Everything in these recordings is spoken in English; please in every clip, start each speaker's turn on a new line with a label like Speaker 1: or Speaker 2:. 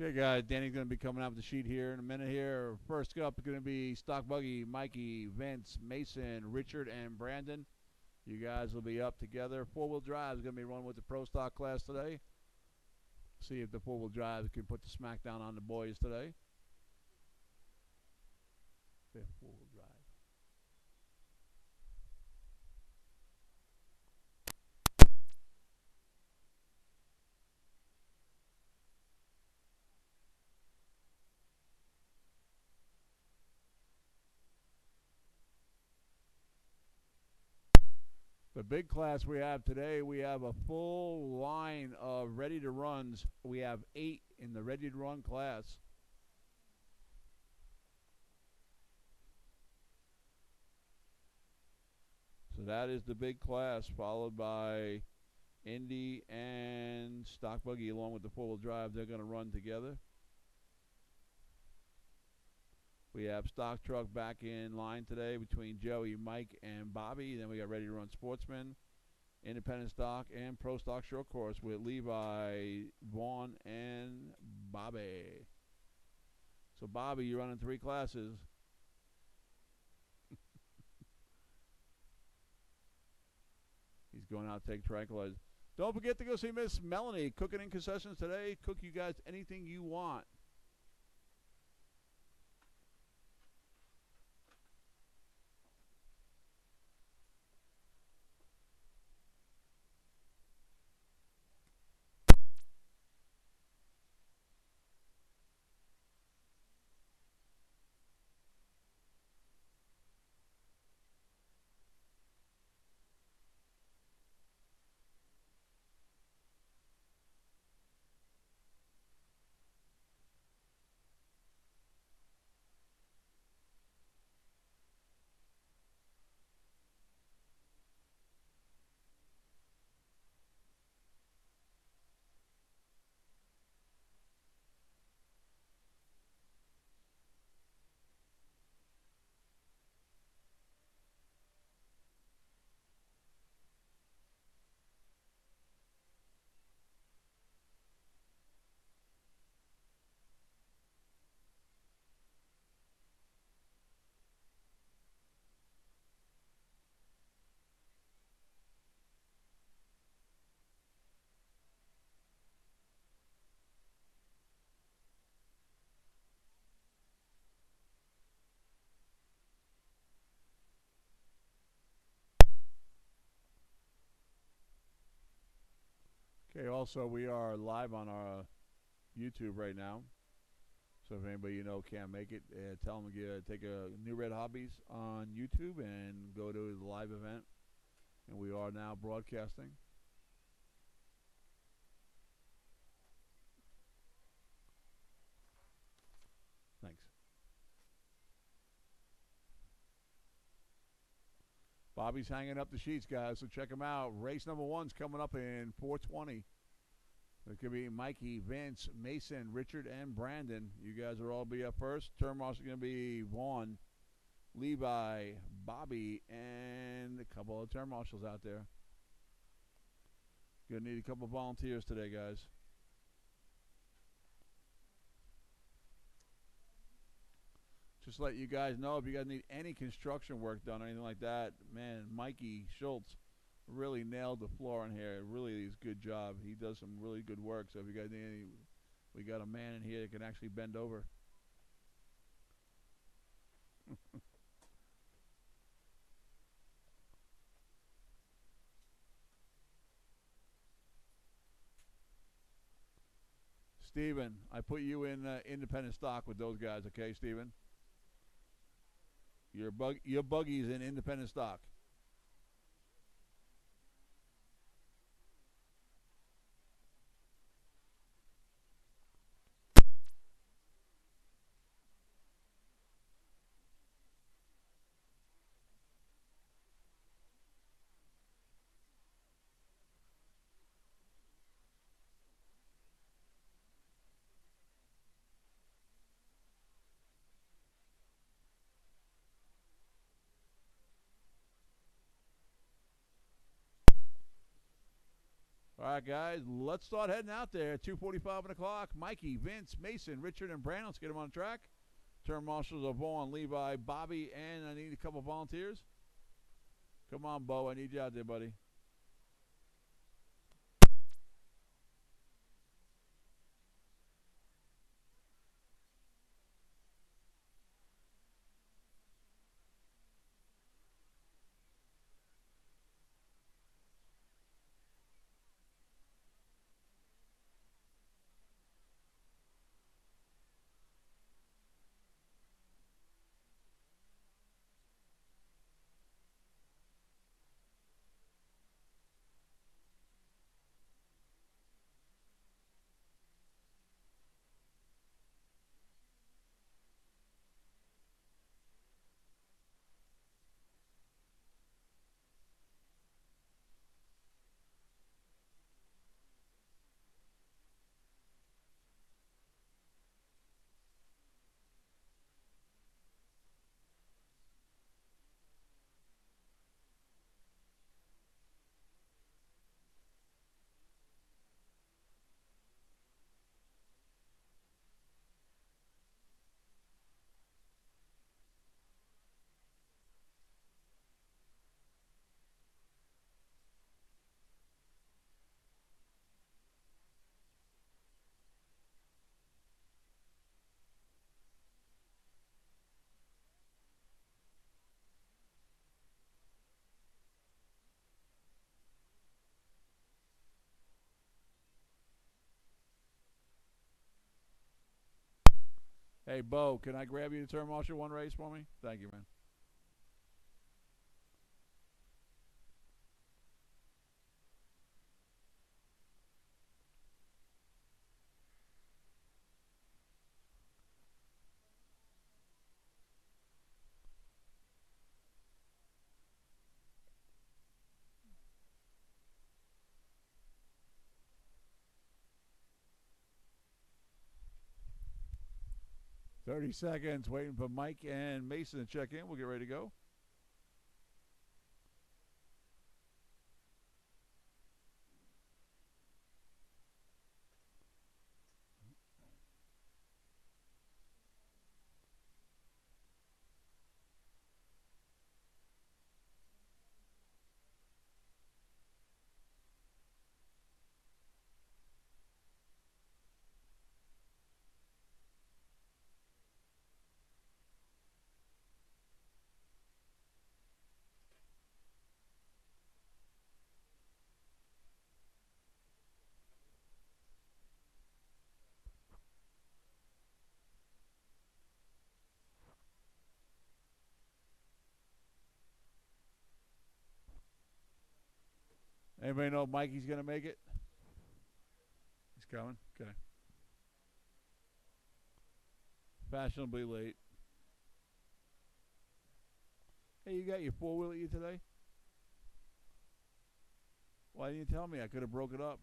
Speaker 1: Okay, guys, Danny's going to be coming out with the sheet here in a minute here. First up is going to be Stock Buggy, Mikey, Vince, Mason, Richard, and Brandon. You guys will be up together. Four-wheel drive is going to be run with the Pro Stock class today. See if the four-wheel drive can put the smackdown on the boys today. Four-wheel drive. The big class we have today, we have a full line of ready-to-runs. We have 8 in the ready-to-run class. So that is the big class, followed by Indy and Stock Buggy along with the four-wheel drive. They're going to run together. We have Stock Truck back in line today between Joey, Mike, and Bobby. Then we got Ready to Run Sportsman, Independent Stock, and Pro Stock Short Course with Levi, Vaughn, and Bobby. So, Bobby, you're running 3 classes. He's going out to take tranquilizers. Don't forget to go see Miss Melanie cooking in concessions today. Cook you guys anything you want. Okay, also, we are live on our YouTube right now. So if anybody you know can't make it, tell them to take a NewRedHobbies on YouTube and go to the live event. And we are now broadcasting. Thanks. Bobby's hanging up the sheets, guys, so check him out. Race number 1's coming up in 420. It could be Mikey, Vince, Mason, Richard, and Brandon. You guys will all be up first. Turn marshal going to be Vaughn, Levi, Bobby, and a couple of turn marshals out there. Going to need a couple of volunteers today, guys. Just let you guys know if you guys need any construction work done or anything like that, man, Mikey Schultz really nailed the floor in here. It really is a good job. He does some really good work. So if you guys need any, we got a man in here that can actually bend over. Steven, I put you in independent stock with those guys, okay, Steven? Your buggy's in independent stock. right, guys, let's start heading out there. 2:45 on the clock. Mikey, Vince, Mason, Richard, and Brandon. Let's get them on the track. Turn marshals are Vaughn, Levi, Bobby, and I need a couple volunteers. Come on, Bo. I need you out there, buddy. Hey, Bo, can I grab you to turn marshal one race for me? Thank you, man. 30 seconds waiting for Mike and Mason to check in. We'll get ready to go. Anybody know if Mikey's going to make it? He's coming? Okay. Fashionably late. Hey, you got your four-wheel at you today? Why didn't you tell me? I could have broke it up.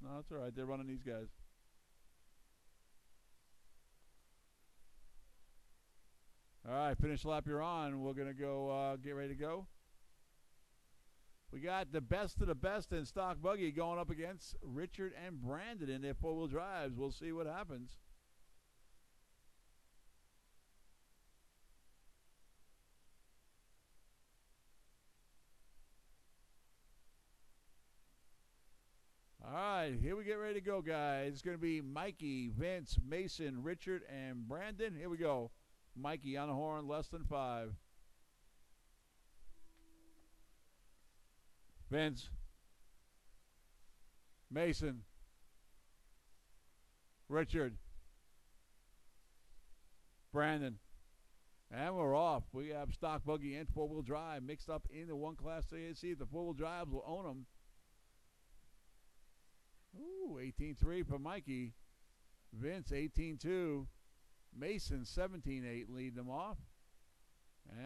Speaker 1: No, that's all right. They're running these guys. All right, finish lap you're on. We're going to go get ready to go. We got the best of the best in stock buggy going up against Richard and Brandon in their four-wheel drives. We'll see what happens. All right, here we get ready to go, guys. It's going to be Mikey, Vince, Mason, Richard, and Brandon. Here we go. Mikey on the horn, less than 5. Vince, Mason, Richard, Brandon, and we're off. We have stock buggy and four-wheel drive mixed up into one class AC. The four-wheel drives will own them. Ooh, 18-3 for Mikey. Vince, 18-2. Mason, 17-8, lead them off.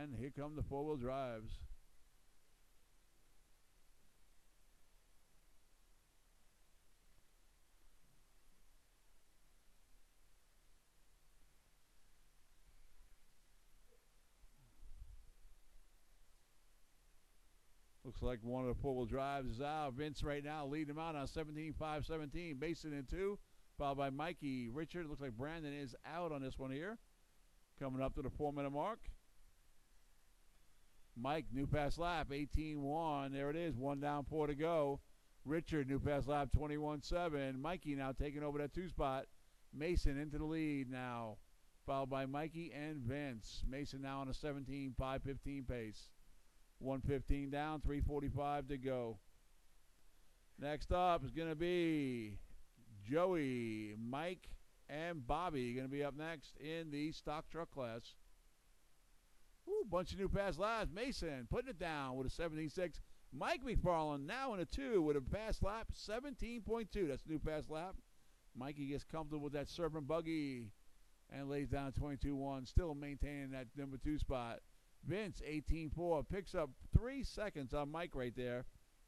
Speaker 1: And here come the four-wheel drives. Looks like one of the four-wheel drives is out. Vince right now leading him out on 17.517. Mason in 2, followed by Mikey. Richard, looks like Brandon is out on this one here. Coming up to the 4-minute mark. Mike, new pass lap, 18-1. There it is, 1 down, 4 to go. Richard, new pass lap, 21-7. Mikey now taking over that 2 spot. Mason into the lead now, followed by Mikey and Vince. Mason now on a 17.515 pace. 115 down, 3:45 to go. Next up is going to be Joey, Mike, and Bobby. Going to be up next in the stock truck class. Ooh, bunch of new pass laps. Mason putting it down with a 17.6. Mike McFarland now in a 2 with a pass lap, 17.2. That's a new pass lap. Mikey gets comfortable with that serpent buggy and lays down 22.1, still maintaining that number 2 spot. Vince, 18.4, picks up 3 seconds on Mike right there.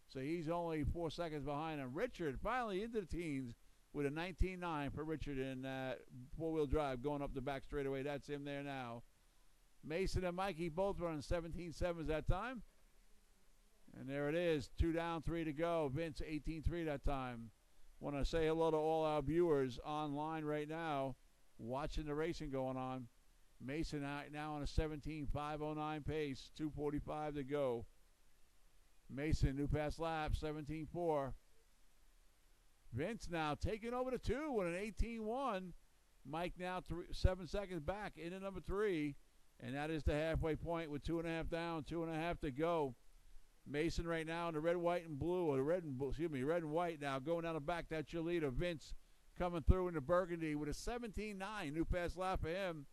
Speaker 1: So he's only 4 seconds behind him. Richard finally into the teens with a 19.9 for Richard in that 4-wheel drive going up the back straightaway. That's him there now. Mason and Mikey both running 17.7s that time. And there it is, 2 down, 3 to go. Vince, 18.3 that time. Want to say hello to all our viewers online right now watching the racing going on. Mason out now on a 17.509 pace, 2:45 to go. Mason, new pass lap, 17.4. Vince now taking over the 2 with an 18.1. Mike now 7 seconds back into number 3. And that is the halfway point with 2.5 down, 2.5 to go. Mason right now in the red, white, and blue, or red and white now going down the back. That's your leader. Vince coming through in the burgundy with a 17.9. New pass lap for him.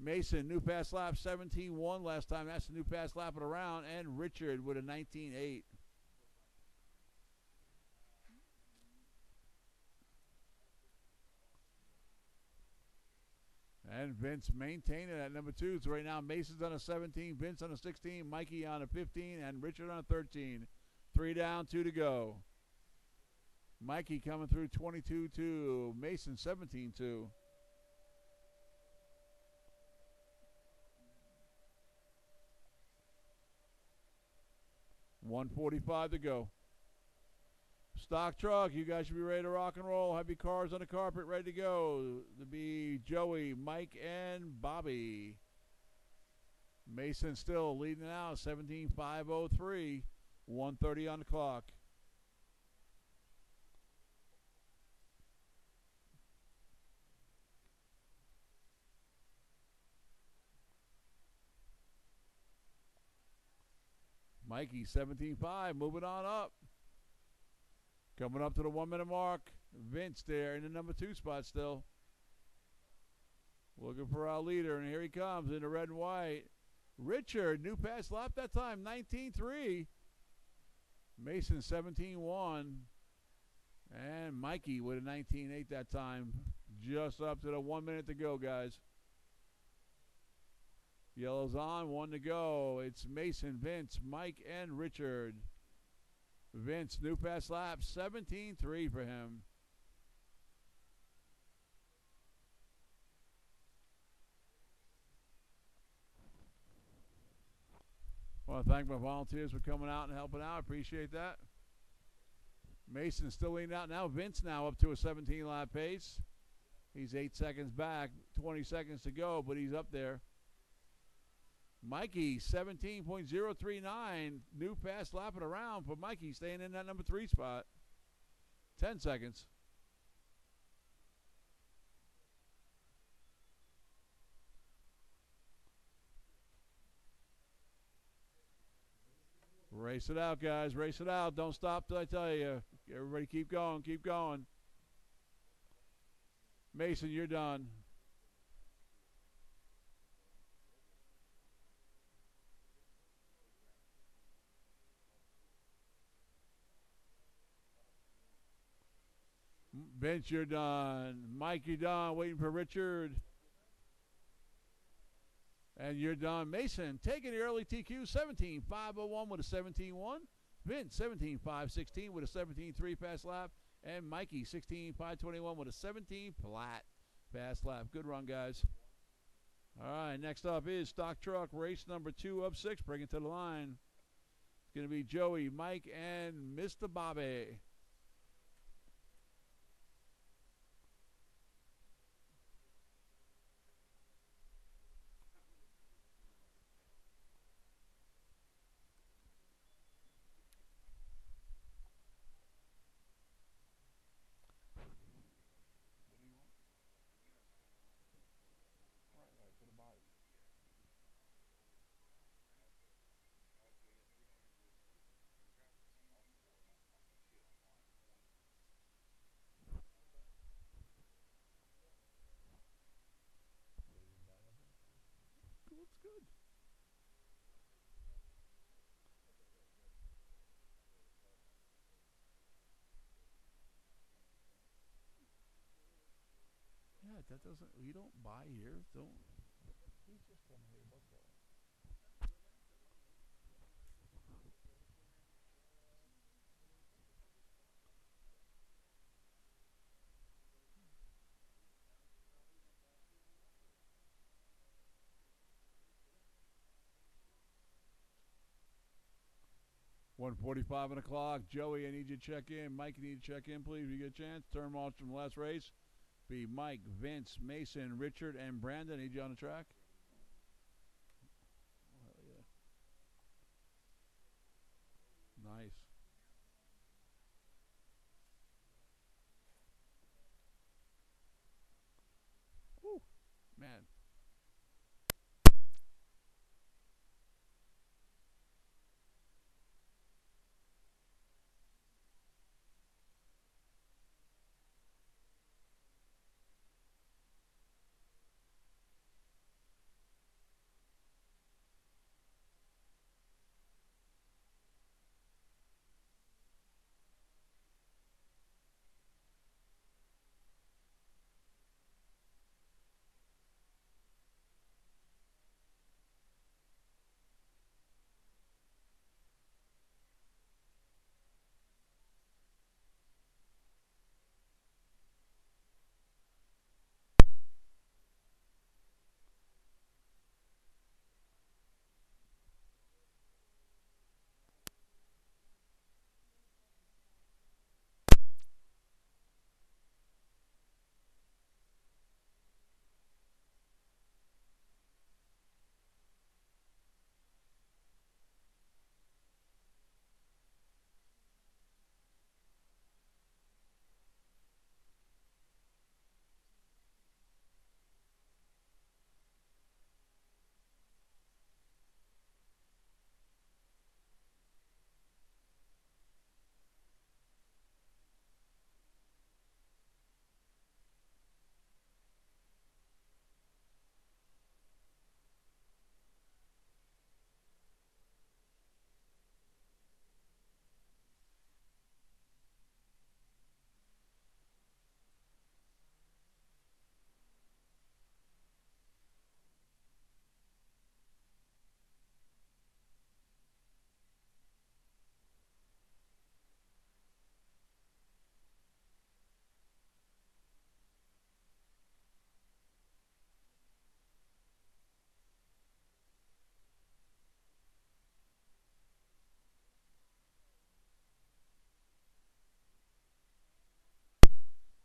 Speaker 1: Mason, new pass lap, 17.1 last time. That's the new pass lap of the round. And Richard with a 19.8. And Vince maintaining at number 2. So right now Mason's on a 17, Vince on a 16, Mikey on a 15, and Richard on a 13. 3 down, 2 to go. Mikey coming through 22-2. Mason 17-2. $1:45 to go. Stock truck, you guys should be ready to rock and roll. Have your cars on the carpet ready to go. To be Joey, Mike, and Bobby. Mason still leading it out, 17.503. 1:30 on the clock. Mikey, 17.5, moving on up. Coming up to the 1-minute mark. Vince there in the number 2 spot still. Looking for our leader, and here he comes in the red and white. Richard, new pass lap that time, 19.3. Mason, 17.1. And Mikey with a 19.8 that time. Just up to the 1 minute to go, guys. Yellow's on, 1 to go. It's Mason, Vince, Mike, and Richard. Vince, new pass lap, 17.3 for him. I want to thank my volunteers for coming out and helping out. Appreciate that. Mason still leading out now. Vince now up to a 17-lap pace. He's 8 seconds back, 20 seconds to go, but he's up there. Mikey, 17.039. New fast lapping around for Mikey, staying in that number 3 spot. 10 seconds. Race it out, guys. Race it out. Don't stop till I tell you. Everybody keep going. Keep going. Mason, you're done. Vince, you're done. Mike, you're done. Waiting for Richard. And you're done. Mason taking the early TQ, 17.501 with a 17.1. Vince, 17.516 with a 17.3 fast lap. And Mikey, 16.521 with a 17 flat fast lap. Good run, guys. All right, next up is stock truck race number 2 of 6. Bring it to the line. It's going to be Joey, Mike, and Mr. Bobby. Looks good. Yeah, that doesn't. You don't buy here. Don't. He's just coming here to book that. 1:45 o'clock. Joey, I need you to check in. Mike, you need to check in, please. If you get a chance. Turn march from the last race. Be Mike, Vince, Mason, Richard, and Brandon. I need you on the track. Oh, yeah. Nice. Woo. Man.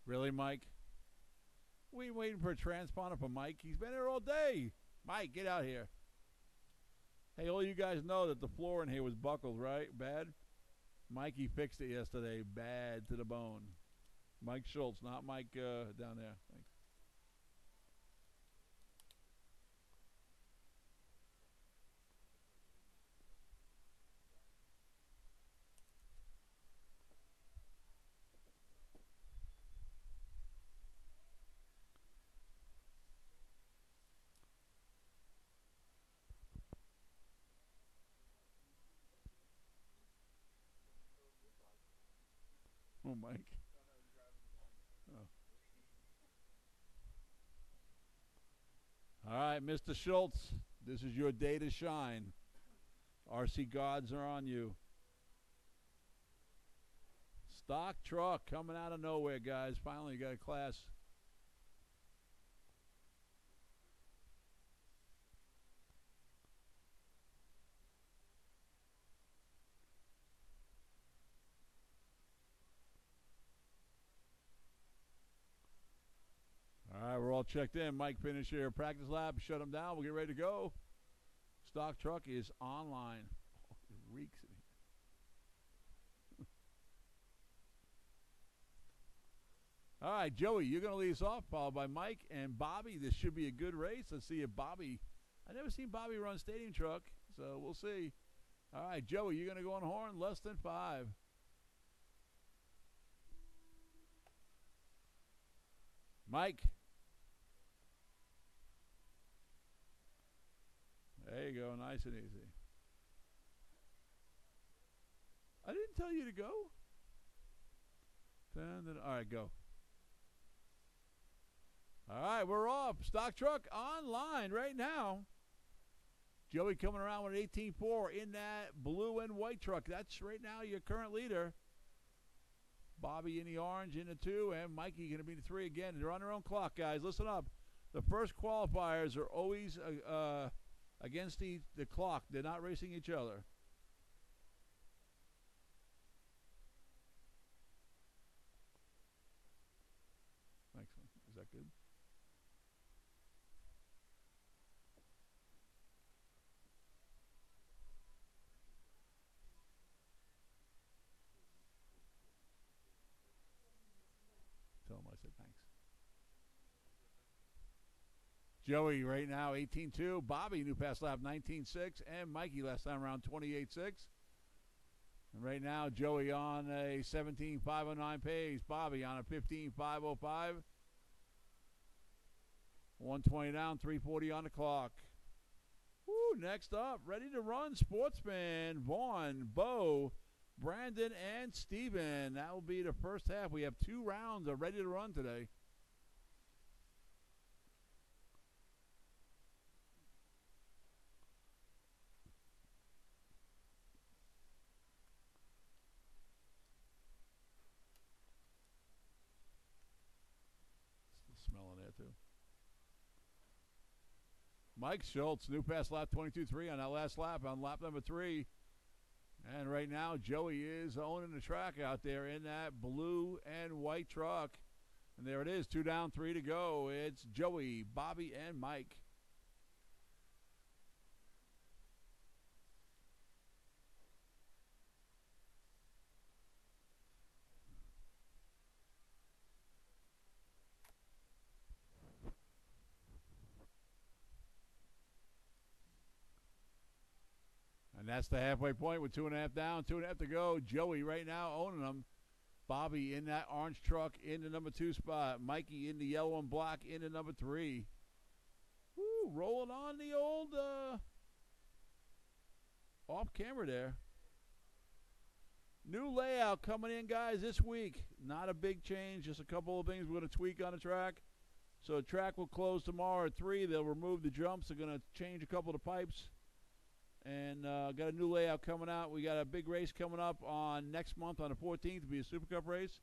Speaker 1: Really, Mike? We waiting for a transponder for Mike. He's been here all day. Mike, get out here. Hey, all you guys know that the floor in here was buckled, right? Bad? Mikey fixed it yesterday. Bad to the bone. Mike Schultz, not Mike down there. Thanks. Oh, Mike. Oh. All right, Mr. Schultz, this is your day to shine. RC gods are on you. Stock truck coming out of nowhere, guys. Finally got a class. all checked in. Mike, finish your practice lap. Shut them down. We'll get ready to go. Stock truck is online. Oh, it reeks in here. All right, Joey, you're going to lead us off, followed by Mike and Bobby. This should be a good race. Let's see if Bobby... I've never seen Bobby run stadium truck, so we'll see. All right, Joey, you're going to go on horn, less than 5. Mike. There you go, nice and easy. I didn't tell you to go. All right, go. All right, we're off. Stock truck online right now. Joey coming around with an 18.4 in that blue and white truck. That's right now your current leader. Bobby in the orange in the 2, and Mikey going to be in the 3 again. They're on their own clock, guys. Listen up. The first qualifiers are always against the clock. They're not racing each other. Excellent. Is that good? Tell him I said thanks. Joey right now 18.2. Bobby new pass lap 19.6, and Mikey last time around 28.6. And right now Joey on a 17.509 pace. Bobby on a 15.505. 120 down, 340 on the clock. Woo, next up, ready to run, Sportsman, Vaughn, Bo, Brandon, and Steven. That will be the first half. We have 2 rounds of ready to run today. Still smelling there, too. Mike Schultz, new pass lap 22.3 on that last lap, on lap number 3. And right now, Joey is owning the track out there in that blue and white truck. And there it is, 2 down, 3 to go. It's Joey, Bobby, and Mike. And that's the halfway point with 2.5 down, 2.5 to go. Joey right now owning them. Bobby in that orange truck in the number 2 spot. Mikey in the yellow and black in the number 3. Woo, rolling on the old off camera there. New layout coming in, guys, this week. Not a big change, just a couple of things we're going to tweak on the track. So the track will close tomorrow at 3. They'll remove the jumps. They're going to change a couple of the pipes. And got a new layout coming out. We got a big race coming up on next month on the 14th to be a Super Cup race.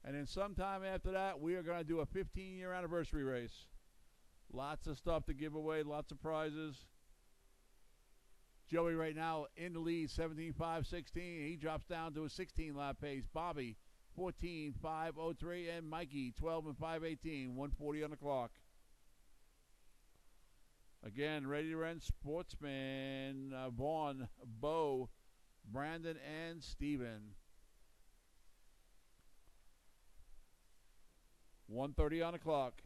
Speaker 1: And then sometime after that, we are going to do a 15-year anniversary race. Lots of stuff to give away, lots of prizes. Joey right now in the lead, 17.516. He drops down to a 16-lap pace. Bobby, 14.503. And Mikey, 12.518. 140 on the clock. Again, ready to run, Sportsman, Vaughn, Bo, Brandon, and Steven. 1:30 on the clock.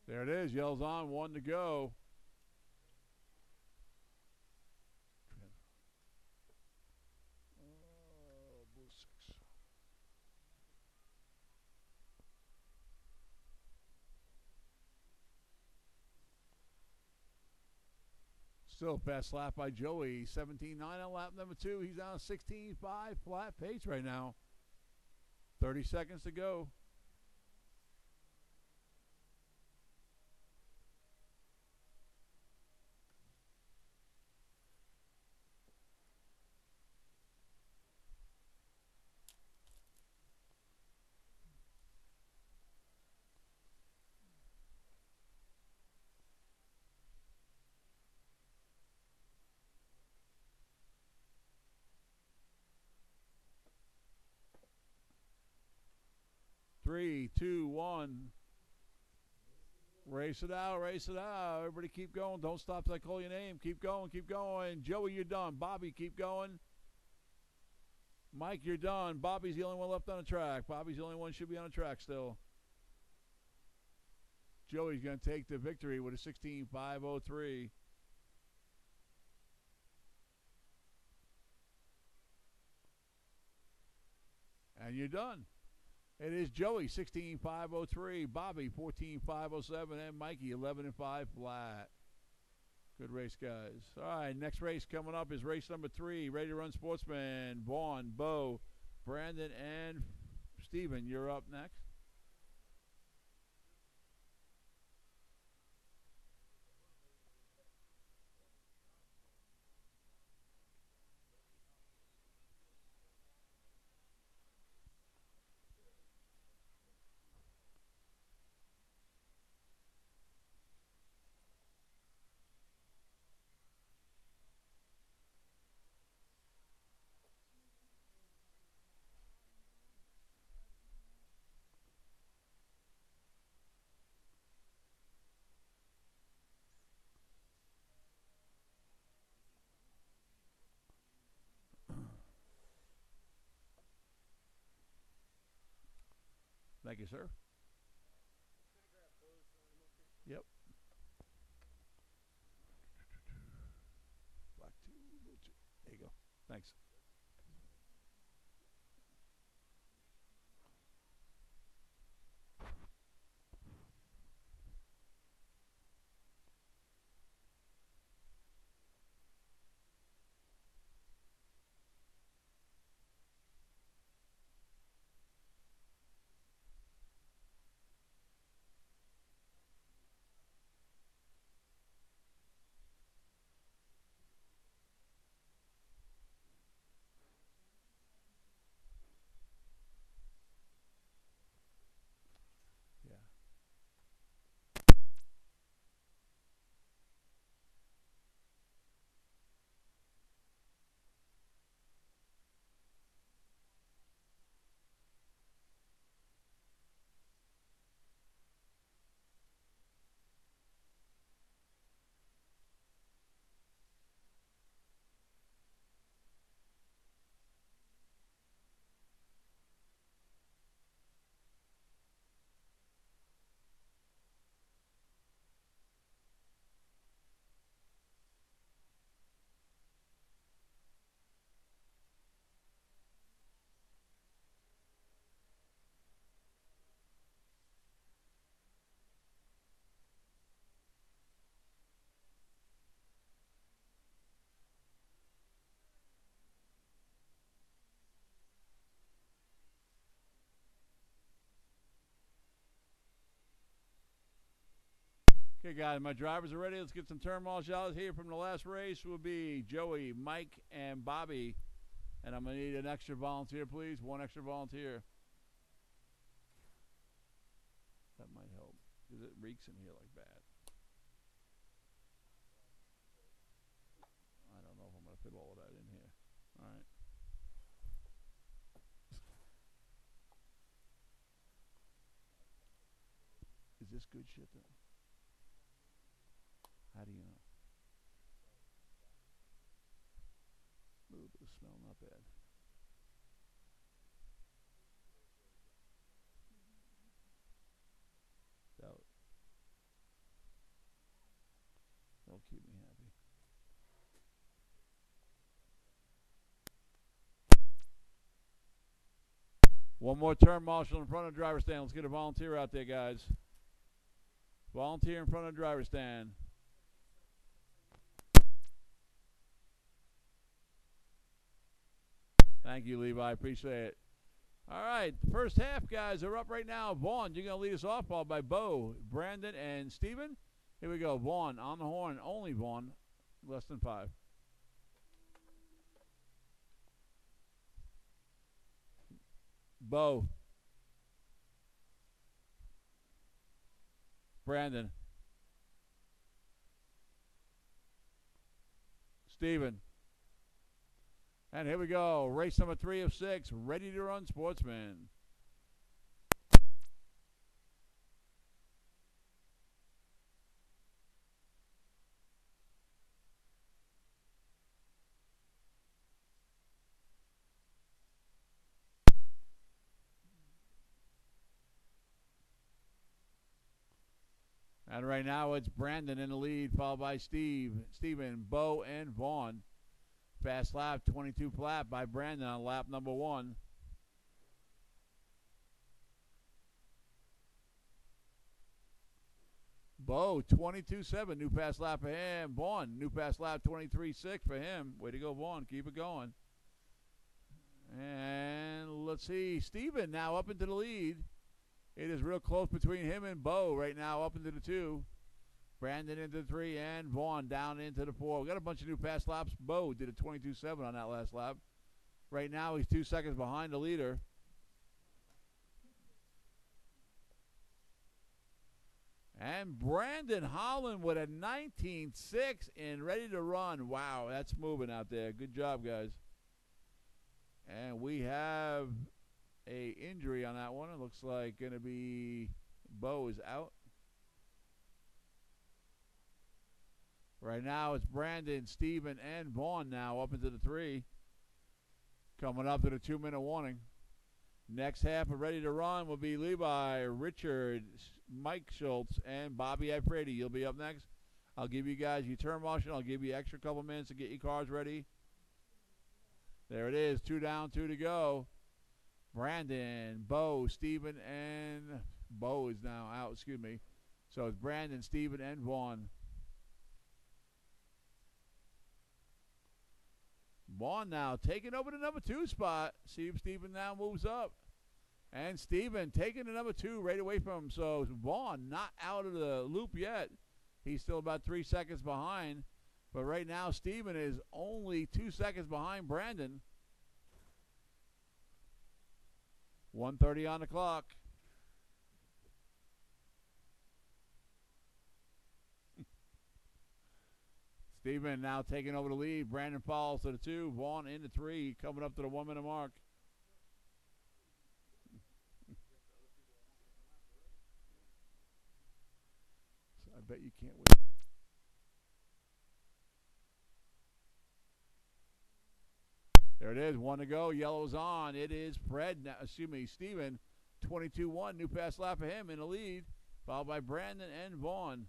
Speaker 1: There it is, yells on, 1 to go. Still fast lap by Joey, 17.9 on lap number 2. He's on a 16.5 flat pace right now. 30 seconds to go. 3, 2, 1. Race it out, race it out. Everybody keep going. Don't stop till I call your name. Keep going, keep going. Joey, you're done. Bobby, keep going. Mike, you're done. Bobby's the only one left on the track. Bobby's the only one should be on the track still. Joey's going to take the victory with a 16.503. And you're done. It is Joey, 16.503. Bobby, 14.507. And Mikey, 11.5 flat. Good race, guys. All right, next race coming up is race number 3. Ready to Run Sportsman. Vaughn, Bo, Brandon, and Steven. You're up next. Thank you, sir. Yep. Black 2, blue 2. There you go. Thanks. Yeah. Okay, guys, my drivers are ready. Let's get some turn marshals out here from the last race. Will be Joey, Mike, and Bobby. And I'm going to need an extra volunteer, please. One extra volunteer. That might help because it reeks in here like bad. I don't know if I'm going to fit all of that in here. All right. Is this good shit, though? How do you know? A little bit of smell, not bad. That'll keep me happy. One more turn marshal in front of the driver's stand. Let's get a volunteer out there, guys. Volunteer in front of the driver's stand. Thank you, Levi. Appreciate it. All right, first half, guys, are up right now. Vaughn, you're going to lead us off, followed by Bo, Brandon, and Steven. Here we go. Vaughn on the horn. Only Vaughn. Less than 5. Bo. Brandon. Steven. And here we go. Race number 3 of 6. Ready to Run Sportsman. And right now it's Brandon in the lead, followed by Steven, Bo, and Vaughn. Fast lap, 22 flat by Brandon on lap number 1. Bo, 22.7, new fast lap for him. Vaughn, new fast lap, 23.6 for him. Way to go, Vaughn. Keep it going. And let's see, Steven now up into the lead. It is real close between him and Bo right now, up into the 2. Brandon into the 3, and Vaughn down into the 4. We got a bunch of new fast laps. Bo did a 22.7 on that last lap. Right now he's 2 seconds behind the leader. And Brandon Holland with a 19.6 and ready to run. Wow, that's moving out there. Good job, guys. And we have a injury on that one. It looks like going to be Bo is out. Right now it's Brandon, Steven, and Vaughn now up into the 3. Coming up to the 2-minute warning. Next half of ready to run will be Levi, Richard, Mike Schultz, and Bobby Ifredi. You'll be up next. I'll give you guys your turn motion. I'll give you an extra couple minutes to get your cars ready. There it is. 2 down, 2 to go. Brandon, Bo, Steven, and Bo is now out. Excuse me. So it's Brandon, Steven, and Vaughn. Vaughn now taking over the number 2 spot. See if Steven now moves up. And Steven taking the number 2 right away from him. So Vaughn not out of the loop yet. He's still about 3 seconds behind. But right now Steven is only 2 seconds behind Brandon. 1:30 on the clock. Steven now taking over the lead. Brandon follows to the 2. Vaughn in the 3. Coming up to the 1-minute mark. So I bet you can't wait. There it is. 1 to go. Yellow's on. It is Fred. Now, Steven. 22.1. New fast lap for him in the lead. Followed by Brandon and Vaughn.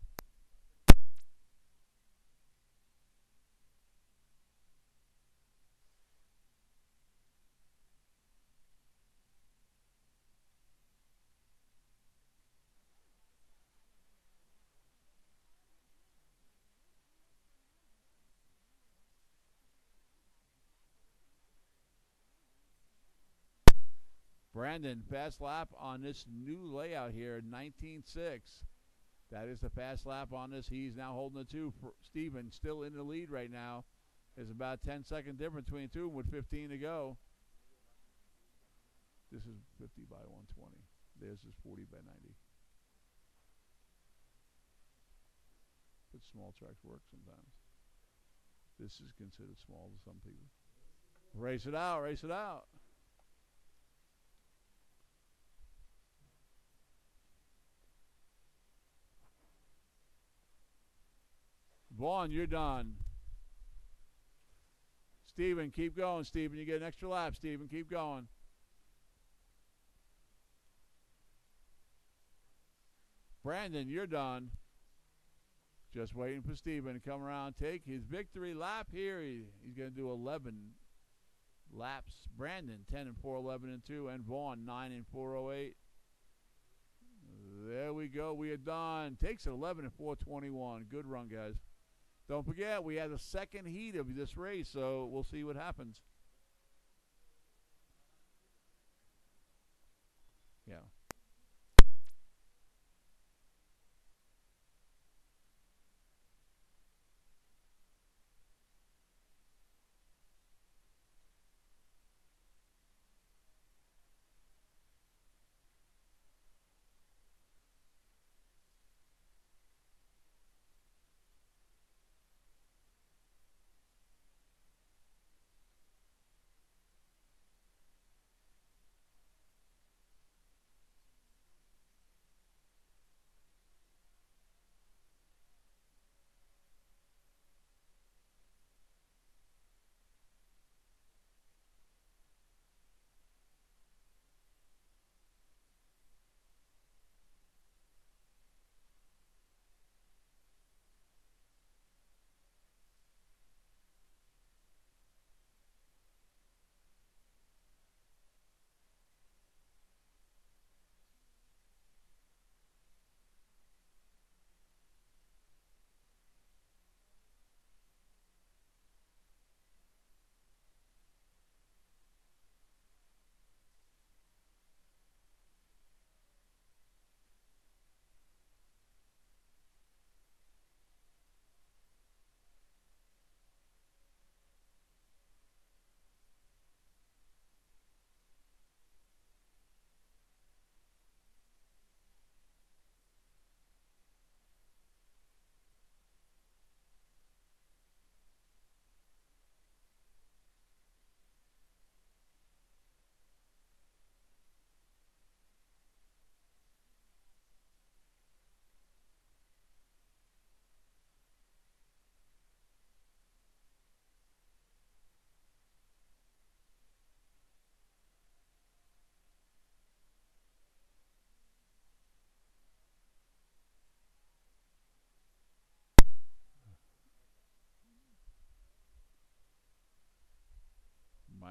Speaker 1: Brandon, fast lap on this new layout here, 19.6. That is the fast lap on this. He's now holding the 2. Steven still in the lead right now. There's about 10-second difference between the 2 with 15 to go. This is 50 by 120. This is 40 by 90. But small tracks work sometimes. This is considered small to some people. Race it out, race it out. Vaughn, you're done. Steven, keep going, Steven. You get an extra lap, Steven. Keep going. Brandon, you're done. Just waiting for Steven to come around and take his victory lap here. He's going to do 11 laps. Brandon, 10 and 4, 11 and 2. And Vaughn, 9 and 408. There we go. We are done. Takes it 11 and 421. Good run, guys. Don't forget, we had a second heat of this race, so we'll see what happens. Yeah.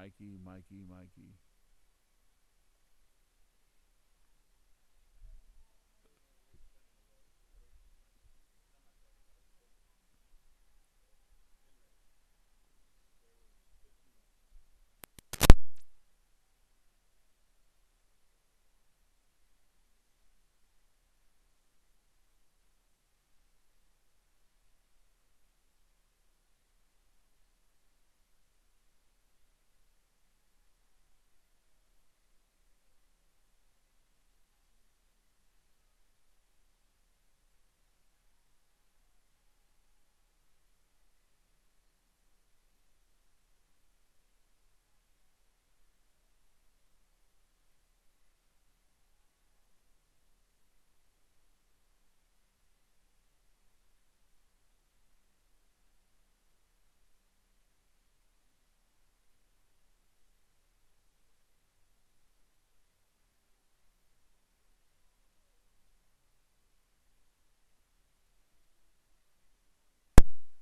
Speaker 1: Mikey, Mikey, Mikey.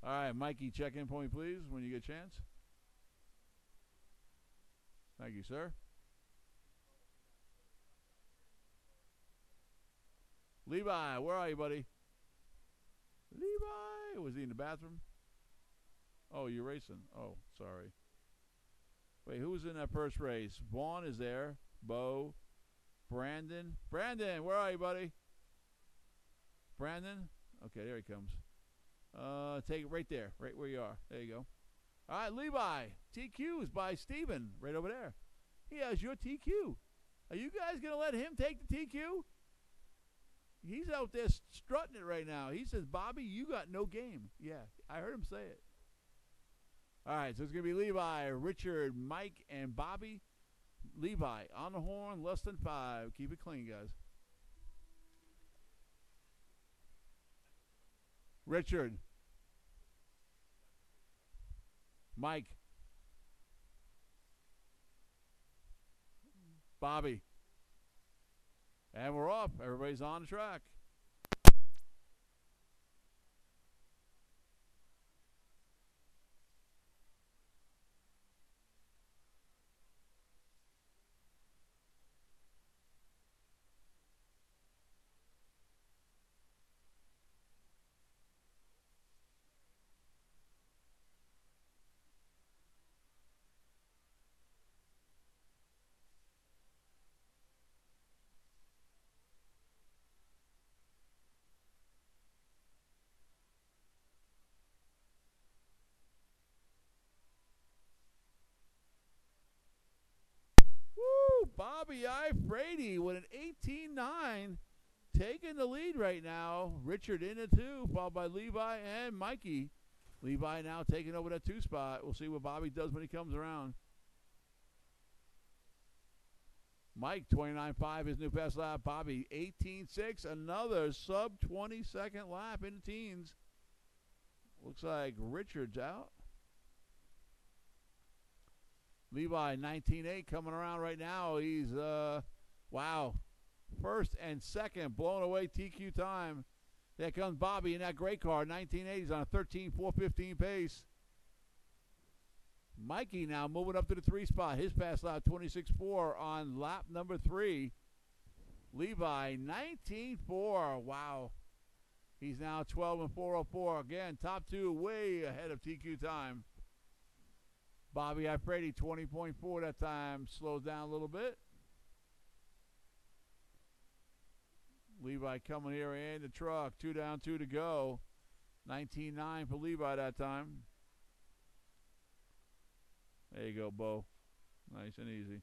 Speaker 1: All right, Mikey, check in for me, please, when you get a chance. Thank you, sir. Levi, where are you, buddy? Levi, was he in the bathroom? Oh, you're racing. Oh, sorry. Wait, who was in that first race? Vaughn is there. Bo. Brandon. Brandon, where are you, buddy? Brandon? Okay, there he comes. Take it right there, right where you are. There you go. All right, Levi. TQ is by Steven, right over there. He has your TQ. Are you guys going to let him take the TQ? He's out there strutting it right now. He says, Bobby, you got no game. Yeah, I heard him say it. All right, so it's going to be Levi, Richard, Mike, and Bobby. Levi on the horn, less than 5. Keep it clean, guys. Richard. Mike. Bobby. And we're off. Everybody's on the track. Woo! Bobby I. Frady with an 18-9. Taking the lead right now. Richard in it too, followed by Levi and Mikey. Levi now taking over that 2 spot. We'll see what Bobby does when he comes around. Mike, 29.5, his new fast lap. Bobby, 18.6, another sub-20-second lap in the teens. Looks like Richard's out. Levi, 19.8, coming around right now. He's, wow, first and second, blowing away TQ time. There comes Bobby in that great car, 19.8. He's on a 13.415 pace. Mikey now moving up to the 3 spot. His fast lap, 26.4 on lap number 3. Levi, 19.4. Wow. He's now 12 and 404. Again, top 2 way ahead of TQ time. Bobby Ifredi, 20.4 that time. Slows down a little bit. Levi coming here in the truck. 2 down, 2 to go. 19.9 for Levi that time. There you go, Bo. Nice and easy.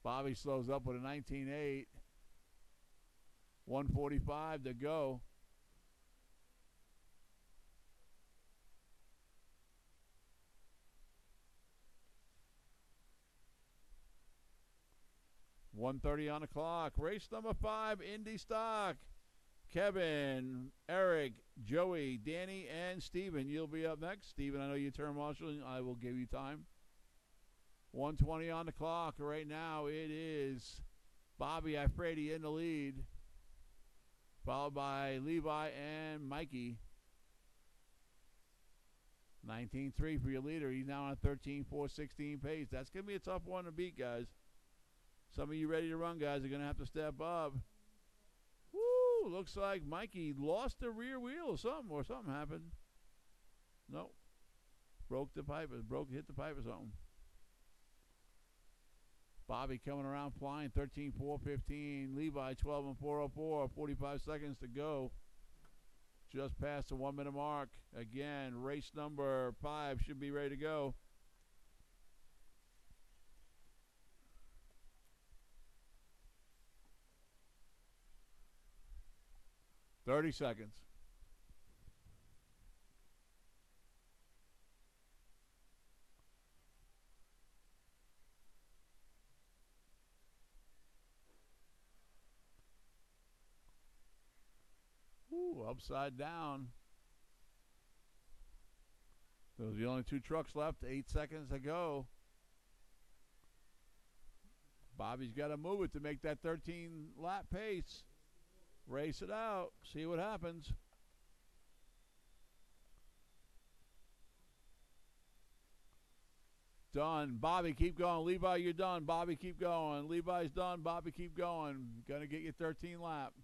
Speaker 1: Bobby slows up with a 19.8. 1:45 to go. $1:30 on the clock. Race number 5, Indy Stock. Kevin, Eric, Joey, Danny, and Steven. You'll be up next. Steven, I know you turn marshal. I will give you time. 1:20 on the clock. Right now it is Bobby Ifredi in the lead, followed by Levi and Mikey. 19-3 for your leader. He's now on 13-4-16 pace. That's going to be a tough one to beat, guys. Some of you ready to run, guys, are going to have to step up. Woo! Looks like Mikey lost the rear wheel or something happened. Nope. Hit the pipe or something. Bobby coming around flying, 13-4-15. Levi, 12-4-04, 45 seconds to go. Just past the 1 minute mark. Again, race number 5 should be ready to go. $30 seconds. Ooh, upside down. Those are the only 2 trucks left. 8 seconds to go. Bobby's got to move it to make that 13 lap pace. Race it out. See what happens. Done. Bobby, keep going. Levi, you're done. Bobby, keep going. Levi's done. Bobby, keep going. Gonna get you 13 lap.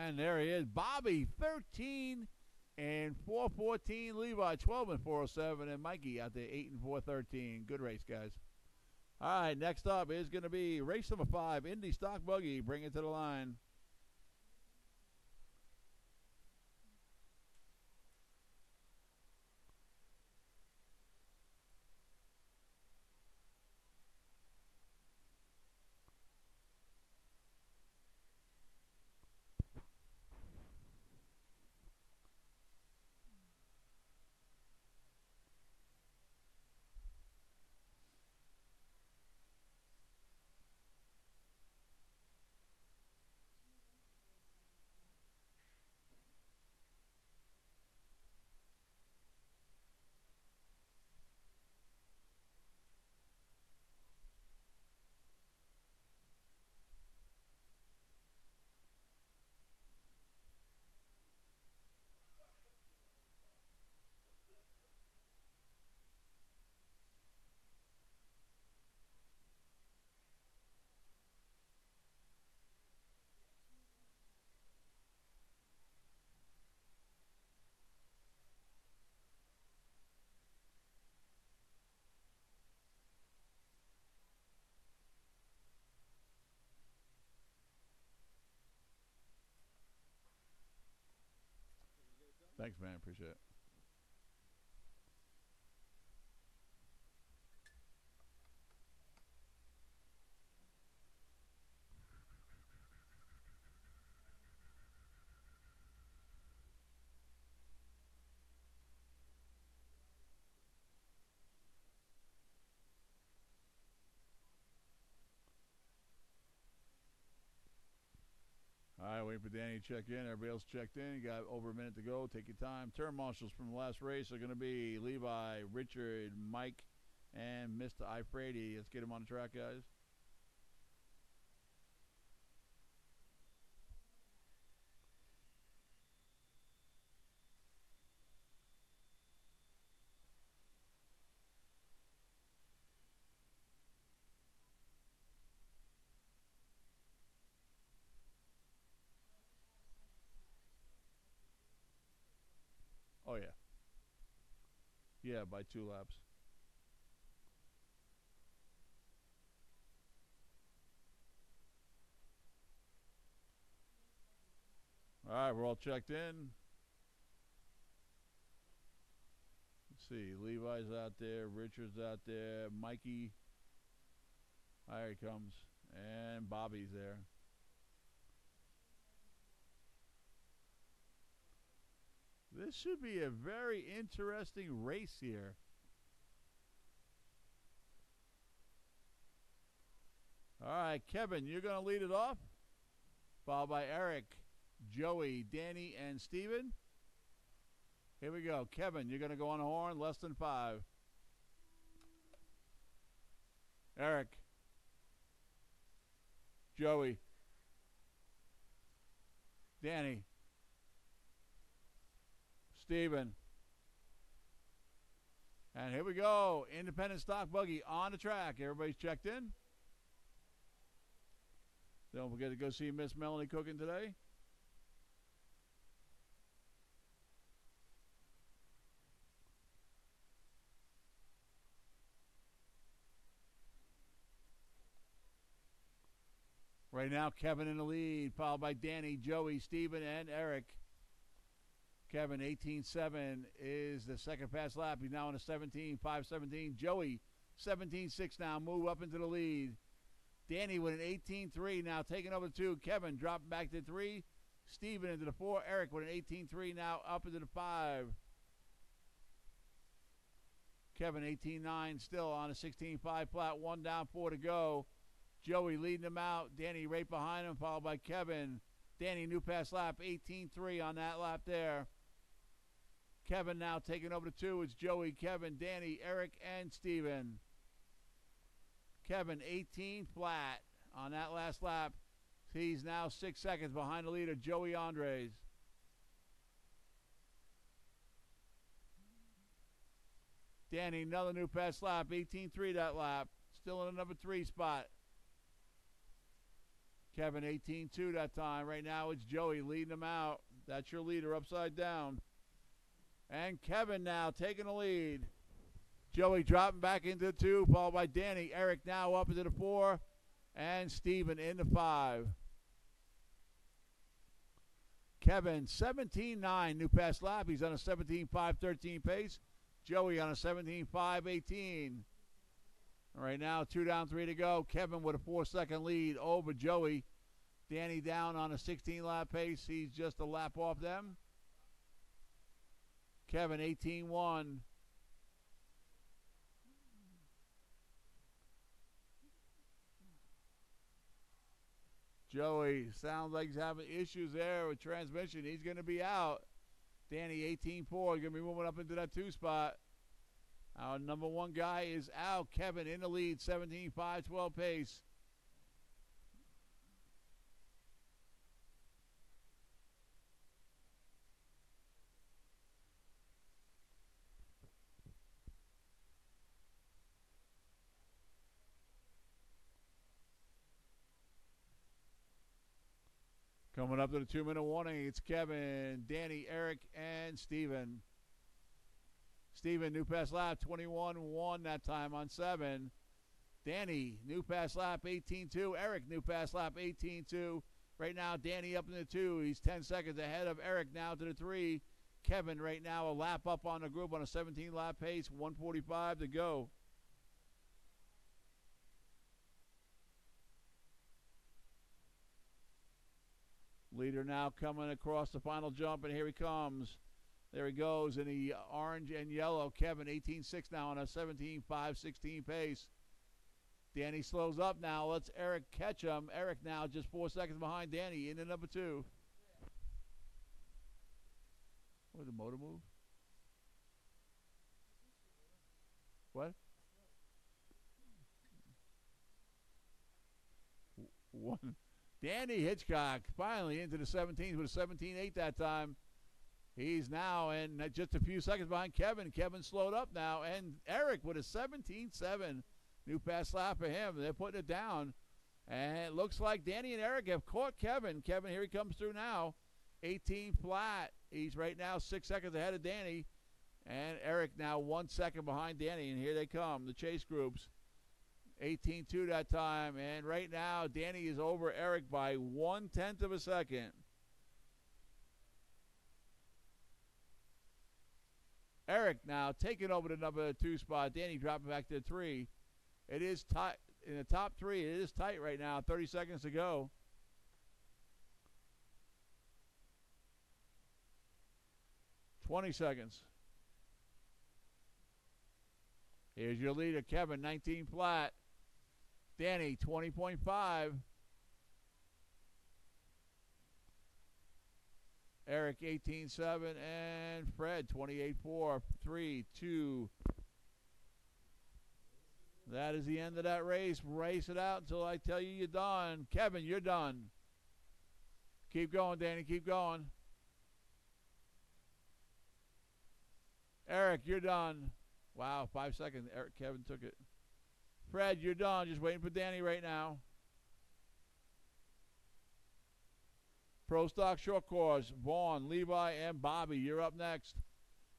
Speaker 1: And there he is. Bobby, 13-4-14. Levi, 12-4-07. And Mikey out there, 8-4-13. Good race, guys. All right, next up is going to be race number 5, Indy Stock Buggy. Bring it to the line. Thanks, man. Appreciate it. All right, waiting for Danny to check in. Everybody else checked in. You got over a minute to go. Take your time. Turn marshals from the last race are going to be Levi, Richard, Mike, and Mr. Ifrady. Let's get him on the track, guys. Oh, yeah. Yeah, by 2 laps. All right, we're all checked in. Let's see. Levi's out there. Richard's out there. Mikey. Here he comes. And Bobby's there. This should be a very interesting race here. All right, Kevin, you're going to lead it off, followed by Eric, Joey, Danny, and Steven. Here we go. Kevin, you're going to go on the horn, less than 5. Eric. Joey. Danny. Steven. And here we go. Independent stock buggy on the track. Everybody's checked in. Don't forget to go see Miss Melanie cooking today. Right now, Kevin in the lead, followed by Danny, Joey, Steven, and Eric. Kevin, 18.7 is the second pass lap. He's now on a 17.5-17. Joey, 17.6 now, move up into the lead. Danny with an 18.3 now, taking over 2. Kevin dropping back to 3. Steven into the 4. Eric with an 18.3 now, up into the 5. Kevin, 18.9, still on a 16.5 flat. 1 down, 4 to go. Joey leading him out. Danny right behind him, followed by Kevin. Danny, new pass lap, 18.3 on that lap there. Kevin now taking over to 2. It's Joey, Kevin, Danny, Eric, and Steven. Kevin, 18 flat on that last lap. He's now 6 seconds behind the leader, Joey Andres. Danny, another new pass lap, 18.3 that lap. Still in the number 3 spot. Kevin, 18.2 that time. Right now it's Joey leading him out. That's your leader upside down. And Kevin now taking the lead. Joey dropping back into the 2, followed by Danny. Eric now up into the 4. And Steven in the 5. Kevin, 17.9 new pass lap. He's on a 17.5-13 pace. Joey on a 17.5-18. Right now, 2 down, 3 to go. Kevin with a 4-second lead over Joey. Danny down on a 16-lap pace. He's just a lap off them. Kevin, 18.1. Joey sounds like he's having issues there with transmission. He's going to be out. Danny, 18.4. Going to be moving up into that 2 spot. Our number 1 guy is out. Kevin in the lead, 17.5-12 pace. Coming up to the 2-minute warning, it's Kevin, Danny, Eric, and Steven. Steven, new pass lap, 21.1 that time on 7. Danny, new pass lap, 18.2. Eric, new pass lap, 18.2. Right now, Danny up in the 2. He's 10 seconds ahead of Eric now to the 3. Kevin right now a lap up on the group on a 17-lap pace, 1:45 to go. Leader now coming across the final jump, and here he comes. There he goes in the orange and yellow. Kevin, 18.6 now on a 17.5-16 pace. Danny slows up now. Let's Eric catch him. Eric now just 4 seconds behind Danny in the number 2. What, the motor move? What? One. Danny Hitchcock finally into the 17s with a 17.8 that time. He's now in just a few seconds behind Kevin. Kevin slowed up now. And Eric with a 17.7. New pass lap for him. They're putting it down. And it looks like Danny and Eric have caught Kevin. Kevin, here he comes through now. 18 flat. He's right now 6 seconds ahead of Danny. And Eric now 1 second behind Danny. And here they come, the chase groups. 18.2 that time. And right now, Danny is over Eric by 1/10 of a second. Eric now taking over the number 2 spot. Danny dropping back to 3. It is tight in the top 3. It is tight right now. 30 seconds to go. $20 seconds. Here's your leader, Kevin, 19 flat. Danny, 20.5. Eric, 18.7. And Fred, 28.4. 3, 2. That is the end of that race. Race it out until I tell you you're done. Kevin, you're done. Keep going, Danny. Keep going. Eric, you're done. Wow, 5 seconds. Kevin took it. Fred, you're done. Just waiting for Danny right now. Pro Stock Short Course, Vaughn, Levi, and Bobby. You're up next.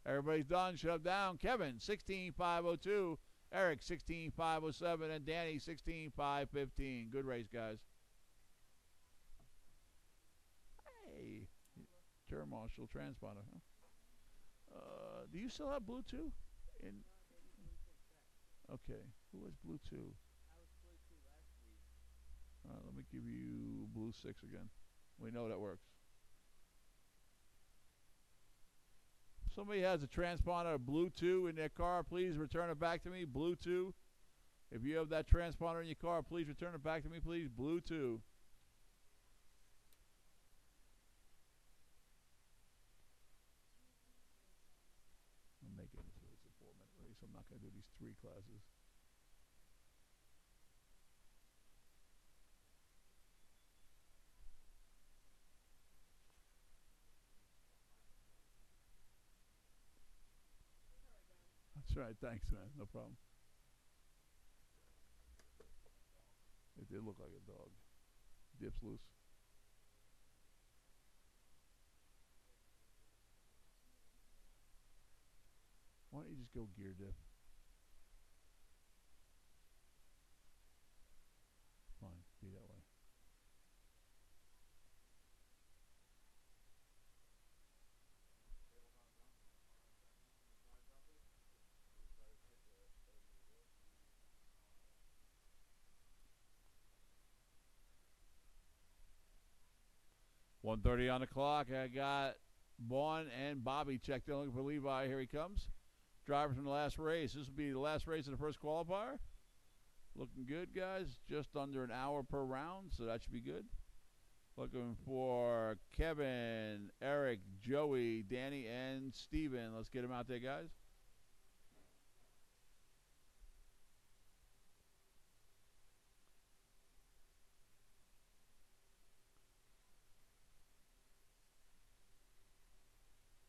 Speaker 1: Everybody's done. Shut down. Kevin, 16.502. Eric, 16.507. And Danny, 16.515. Good race, guys. Hey. Turn Marshall transponder, huh? Do you still have Bluetooth? Okay. Who has Bluetooth?
Speaker 2: I was Bluetooth last week.
Speaker 1: All right, let me give you Blue 6 again. We know that works. If somebody has a transponder Bluetooth in their car, please return it back to me. Bluetooth. If you have that transponder in your car, please return it back to me, please. Bluetooth. I'm making it so it's a 4-minute race. I'm not going to do these 3 classes. That's right. Thanks, man. No problem. It did look like a dog. Dips loose. Why don't you just go gear dip? Fine. Be that way. .1:30 on the clock. I got Vaughn and Bobby checked in, looking for Levi. Here he comes. Driver from the last race. This will be the last race of the first qualifier. Looking good, guys. Just under an hour per round, so that should be good. Looking for Kevin, Eric, Joey, Danny, and Steven. Let's get them out there, guys.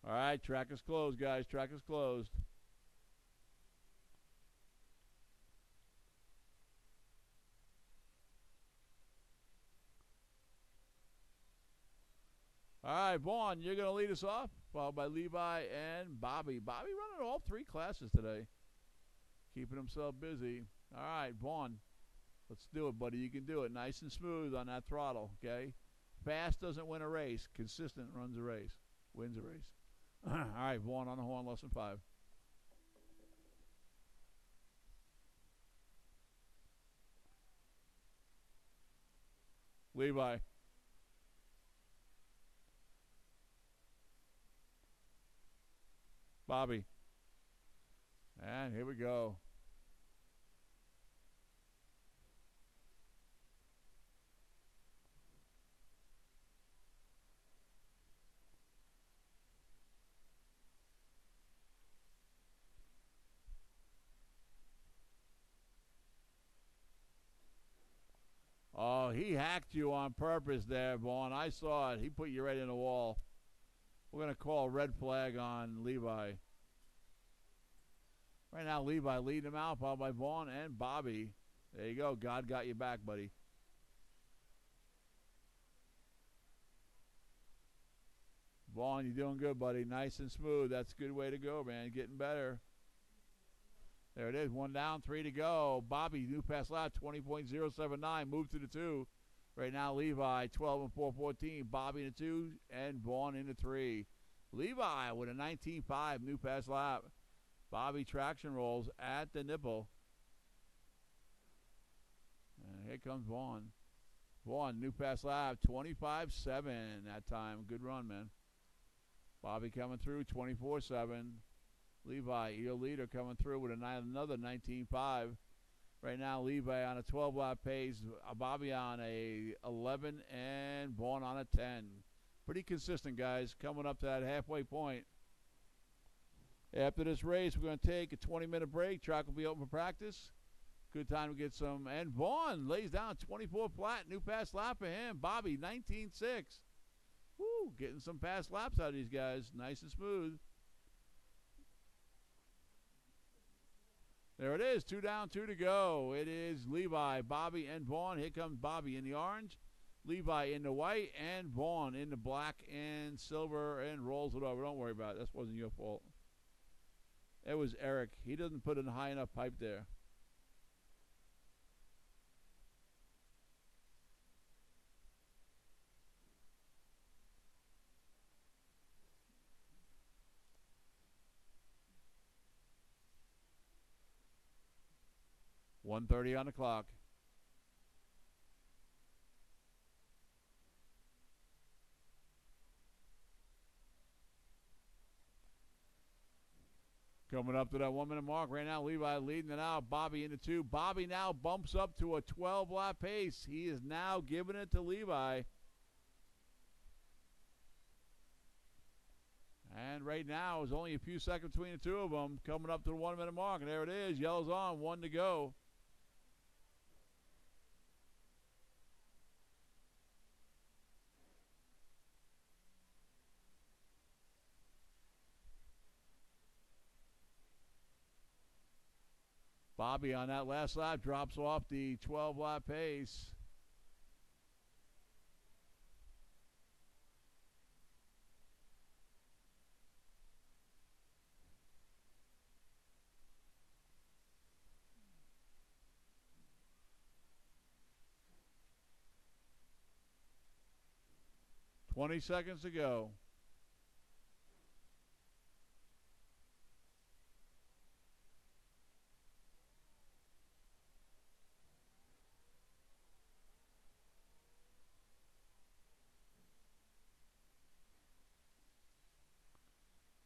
Speaker 1: All right, track is closed, guys. Track is closed. All right, Vaughn, you're going to lead us off, followed by Levi and Bobby. Bobby running all 3 classes today, keeping himself busy. All right, Vaughn, let's do it, buddy. You can do it. Nice and smooth on that throttle, okay? Fast doesn't win a race. Consistent runs a race, wins a race. All right, Vaughn on the horn, lesson 5. Levi. Bobby. And here we go. Oh, he hacked you on purpose there, Vaughn. I saw it. He put you right in the wall. We're going to call a red flag on Levi. Right now, Levi leading him out, followed by Vaughn and Bobby. There you go. God got you back, buddy. Vaughn, you're doing good, buddy. Nice and smooth. That's a good way to go, man. Getting better. There it is. 1 down, 3 to go. Bobby, new pass lap, 20.079. Move to the 2. Right now, Levi, 12 and 414. Bobby in the 2 and Vaughn in the 3. Levi with a 19.5 new pass lap. Bobby traction rolls at the nipple. And here comes Vaughn. Vaughn, new pass lap, 25.7 that time. Good run, man. Bobby coming through, 24.7. Levi, your leader, coming through with another 19.5. Right now, Levi on a 12-lap pace, Bobby on a 11, and Vaughn on a 10. Pretty consistent, guys, coming up to that halfway point. After this race, we're going to take a 20-minute break. Track will be open for practice. Good time to get some. And Vaughn lays down 24 flat. New pass lap for him. Bobby, 19.6. Woo, getting some pass laps out of these guys. Nice and smooth. There it is. 2 down, 2 to go. It is Levi, Bobby, and Vaughn. Here comes Bobby in the orange. Levi in the white, and Vaughn in the black and silver, and rolls it over. Don't worry about it. That wasn't your fault. It was Eric. He doesn't put in a high enough pipe there. .130 on the clock. Coming up to that 1 minute mark right now, Levi leading it out. Bobby into 2. Bobby now bumps up to a 12 lap pace. He is now giving it to Levi. And right now, it's only a few seconds between the two of them. Coming up to the 1 minute mark, and there it is. Yellow's on, 1 to go. Bobby on that last lap drops off the 12 lap pace. .20 seconds to go.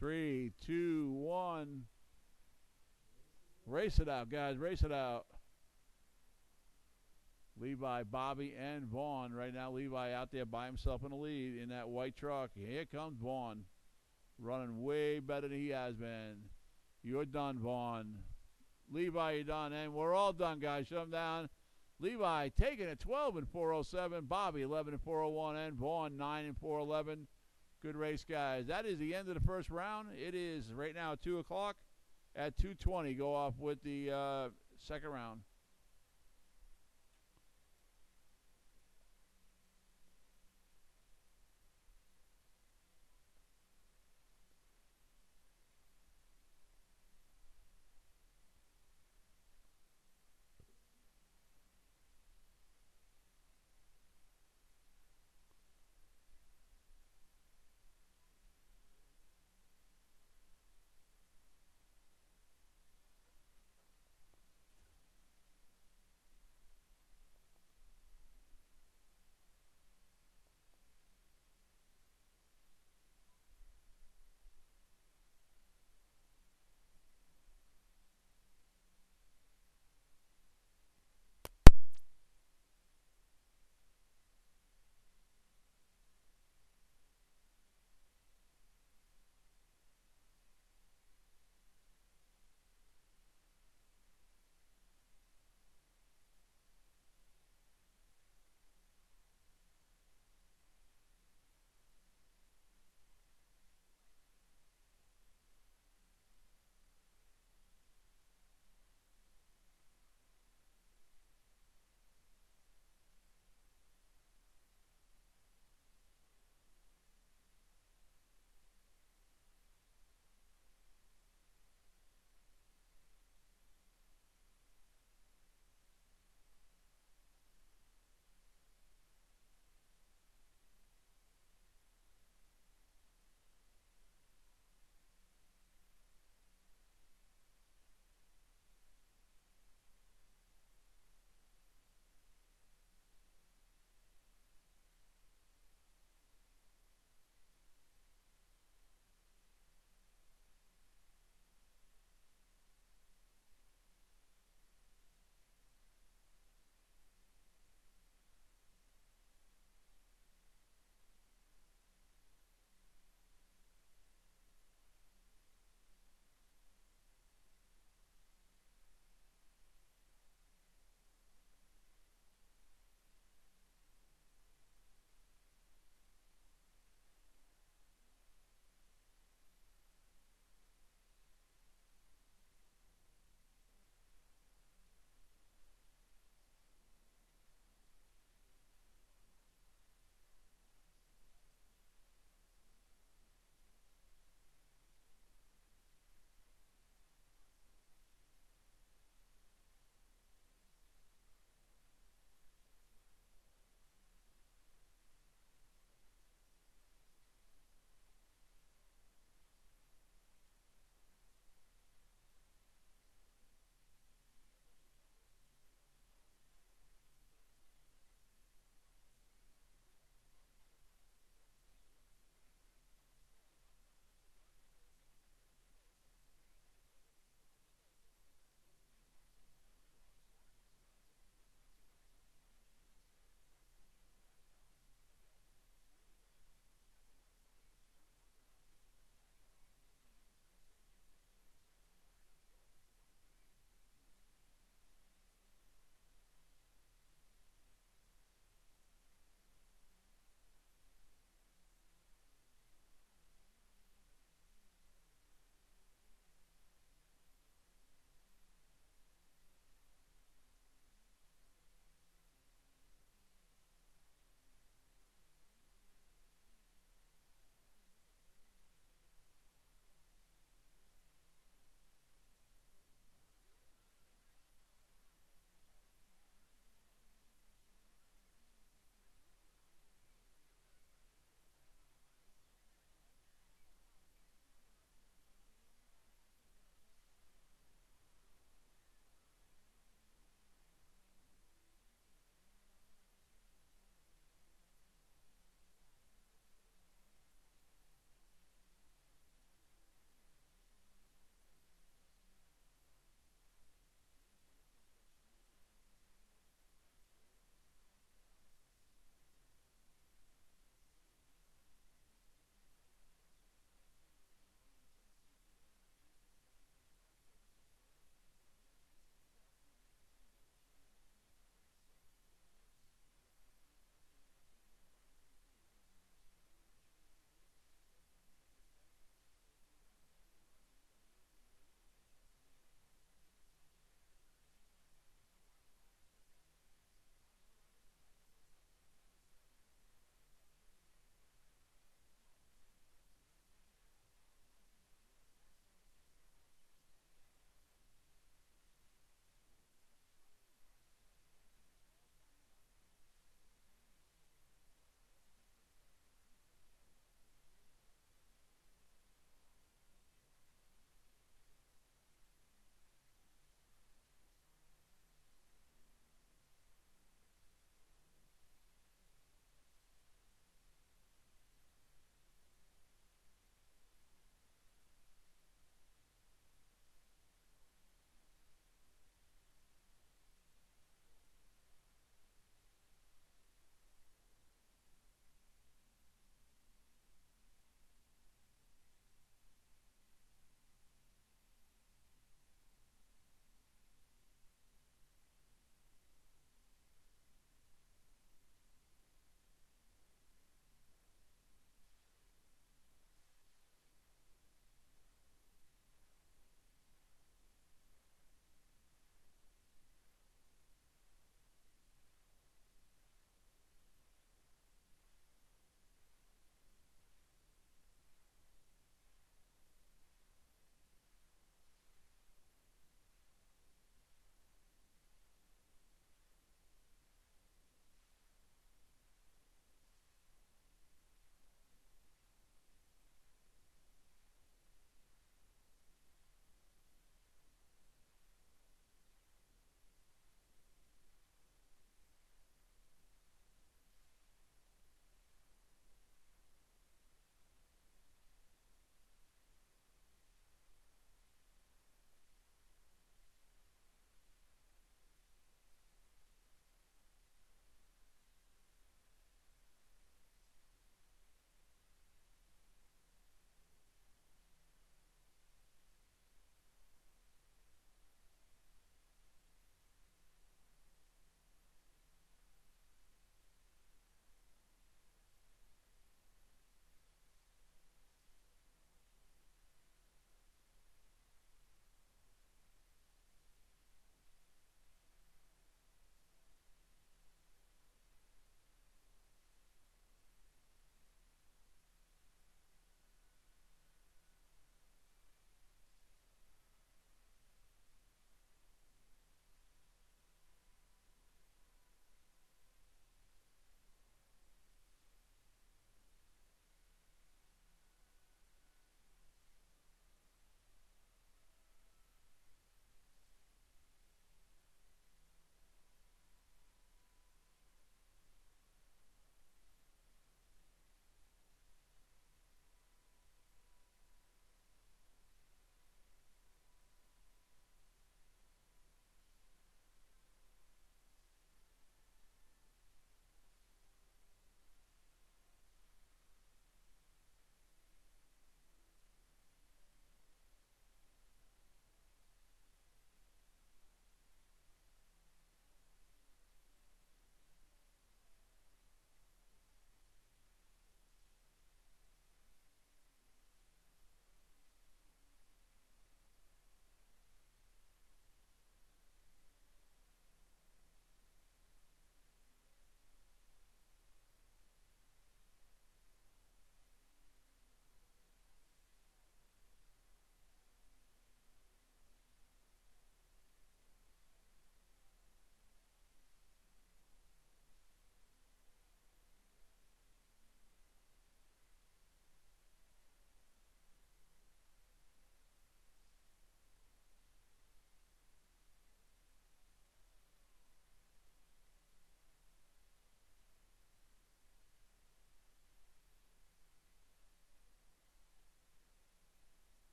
Speaker 1: Three, two, one. Race it out, guys. Race it out. Levi, Bobby, and Vaughn. Right now, Levi out there by himself in the lead in that white truck. Here comes Vaughn. Running way better than he has been. You're done, Vaughn. Levi, you're done. And we're all done, guys. Shut them down. Levi taking it 12 and 407. Bobby 11 and 401. And Vaughn 9 and 411. Good race, guys. That is the end of the first round. It is right now 2 o'clock. At 2:20, go off with the second round.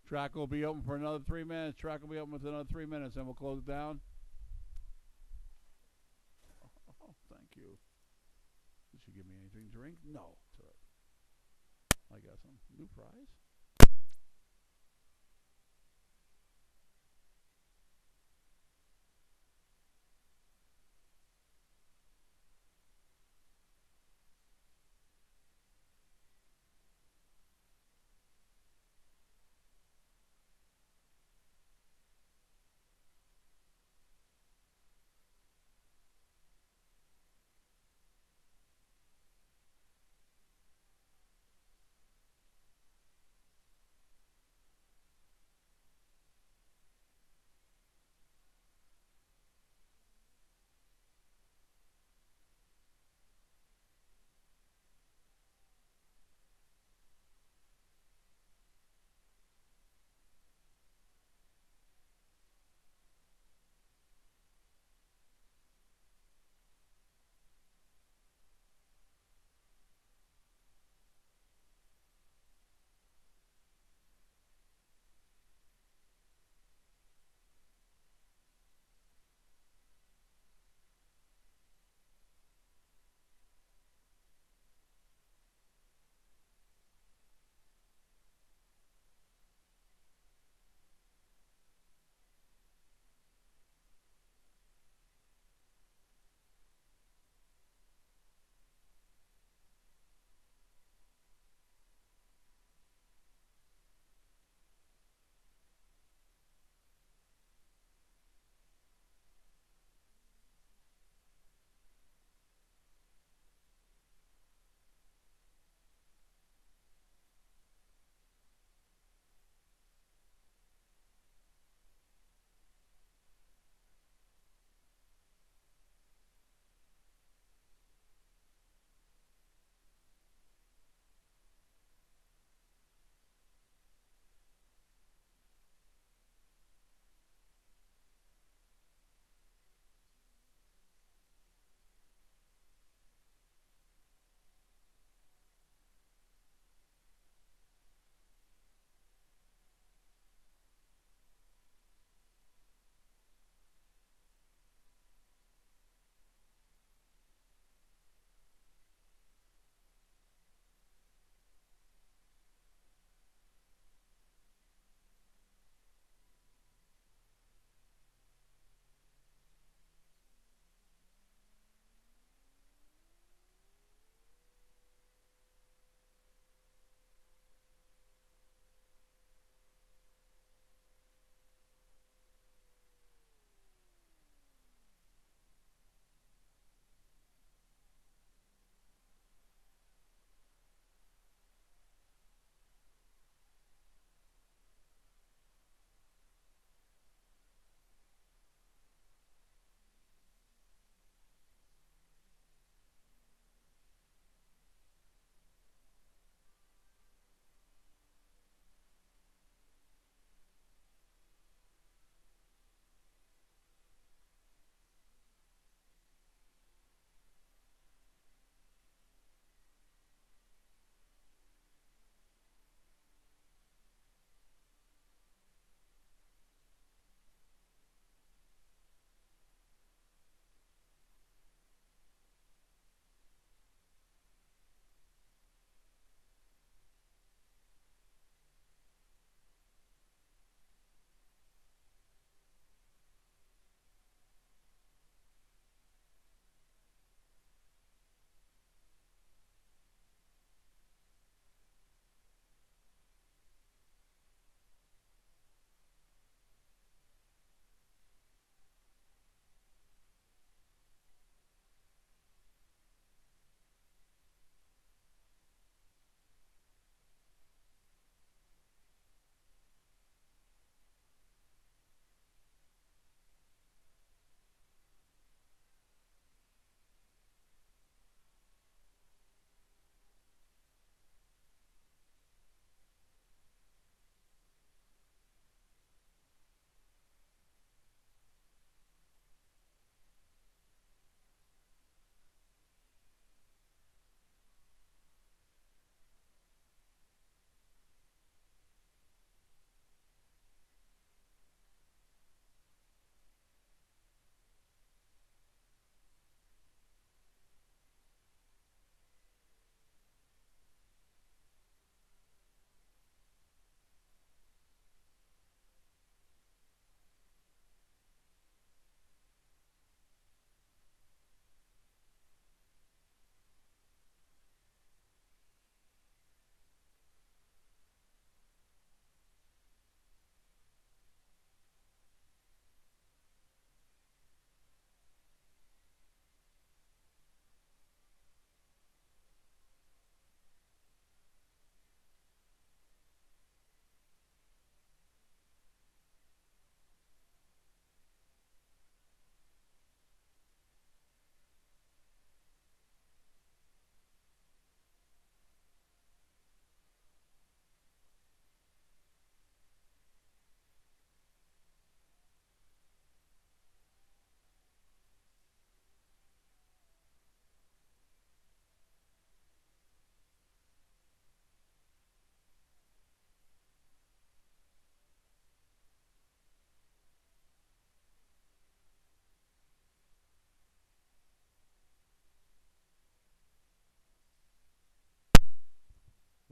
Speaker 1: Track will be open for another 3 minutes. Track will be open with another 3 minutes, and we'll close it down. Oh, thank you. Did she give me anything to drink? No. It's all right. I got some new fries.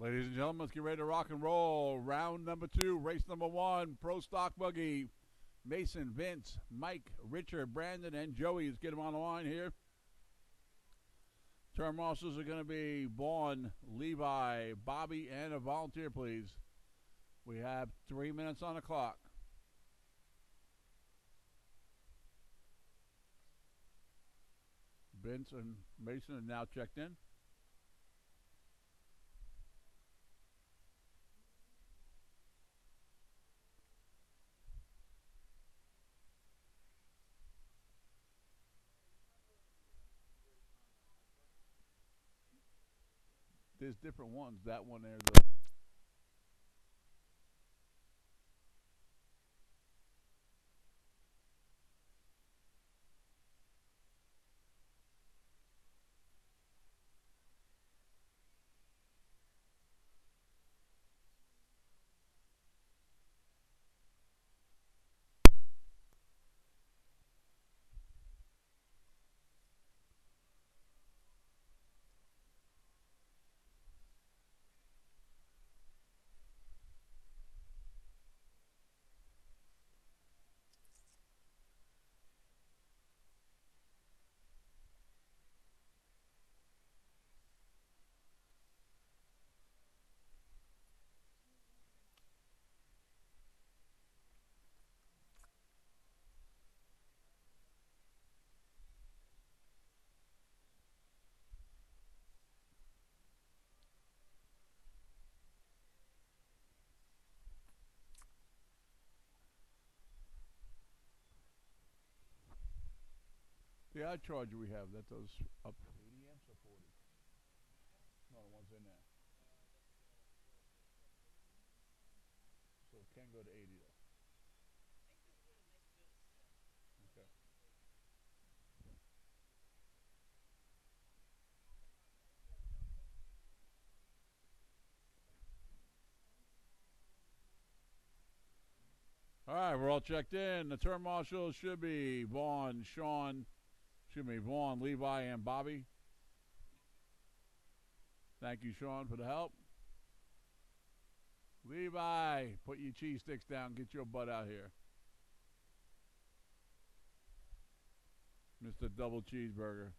Speaker 1: Ladies and gentlemen, let's get ready to rock and roll. Round number 2, race number 1, Pro Stock Buggy. Mason, Vince, Mike, Richard, Brandon, and Joey. Let's get them on the line here. Term marshals are going to be Vaughn, Levi, Bobby, and a volunteer, please. We have 3 minutes on the clock. Vince and Mason are now checked in. There's different ones. That one there, though. The odd charger we have, that does up 80 amps or 40? No, the one's in there. So it can go to 80, though. Okay. All right, we're all checked in. The term marshals should be Vaughn, Levi, and Bobby. Thank you, Sean, for the help. Levi, put your cheese sticks down. Get your butt out here. Mr. Double Cheeseburger.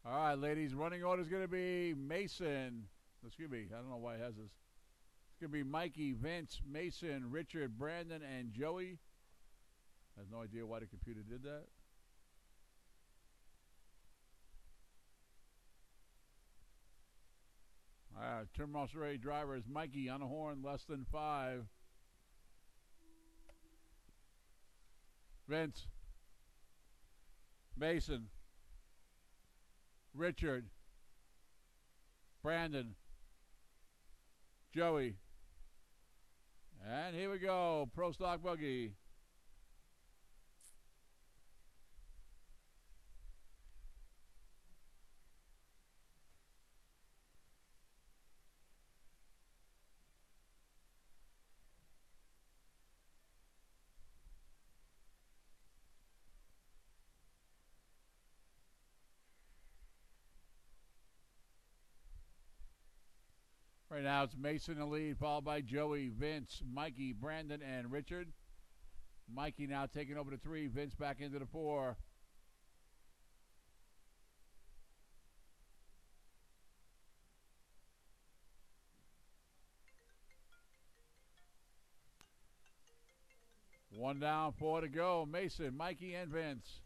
Speaker 1: All right, ladies, running order is going to be Mason. Excuse me, I don't know why it has this. It's going to be Mikey, Vince, Mason, Richard, Brandon, and Joey. I have no idea why the computer did that. All right, turn marshal ready driver is Mikey on the horn, less than 5. Vince, Mason, Richard, Brandon, Joey, and here we go, Pro Stock Buggy. Right now it's Mason in the lead, followed by Joey, Vince, Mikey, Brandon, and Richard. Mikey now taking over the 3, Vince back into the 4. One down, 4 to go. Mason, Mikey, and Vince.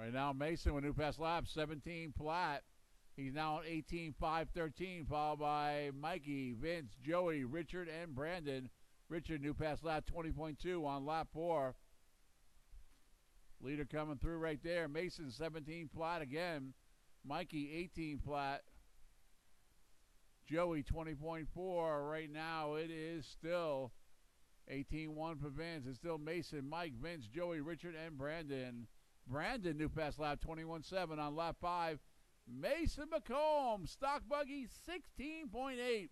Speaker 1: Right now, Mason with new pass lap, 17 Platt. He's now on 18-5-13, followed by Mikey, Vince, Joey, Richard, and Brandon. Richard, new pass lap, 20.2 on lap 4. Leader coming through right there. Mason, 17 Platt again. Mikey, 18 Platt. Joey, 20.4. Right now, it is still 18-1 for Vince. It's still Mason, Mike, Vince, Joey, Richard, and Brandon. Brandon, new pass lap, 21.7 on lap 5. Mason McComb, stock buggy, 16.8.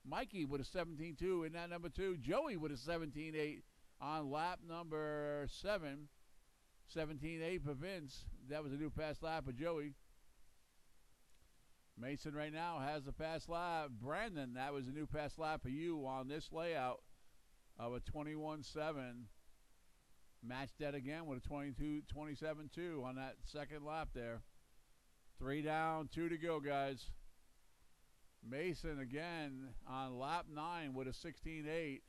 Speaker 1: Mikey with a 17.2 in that number 2. Joey with a 17.8 on lap number 7. 17.8 for Vince. That was a new pass lap for Joey. Mason right now has a pass lap. Brandon, that was a new pass lap for you on this layout of a 21.7. Matched that again with a 27.2 on that second lap there. 3 down, 2 to go, guys. Mason again on lap 9 with a 16.8.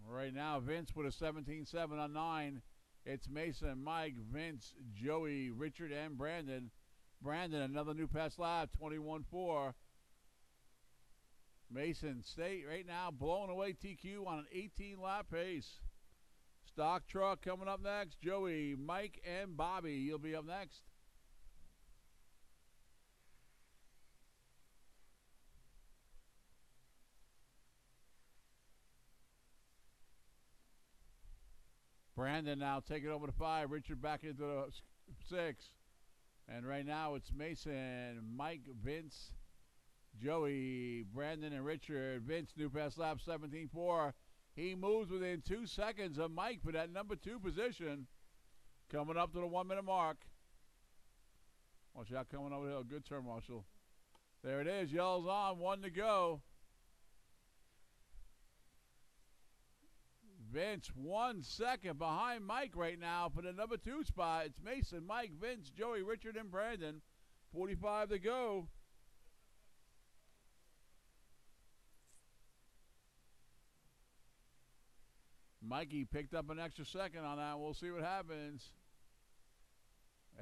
Speaker 1: Right now, Vince with a 17.7 on 9. It's Mason, Mike, Vince, Joey, Richard, and Brandon. Brandon, another new pass lap, 21.4. Mason State right now blowing away TQ on an 18-lap pace. Stock truck coming up next. Joey, Mike, and Bobby. You'll be up next. Brandon now taking over to 5. Richard back into the 6. And right now it's Mason, Mike, Vince, Joey, Brandon, and Richard. Vince, new pass lap, 17.4. He moves within 2 seconds of Mike for that number 2 position. Coming up to the 1-minute mark. Watch out, coming over here. Good turn, Marshall. There it is. Yellow's on. 1 to go. Vince 1 second behind Mike right now for the number 2 spot. It's Mason, Mike, Vince, Joey, Richard, and Brandon. 45 to go. Mikey picked up an extra second on that. We'll see what happens.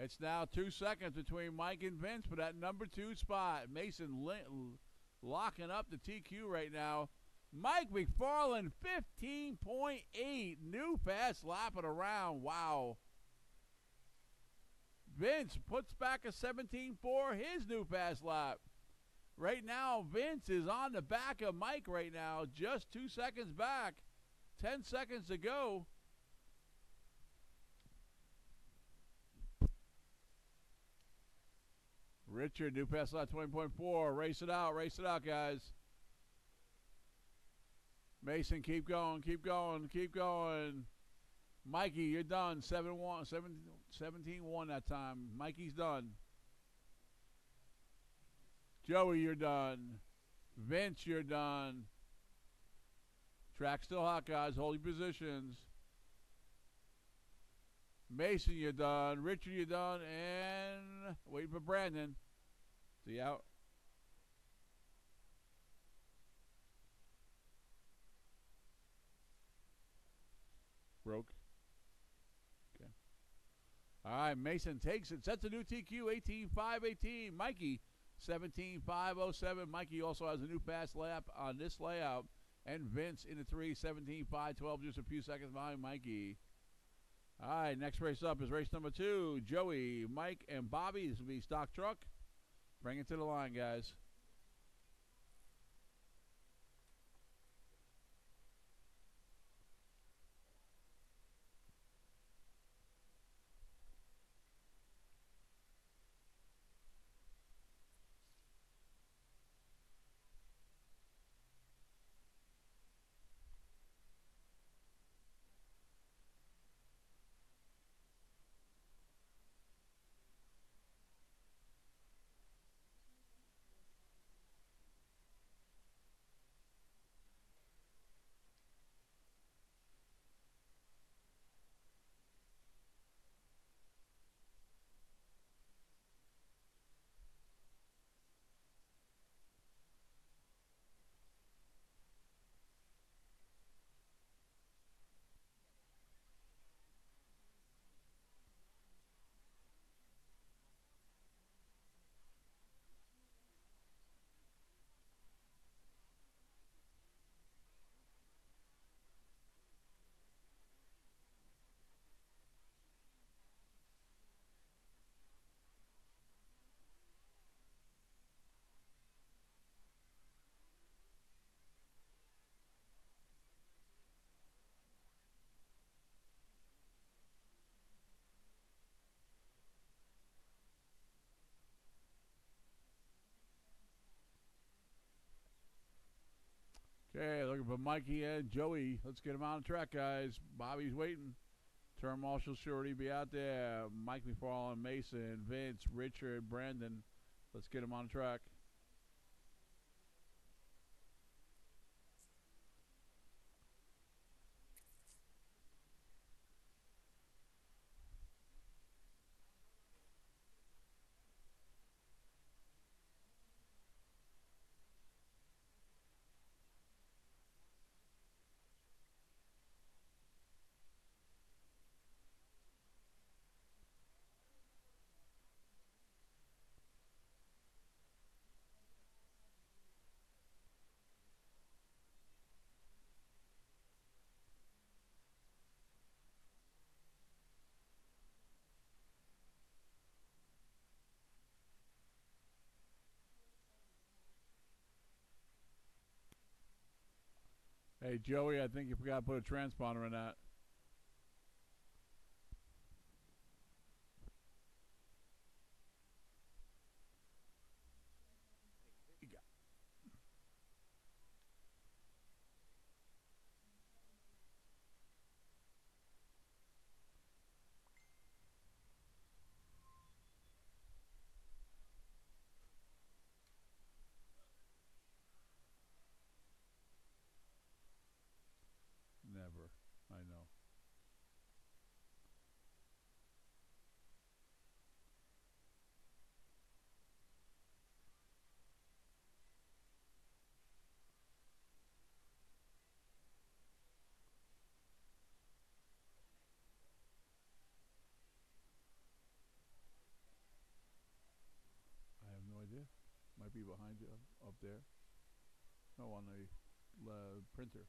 Speaker 1: It's now 2 seconds between Mike and Vince for that number 2 spot. Mason locking up the TQ right now. Mike McFarland, 15.8. New fast lap of the round. Wow. Vince puts back a 17.4, his new fast lap. Right now, Vince is on the back of Mike right now, just 2 seconds back. 10 seconds to go. Richard, new pass lap, 20.4. Race it out, guys. Mason, keep going, keep going, keep going. Mikey, you're done. 17-1 that time. Mikey's done. Joey, you're done. Vince, you're done. Track still hot, guys. Hold your positions. Mason, you're done. Richard, you're done. And waiting for Brandon. See out. Broke. Okay. All right, Mason takes it. Sets a new TQ, 18.5-18. Mikey, 17.5-07. Mikey also has a new fast lap on this layout. And Vince in the 3, 17.5-12, just a few seconds behind Mikey. All right, next race up is race number 2. Joey, Mike, and Bobby. This will be stock truck. Bring it to the line, guys. Okay, looking for Mikey and Joey. Let's get them on the track, guys. Bobby's waiting. Turn Marshall Shorty be out there. Mike McFarland, Mason, Vince, Richard, Brandon. Let's get them on the track. Hey, Joey, I think you forgot to put a transponder in that. Never. I know. I have no idea. Might be behind you up there. No, on the printer.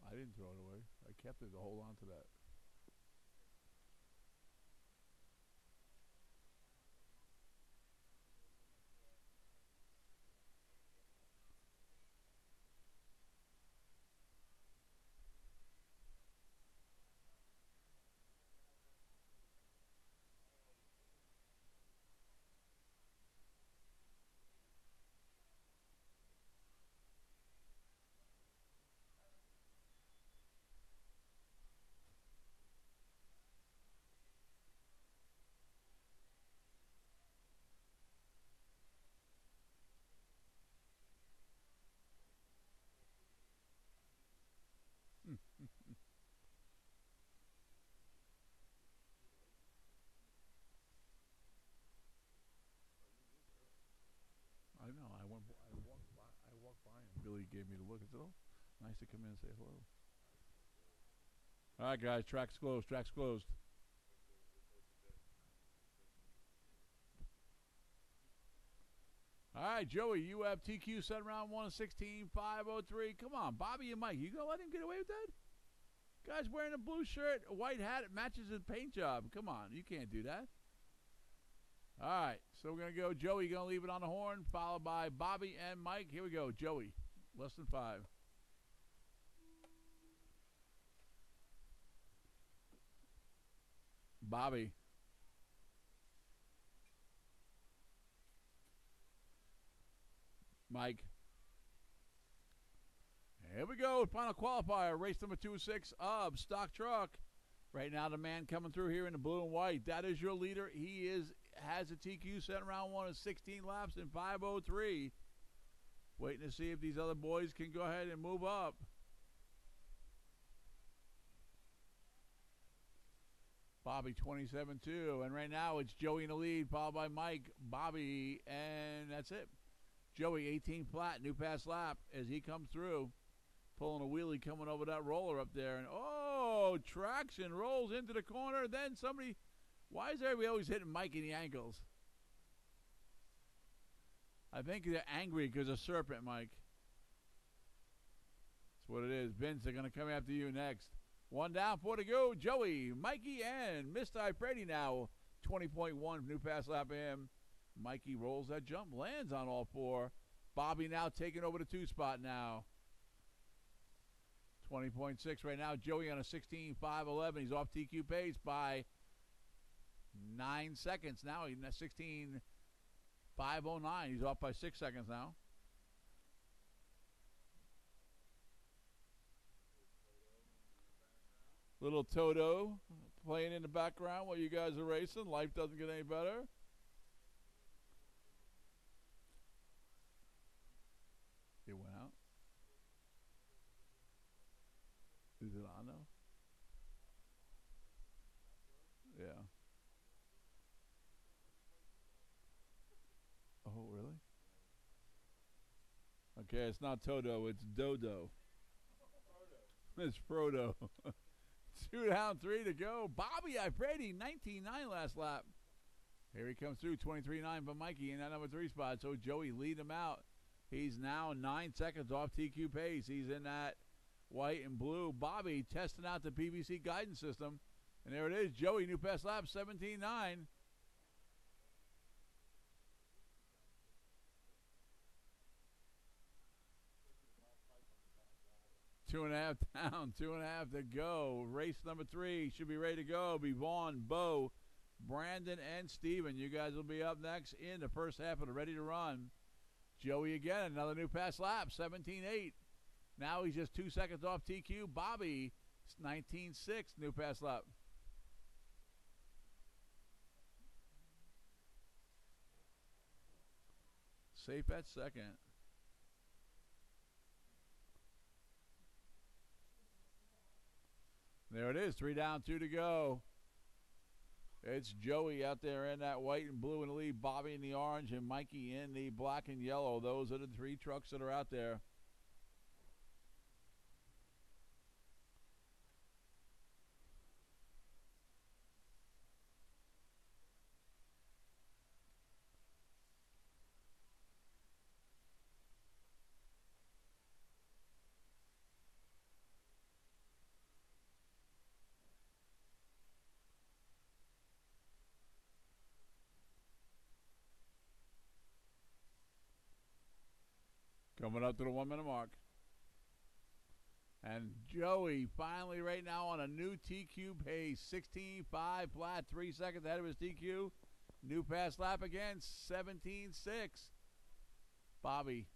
Speaker 1: I didn't throw it away. I kept it to hold on to that. I know. I walked by him. Billy gave me the look. I said, "Oh, nice to come in and say hello." All right, guys. Track's closed. Track's closed. All right, Joey. You have TQ set round 1 16-503. Come on, Bobby and Mike. You gonna let him get away with that? Guy's wearing a blue shirt, a white hat. It matches his paint job. Come on, you can't do that. All right, so we're going to go. Joey going to leave it on the horn, followed by Bobby and Mike. Here we go. Joey, less than 5. Bobby. Mike. Here we go. Final qualifier. Race number 26 of Stock Truck. Right now, the man coming through here in the blue and white. That is your leader. He has a TQ set round 1 of 16 laps in 5:03. Waiting to see if these other boys can go ahead and move up. Bobby 27-2. And right now it's Joey in the lead, followed by Mike, Bobby, and that's it. Joey 18 flat, new pass lap as he comes through. Pulling a wheelie coming over that roller up there. And oh, traction rolls into the corner. Then somebody, why is everybody always hitting Mike in the ankles? I think they're angry because of Serpent, Mike. That's what it is. Vince, they're going to come after you next. One down, 4 to go. Joey, Mikey, and Mr. Ipredi now. 20.1 new pass lap in. Mikey rolls that jump, lands on all 4. Bobby now taking over the 2 spot now. 20.6 right now. Joey on a 16.511. He's off TQ pace by 9 seconds. Now he's 16 5:09. He's off by 6 seconds now. Little Toto playing in the background while you guys are racing. Life doesn't get any better. It went out. Is it on though? Yeah. Oh, really? Okay, it's not Toto, it's Dodo. It's Frodo. 2 down, 3 to go. Bobby Ifredi, 19.9 last lap. Here he comes through, 23.9 for Mikey in that number 3 spot. So Joey lead him out. He's now 9 seconds off TQ pace. He's in that white and blue. Bobby testing out the PVC guidance system. And there it is, Joey, new pass lap, 17.9. 2.5 down, 2.5 to go. Race number 3 should be ready to go. Be Vaughn, Bo, Brandon, and Steven. You guys will be up next in the first half of the Ready to Run. Joey again, another new pass lap, 17.8. Now he's just 2 seconds off TQ. Bobby, 19.6, new pass lap. Safe at second. There it is, 3 down, 2 to go. It's Joey out there in that white and blue in the lead, Bobby in the orange, and Mikey in the black and yellow. Those are the 3 trucks that are out there. Coming up to the 1 minute mark. And Joey finally right now on a new TQ pace. 16.5 flat, 3 seconds ahead of his TQ. New pass lap again, 17.6. Bobby,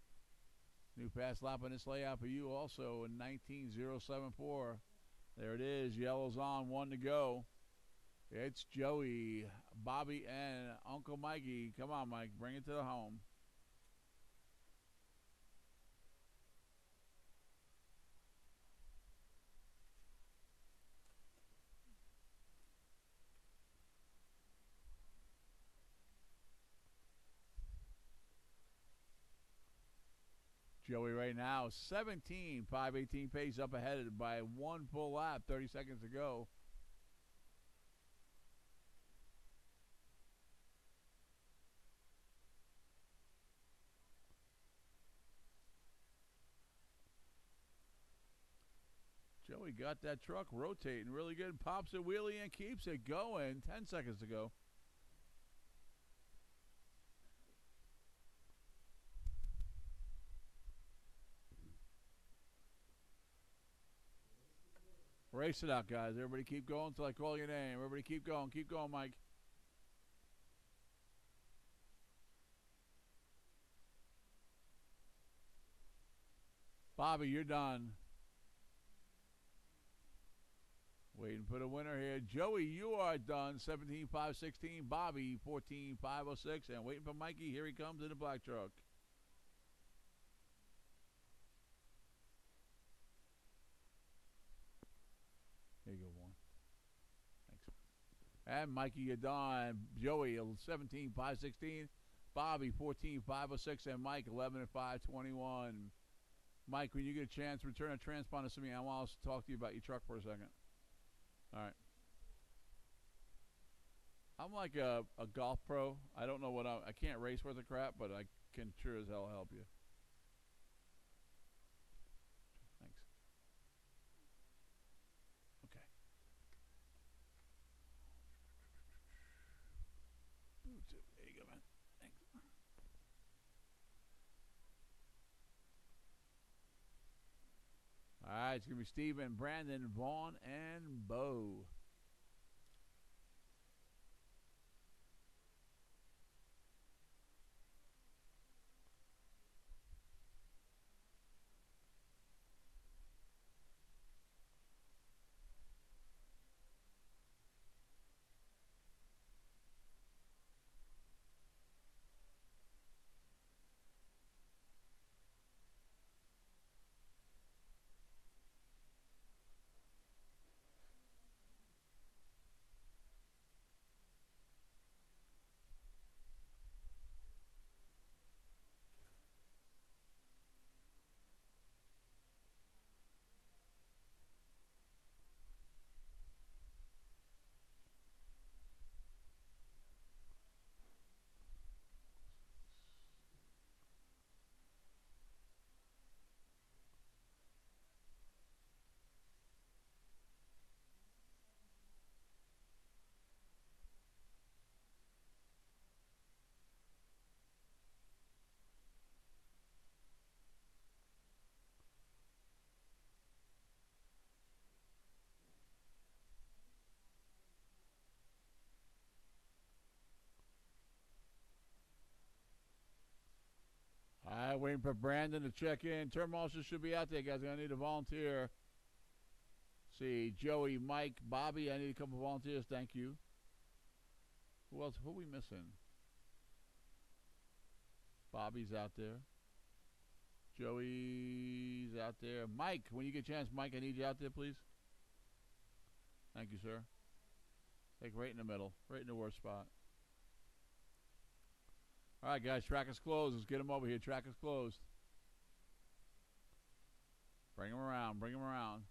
Speaker 1: new pass lap on this layout for you also in 19.074. There it is, yellow's on, 1 to go. It's Joey, Bobby, and Uncle Mikey. Come on, Mike, bring it to the home. Joey right now, 17, 5:18 pace up ahead by 1 full lap, 30 seconds to go. Joey got that truck rotating really good, pops a wheelie and keeps it going. 10 seconds to go. Race it out, guys. Everybody keep going until I call your name. Everybody keep going. Keep going, Mike. Bobby, you're done. Waiting for the winner here. Joey, you are done. 17.516. Bobby, 14.506. And waiting for Mikey. Here he comes in the black truck. There you go, Warren. Thanks. And Mikey, you're done. Joey, 17.516. Bobby, 14.506. And Mike, 11.521. Mike, when you get a chance, return a transponder to me. I want to talk to you about your truck for a second. All right. I'm like a golf pro. I don't know what I can't race worth of crap, but I can sure as hell help you. Thanks. Okay. There you go, man. Thanks. All right, it's going to be Steven, Brandon, Vaughn, and Bo. right, waiting for Brandon to check in. Turn marshal should be out there, guys. I need a volunteer. See, Joey, Mike, Bobby. I need a couple volunteers. Thank you. Who else? Who are we missing? Bobby's out there. Joey's out there. Mike, when you get a chance, Mike, I need you out there, please. Thank you, sir. Take right in the middle, right in the worst spot. All right, guys, track is closed. Let's get him over here. Track is closed. Bring him around. Bring him around.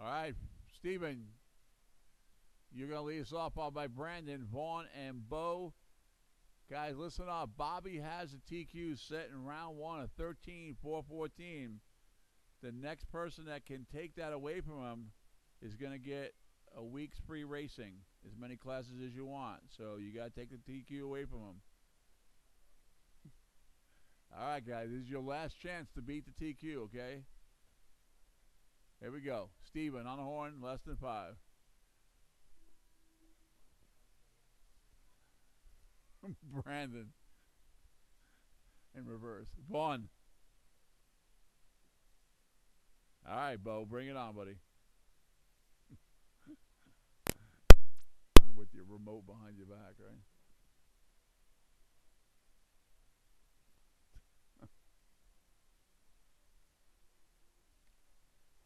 Speaker 1: All right, Steven, you're going to lead us off by Brandon, Vaughn, and Bo. Guys, listen up. Bobby has a TQ set in round 1 of 13-4-14. The next person that can take that away from him is going to get a week's free racing, as many classes as you want. So you got to take the TQ away from him. All right, guys, this is your last chance to beat the TQ, okay? Here we go. Steven on the horn, less than 5. Brandon. In reverse. Vaughn. All right, Bo, bring it on, buddy. With your remote behind your back, right?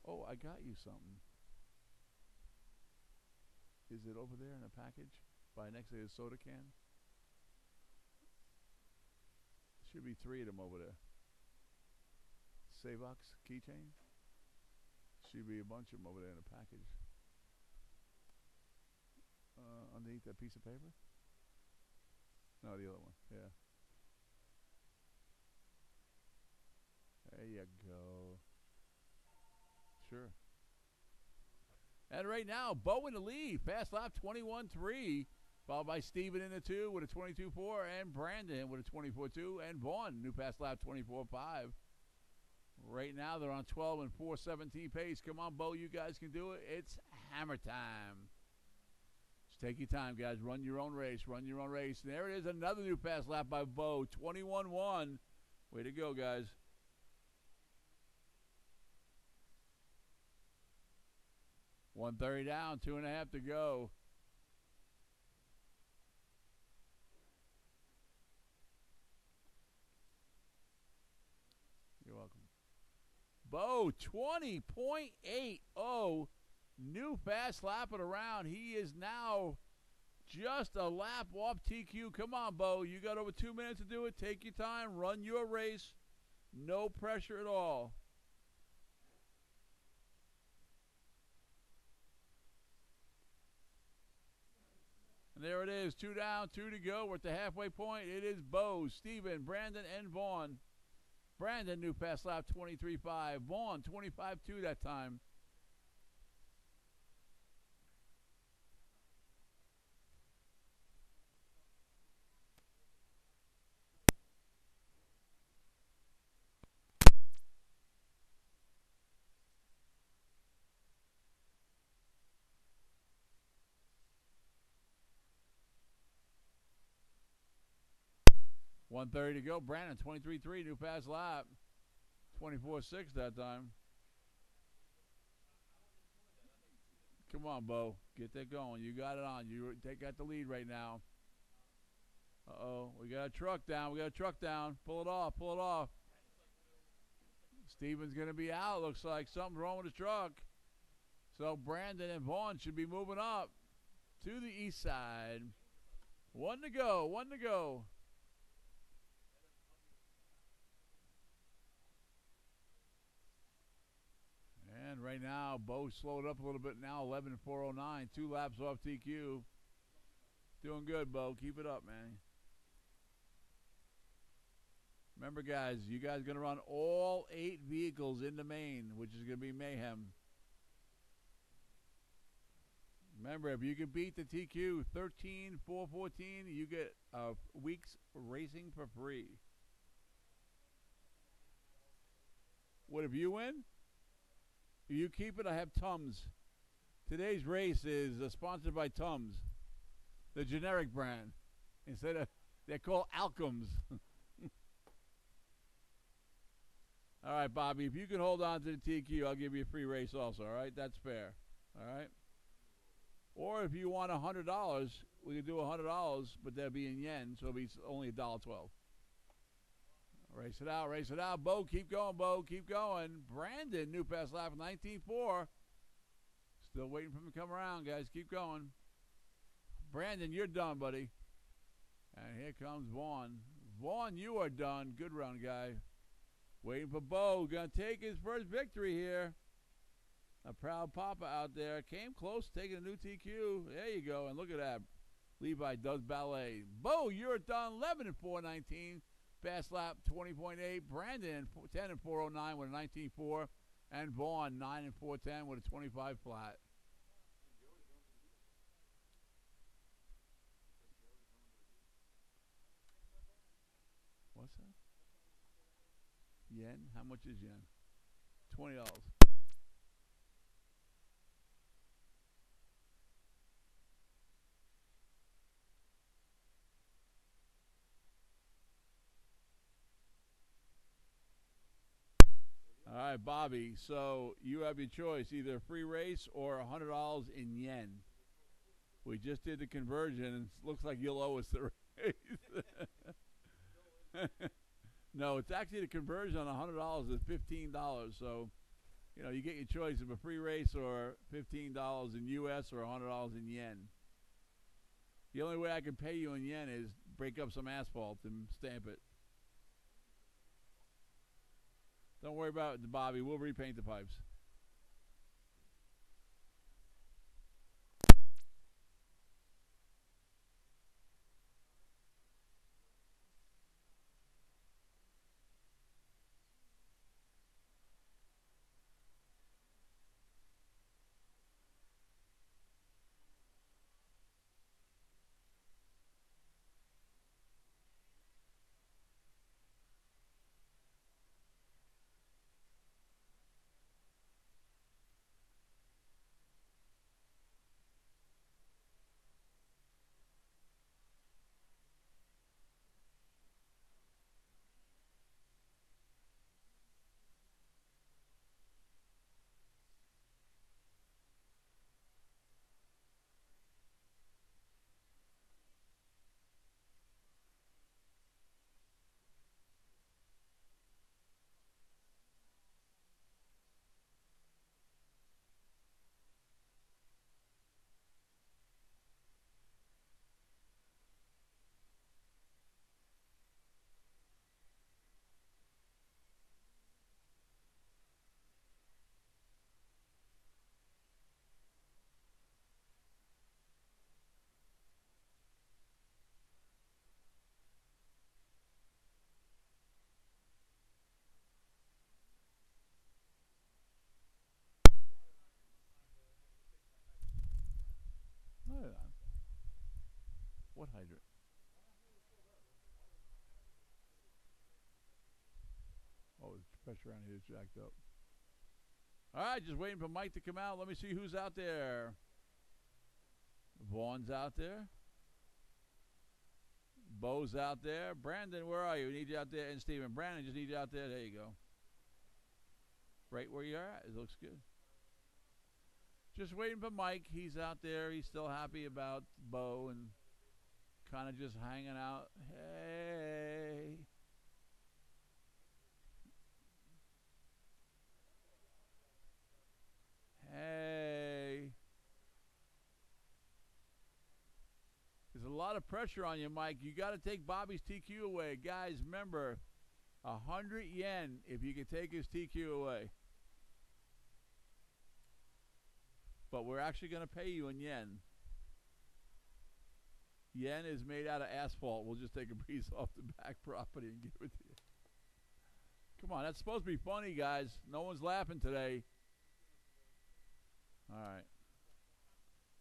Speaker 1: Oh, I got you something. Is it over there in a package by next to the soda can? Should be 3 of them over there. Savox keychain. Should be a bunch of them over there in a package. Underneath that piece of paper? No, the other one. Yeah. There you go. Sure. And right now, Bo in the lead. Fast lap 21-3. Followed by Steven in the 2 with a 22-4. And Brandon with a 24-2. And Vaughn, new fast lap 24-5. Right now, they're on 12 and 4:17 pace. Come on, Bo. You guys can do it. It's hammer time. Just take your time, guys. Run your own race. Run your own race. And there it is. Another new fast lap by Bo. 21-1. Way to go, guys. $130 down, 2.5 to go. You're welcome. Bo, 20.80. New fast lap of the round. He is now just a lap off TQ. Come on, Bo. You got over 2 minutes to do it. Take your time. Run your race. No pressure at all. And there it is, 2 down, 2 to go. We're at the halfway point. It is Bo, Steven, Brandon, and Vaughn. Brandon, new fast lap, 23.5. Vaughn, 25.2 that time. $130 to go. Brandon, 23.3, new fast lap. 24.6 that time. Come on, Bo. Get that going. You got it on. You got the lead right now. Uh-oh. We got a truck down. We got a truck down. Pull it off. Pull it off. Steven's going to be out. Looks like something's wrong with his truck. So Brandon and Vaughn should be moving up to the east side. 1 to go. 1 to go. And right now, Bo slowed up a little bit now, 11.409, 2 laps off TQ. Doing good, Bo. Keep it up, man. Remember, guys, you guys are going to run all 8 vehicles in the main, which is going to be mayhem. Remember, if you can beat the TQ 13-4-14, you get a week's racing for free. What, if you win? If you keep it, I have Tums. Today's race is sponsored by Tums. the generic brand. Instead of, they're called Alchems. All right, Bobby, if you can hold on to the TQ, I'll give you a free race also, all right? That's fair, all right? Or if you want $100, we can do $100, but that'll be in yen, so it'll be only $1.12. Race it out, race it out. Bo, keep going, Bo, keep going. Brandon, new pass lap, 19.4. Still waiting for him to come around, guys. Keep going. Brandon, you're done, buddy. And here comes Vaughn. Vaughn, you are done. Good run, guy. Waiting for Bo. Going to take his first victory here. A proud papa out there. Came close to taking a new TQ. There you go. And look at that. Levi does ballet. Bo, you're done. 11 and 419. Fast lap 20.8. Brandon 10 and 409 with a 19.4. And Vaughn 9 and 410 with a 25 flat. What's that? Yen? How much is yen? $20. All right, Bobby. So you have your choice, either a free race or $100 in yen. We just did the conversion, and it looks like you'll owe us the race. No, it's actually the conversion on $100 is $15. So, you know, you get your choice of a free race or $15 in U.S. or $100 in yen. The only way I can pay you in yen is break up some asphalt and stamp it. Don't worry about it, Bobby. We'll repaint the pipes. Hold on. What hydrant? Oh, the pressure around here is jacked up. All right, just waiting for Mike to come out. Let me see who's out there. Vaughn's out there. Bo's out there. Brandon, where are you? We need you out there. And Steven, Brandon, just need you out there. There you go. Right where you're at. It looks good. Just waiting for Mike. He's out there. He's still happy about Bo and kind of just hanging out. Hey. Hey. There's a lot of pressure on you, Mike. You got to take Bobby's TQ away. Guys, remember, 100 yen if you can take his TQ away. But we're actually going to pay you in yen. Yen is made out of asphalt. We'll just take a piece off the back property and give it to you. Come on, that's supposed to be funny, guys. No one's laughing today. All right.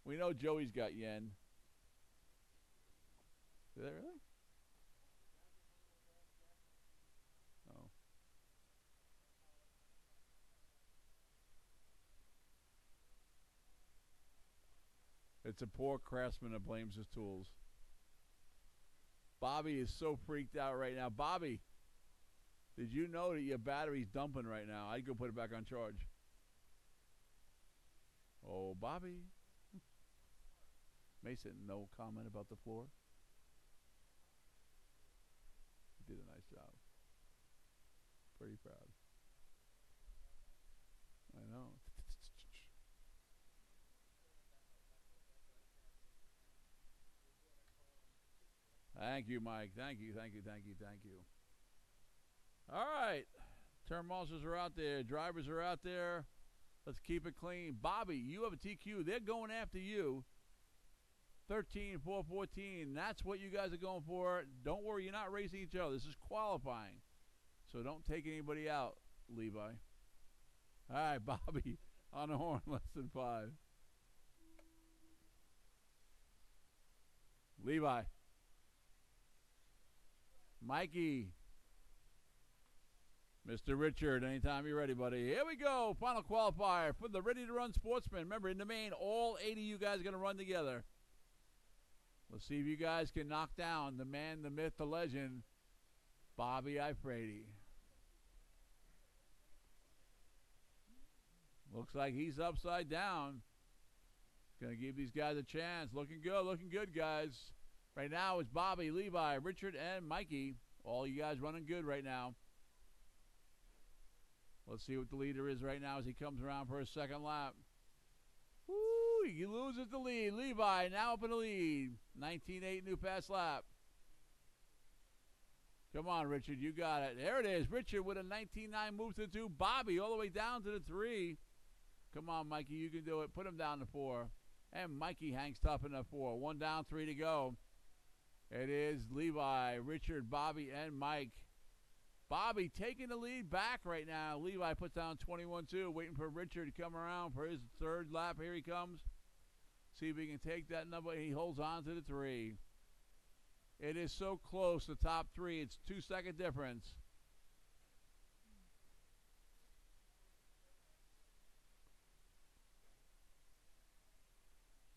Speaker 1: We know Joey's got yen. Is that really? Oh. It's a poor craftsman that blames his tools. Bobby is so freaked out right now. Bobby, did you know that your battery's dumping right now? I'd go put it back on charge. Oh, Bobby. Mason, no comment about the floor? He did a nice job. Pretty proud. I know. Thank you, Mike. Thank you, thank you, thank you, thank you. All right. Turn monsters are out there. Drivers are out there. Let's keep it clean. Bobby, you have a TQ. They're going after you. 13, 4, 14. That's what you guys are going for. Don't worry, you're not racing each other. This is qualifying. So don't take anybody out, Levi. All right, Bobby on the horn, less than 5. Levi. Mikey. Mr. Richard, anytime you're ready, buddy. Here we go. Final qualifier for the Ready to Run Sportsman. Remember, in the main, all 8 of you guys are going to run together. Let's see if you guys can knock down the man, the myth, the legend, Bobby Ifrady. Looks like he's upside down. Going to give these guys a chance. Looking good, guys. Right now it's Bobby, Levi, Richard, and Mikey. All you guys running good right now. Let's see what the leader is right now as he comes around for his second lap. Woo, he loses the lead. Levi now up in the lead. 19.8 new pass lap. Come on, Richard, you got it. There it is. Richard with a 19.9 move to the 2. Bobby all the way down to the 3. Come on, Mikey, you can do it. Put him down to 4. And Mikey hangs tough in the 4. 1 down, 3 to go. It is Levi, Richard, Bobby, and Mike. Bobby taking the lead back right now. Levi puts down 21-2, waiting for Richard to come around for his third lap. Here he comes. See if he can take that number. He holds on to the 3. It is so close, the top 3. It's 2-second difference.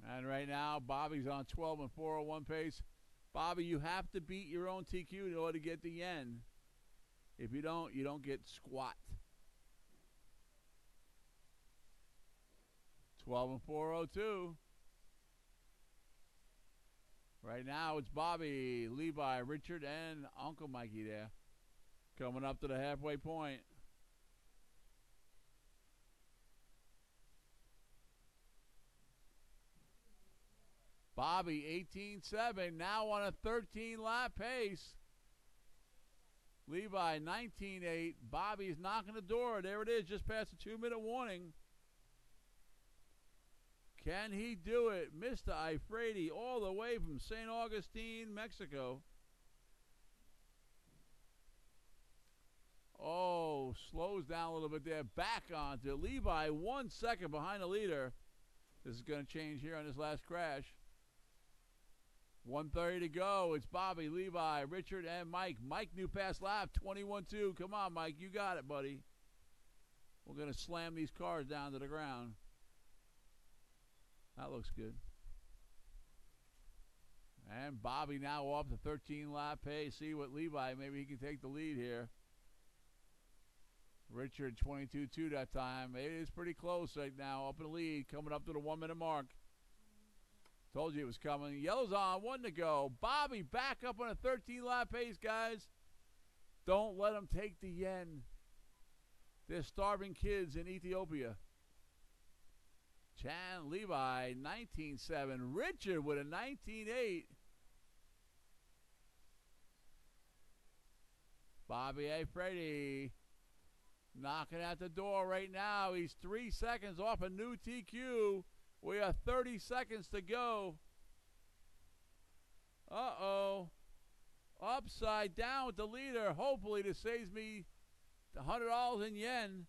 Speaker 1: And right now, Bobby's on 12 and 401 pace. Bobby, you have to beat your own TQ in order to get the yen. If you don't get squat. 12 and 402. Right now it's Bobby, Levi, Richard, and Uncle Mikey there. Coming up to the halfway point. Bobby 18.7, now on a 13-lap pace. Levi 19.8. Bobby's knocking the door. There it is, just past the 2-minute warning. Can he do it? Mr. Ifrady all the way from St. Augustine, Mexico. Oh, slows down a little bit there. Back onto Levi, 1 second behind the leader. This is going to change here on this last crash. 1:30 to go. It's Bobby, Levi, Richard, and Mike. Mike, new pass lap, 21-2. Come on, Mike. You got it, buddy. We're going to slam these cars down to the ground. That looks good. And Bobby now off the 13-lap pace. See what Levi, maybe he can take the lead here. Richard, 22-2 that time. It is pretty close right now. Up in the lead, coming up to the 1-minute mark. Told you it was coming. Yellow's on, 1 to go. Bobby back up on a 13-lap pace, guys. Don't let them take the yen. They're starving kids in Ethiopia. Chan Levi, 19.7. Richard with a 19.8. Bobby Ifrady knocking at the door right now. He's 3 seconds off a new TQ. We have 30 seconds to go. Uh-oh. Upside down with the leader. Hopefully this saves me $100 in yen.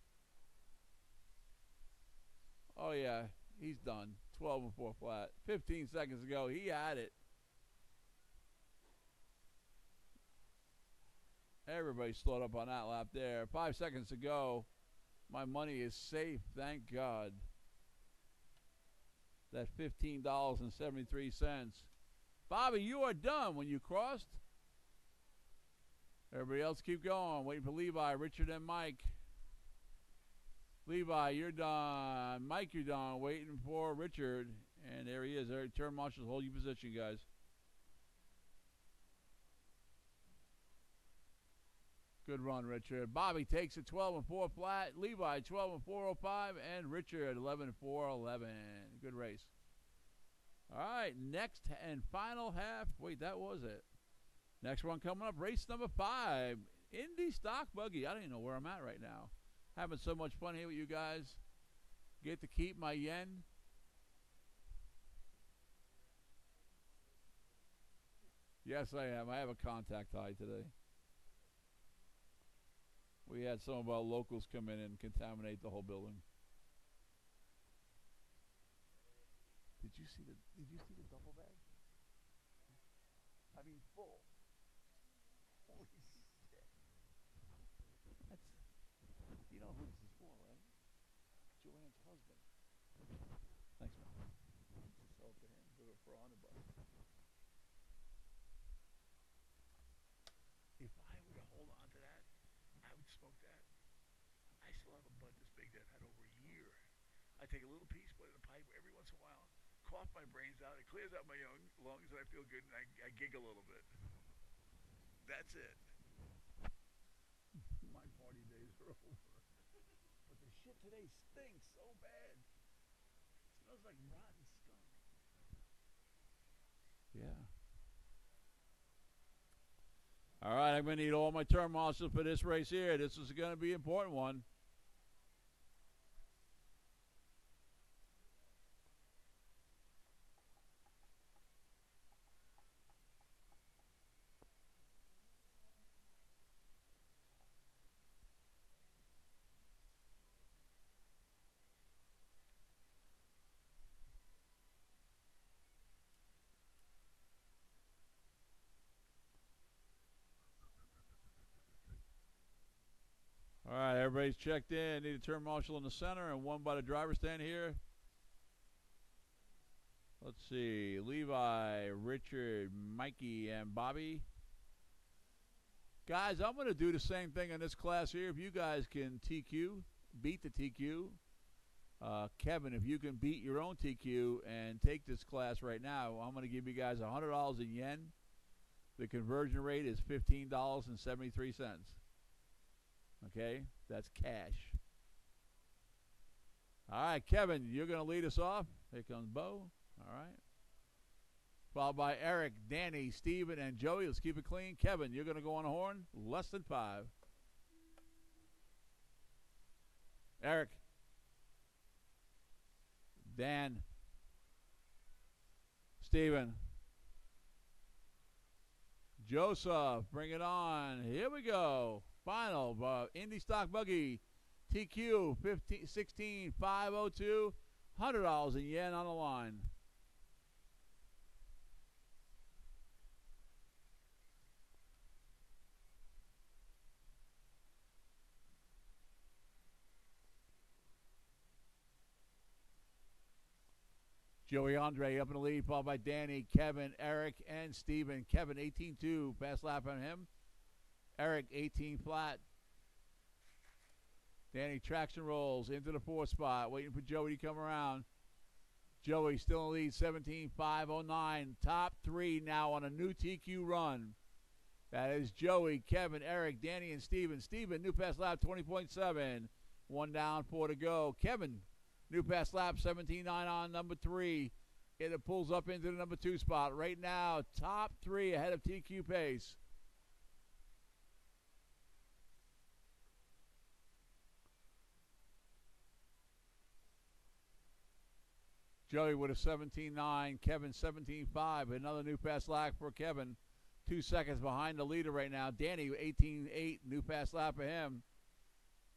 Speaker 1: Oh, yeah. He's done. 12 and 4 flat. 15 seconds ago, he had it. Everybody slowed up on that lap there. 5 seconds to go. My money is safe, thank God. that $15.73. Bobby, you are done when you crossed. Everybody else keep going. Waiting for Levi, Richard, and Mike. Levi, you're done. Mike, you're done. Waiting for Richard. And there he is. There, turn marshals, hold your position, guys. Good run, Richard. Bobby takes it 12 and 4 flat. Levi 12 and 405, and Richard 11 and 411. Good race. All right, next and final half. Wait, that was it. Next one coming up, race number 5, Indy Stock Buggy. I don't even know where I'm at right now. Having so much fun here with you guys. Get to keep my yen. Yes, I am. I have a contact high today. We had some of our locals come in and contaminate the whole building. Did you see the duffel bag? I mean, full. Holy shit. That's, you know who this is for, right? Joanne's husband. Thanks, man. Just sell it to him. Do it for $100. If I were to hold on to that, I would smoke that. I still have a bud this big that I've had over a year. I take a little piece, put it in a pipe every once in a while, cough my brains out. It clears out my lungs, and I feel good, and I giggle a little bit. That's it. My party days are over. But the shit today stinks so bad. It smells like rotten skunk. Yeah. All right, I'm going to need all my turn marshals for this race here. This is going to be an important one. All right, everybody's checked in. Need a turn marshal in the center and one by the driver's stand here. Let's see. Levi, Richard, Mikey, and Bobby. Guys, I'm going to do the same thing in this class here. If you guys can TQ, beat the TQ. Kevin, if you can beat your own TQ and take this class right now, I'm going to give you guys $100 in yen. The conversion rate is $15.73. Okay, that's cash. All right, Kevin, you're going to lead us off. Here comes Bo. All right. Followed by Eric, Danny, Steven, and Joey. Let's keep it clean. Kevin, you're going to go on a horn. Less than 5. Eric. Dan. Steven. Joseph, bring it on. Here we go. Final Indy Stock Buggy TQ 16502, $100 in yen on the line. Joey Andre up in the lead, followed by Danny, Kevin, Eric, and Steven. Kevin 18-2, fast lap on him. Eric 18 flat. Danny traction rolls into the 4th spot, waiting for Joey to come around. Joey still in the lead, 17.509. Top 3 now on a new TQ run. That is Joey, Kevin, Eric, Danny, and Steven. Steven, new fast lap 20.7. 1 down, 4 to go. Kevin, new fast lap 17.9 on number 3. It pulls up into the number 2 spot. Right now, top 3 ahead of TQ pace. Joey with a 17.9, Kevin 17.5. Another new fast lap for Kevin. 2 seconds behind the leader right now. Danny 18.8, new fast lap for him.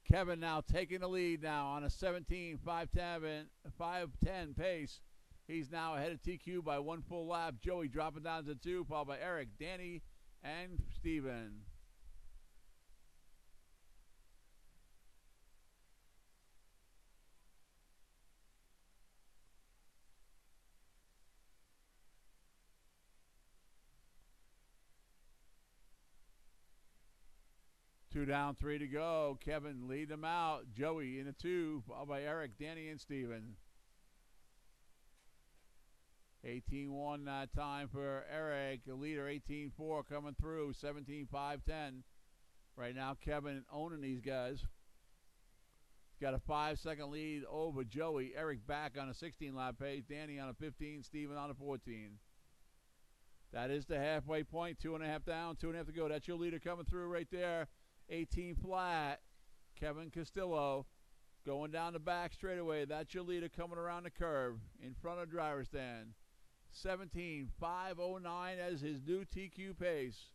Speaker 1: Kevin now taking the lead now on a 17.510 pace. He's now ahead of TQ by 1 full lap. Joey dropping down to 2, followed by Eric, Danny, and Steven. 2 down, 3 to go. Kevin lead them out. Joey in a 2, followed by Eric, Danny, and Steven. 18-1 that time for Eric. The leader, 18-4 coming through. 17-5-10. Right now, Kevin owning these guys. He's got a 5-second lead over Joey. Eric back on a 16-lap pace. Danny on a 15. Steven on a 14. That is the halfway point. 2.5 down, 2.5 to go. That's your leader coming through right there. 18 flat. Kevin Castillo going down the back straightaway. That's your leader coming around the curve in front of driver stand. 17-5-09 as his new TQ pace.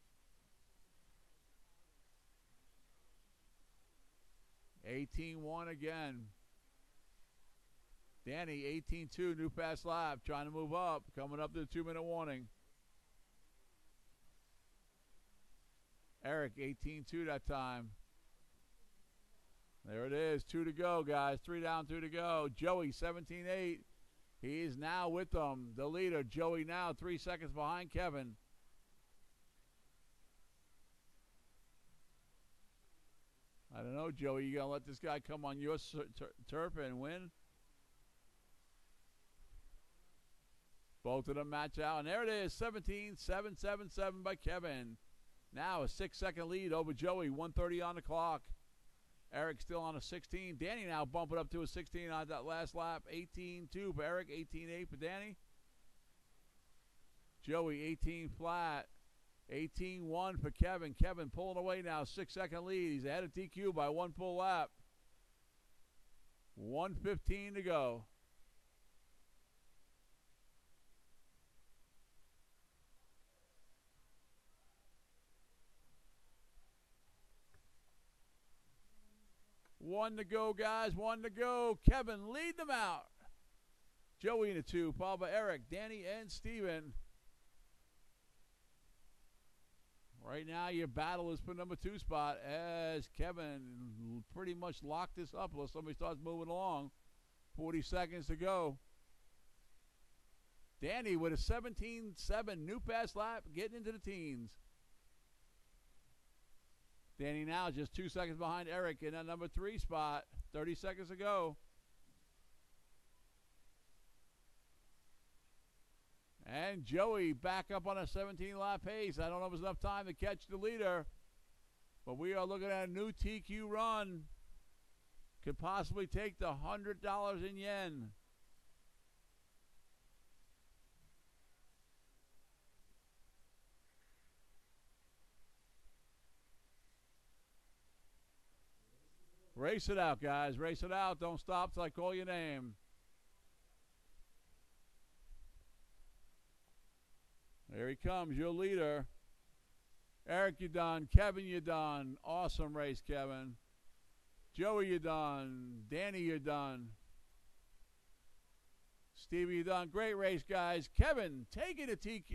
Speaker 1: 18-1 again. Danny, 18-2, new fast lap, trying to move up, coming up to the 2-minute warning. Eric, 18-2 that time. There it is, 2 to go, guys. 3 down, 2 to go. Joey, 17-8. He is now with them. The leader, Joey, now 3 seconds behind Kevin. I don't know, Joey. You going to let this guy come on your turf and win? Both of them match out. And there it is, 17-7-7-7 by Kevin. Now a 6-second lead over Joey, 1:30 on the clock. Eric still on a 16. Danny now bumping up to a 16 on that last lap. 18-2 for Eric, 18-8 for Danny. Joey, 18 flat. 18-1 for Kevin. Kevin pulling away now, 6-second lead. He's ahead of TQ by 1 full lap. 1:15 to go. One to go, guys. 1 to go. Kevin, lead them out. Joey in a 2, followed by Eric, Danny, and Steven. Right now, your battle is for number 2 spot as Kevin pretty much locked this up unless somebody starts moving along. 40 seconds to go. Danny with a 17-7 new fast lap, getting into the teens. Danny now just 2 seconds behind Eric in that number 3 spot. 30 seconds to go. And Joey back up on a 17-lap pace. I don't know if there's enough time to catch the leader, but we are looking at a new TQ run. Could possibly take the $100 in yen. Race it out, guys. Race it out. Don't stop till I call your name. There he comes, your leader. Eric, you're done. Kevin, you're done. Awesome race, Kevin. Joey, you're done. Danny, you're done. Stevie, you're done. Great race, guys. Kevin taking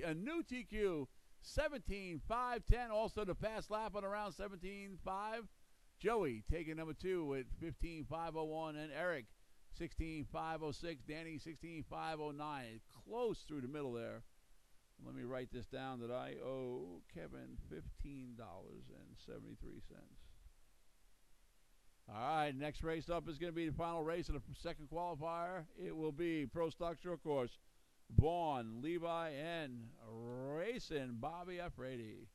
Speaker 1: a new TQ. 17-5-10. Also the fast lap on around 17-5. Joey taking number 2 at 15-5-01. And Eric, 16-5-06. Danny, 16-5-09. Close through the middle there. Let me write this down that I owe Kevin $15.73. All right, next race up is going to be the final race of the second qualifier. It will be Pro Stock Short Course. Vaughn, Levi, and racing Bobby F. Rady.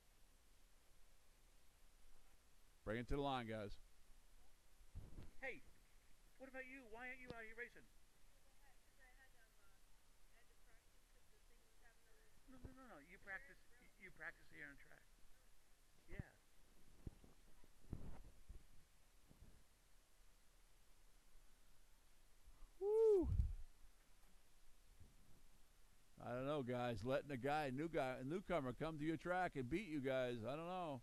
Speaker 1: Bring it to the line, guys.
Speaker 3: Hey, what about you? Why aren't you out here racing? No. You practice here on track. Yeah.
Speaker 1: Woo! I don't know, guys. Letting a newcomer come to your track and beat you guys. I don't know.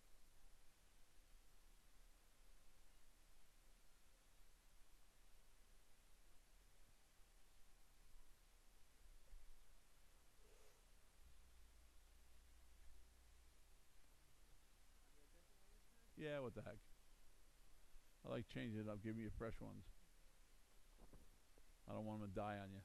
Speaker 1: Yeah, what the heck. I like changing it up. Give me your fresh ones. I don't want them to die on you.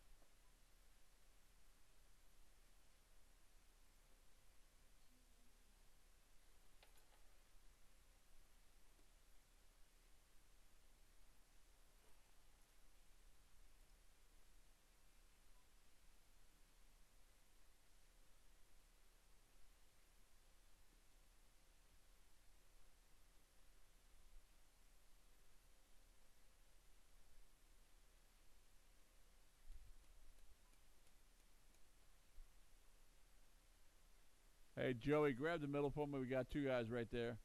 Speaker 1: Hey, Joey, grab the middle for me. We got two guys right there.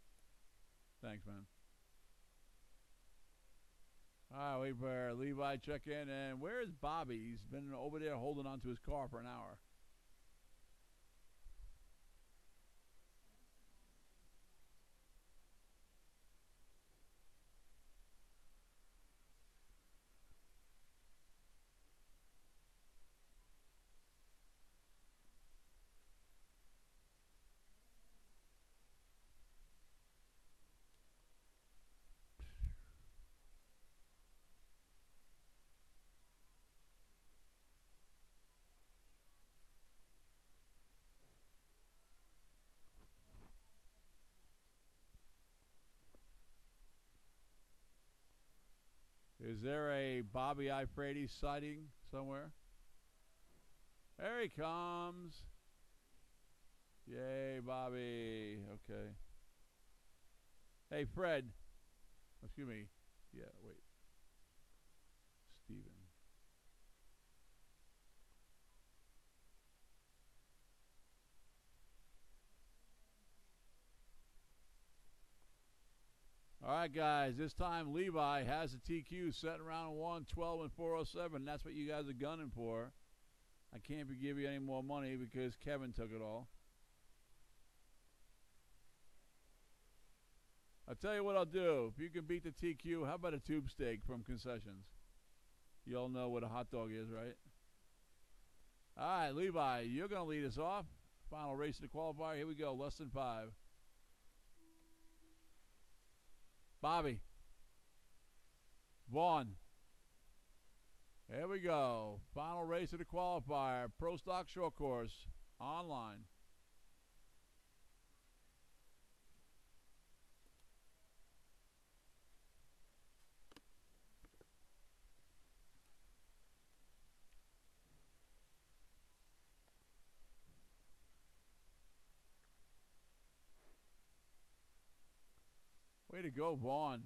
Speaker 1: Thanks, man. All right, wait for Levi check in. And where is Bobby? He's been over there holding on to his car for an hour. Is there a Bobby Ifredi sighting somewhere? There he comes. Yay, Bobby. Okay. Hey, Fred. Excuse me. Yeah, wait. Steven. All right, guys. This time Levi has a TQ set around 1, 12, and 407. That's what you guys are gunning for. I can't give you any more money because Kevin took it all. I'll tell you what I'll do. If you can beat the TQ, how about a tube steak from Concessions? You all know what a hot dog is, right? All right, Levi, you're going to lead us off. Final race of the qualifier. Here we go. Less than 5. Bobby. Vaughn. Here we go. Final race of the qualifier. Pro Stock Short Course. Online. Way to go, Vaughn.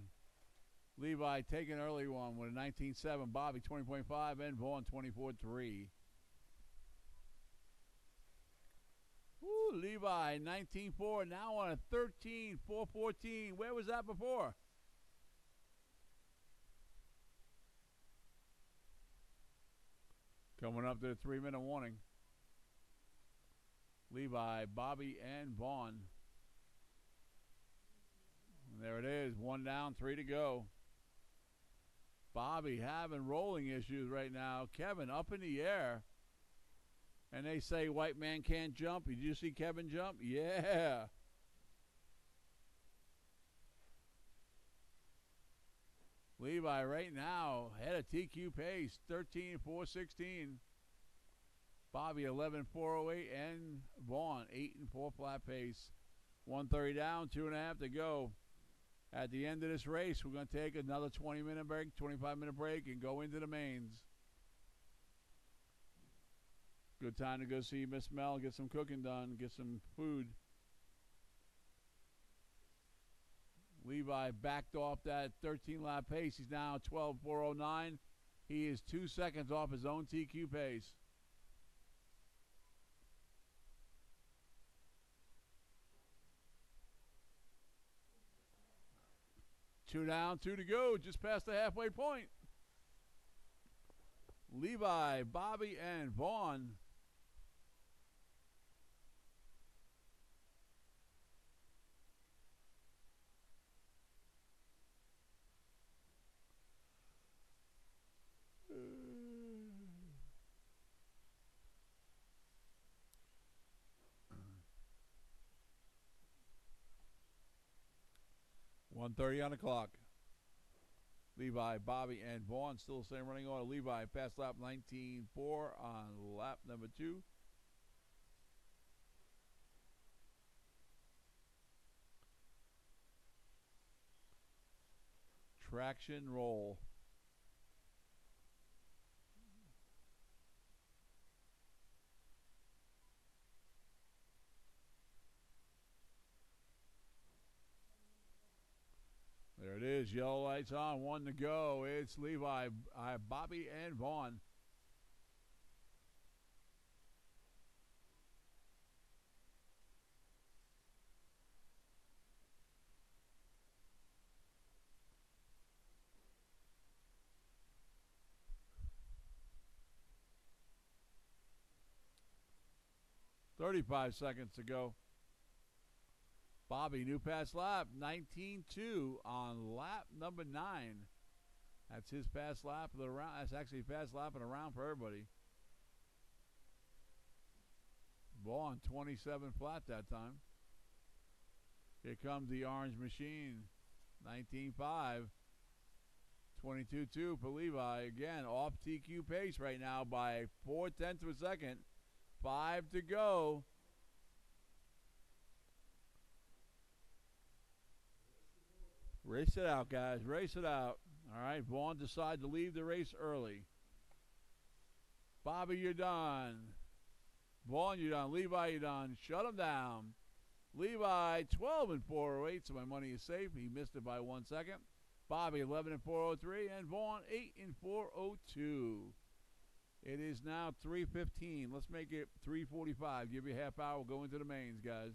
Speaker 1: Levi taking early one with a 19.7. Bobby 20.5 and Vaughn 24.3. Woo, Levi 19.4 now on a 13.414. Where was that before? Coming up to the 3-minute warning. Levi, Bobby, and Vaughn. And there it is. 1 down, 3 to go. Bobby having rolling issues right now. Kevin up in the air. And they say white man can't jump. Did you see Kevin jump? Yeah. Levi right now head of TQ pace. 13.416. Bobby 11.408 and Vaughn 8.4 flat pace. 1:30 down, 2.5 to go. At the end of this race, we're going to take another 20-minute break, 25-minute break, and go into the mains. Good time to go see Miss Mel, get some cooking done, get some food. Levi backed off that 13-lap pace. He's now 12.409. He is 2 seconds off his own TQ pace. Two down, 2 to go, just past the halfway point. Levi, Bobby, and Vaughn. .130 on the clock. Levi, Bobby, and Vaughn still the same running order. Levi past lap 19.4 on lap number 2. Traction roll. There it is. Yellow lights on. 1 to go. It's Levi, Bobby, and Vaughn. 35 seconds to go. Bobby, new pass lap, 19.2 on lap number 9. That's his pass lap of the round. That's actually a pass lap and a round for everybody. Vaughn, 27 flat that time. Here comes the orange machine, 19.5. 22.2 for Levi. Again, off TQ pace right now by 0.4 of a second. 5 to go. Race it out, guys. Race it out. All right, Vaughn decided to leave the race early. Bobby, you're done. Vaughn, you're done. Levi, you're done. Shut him down. Levi, 12 and 408, so my money is safe. He missed it by 1 second. Bobby, 11 and 403, and Vaughn, 8 and 402. It is now 3:15. Let's make it 3:45. Give you a half hour. We'll go into the mains, guys.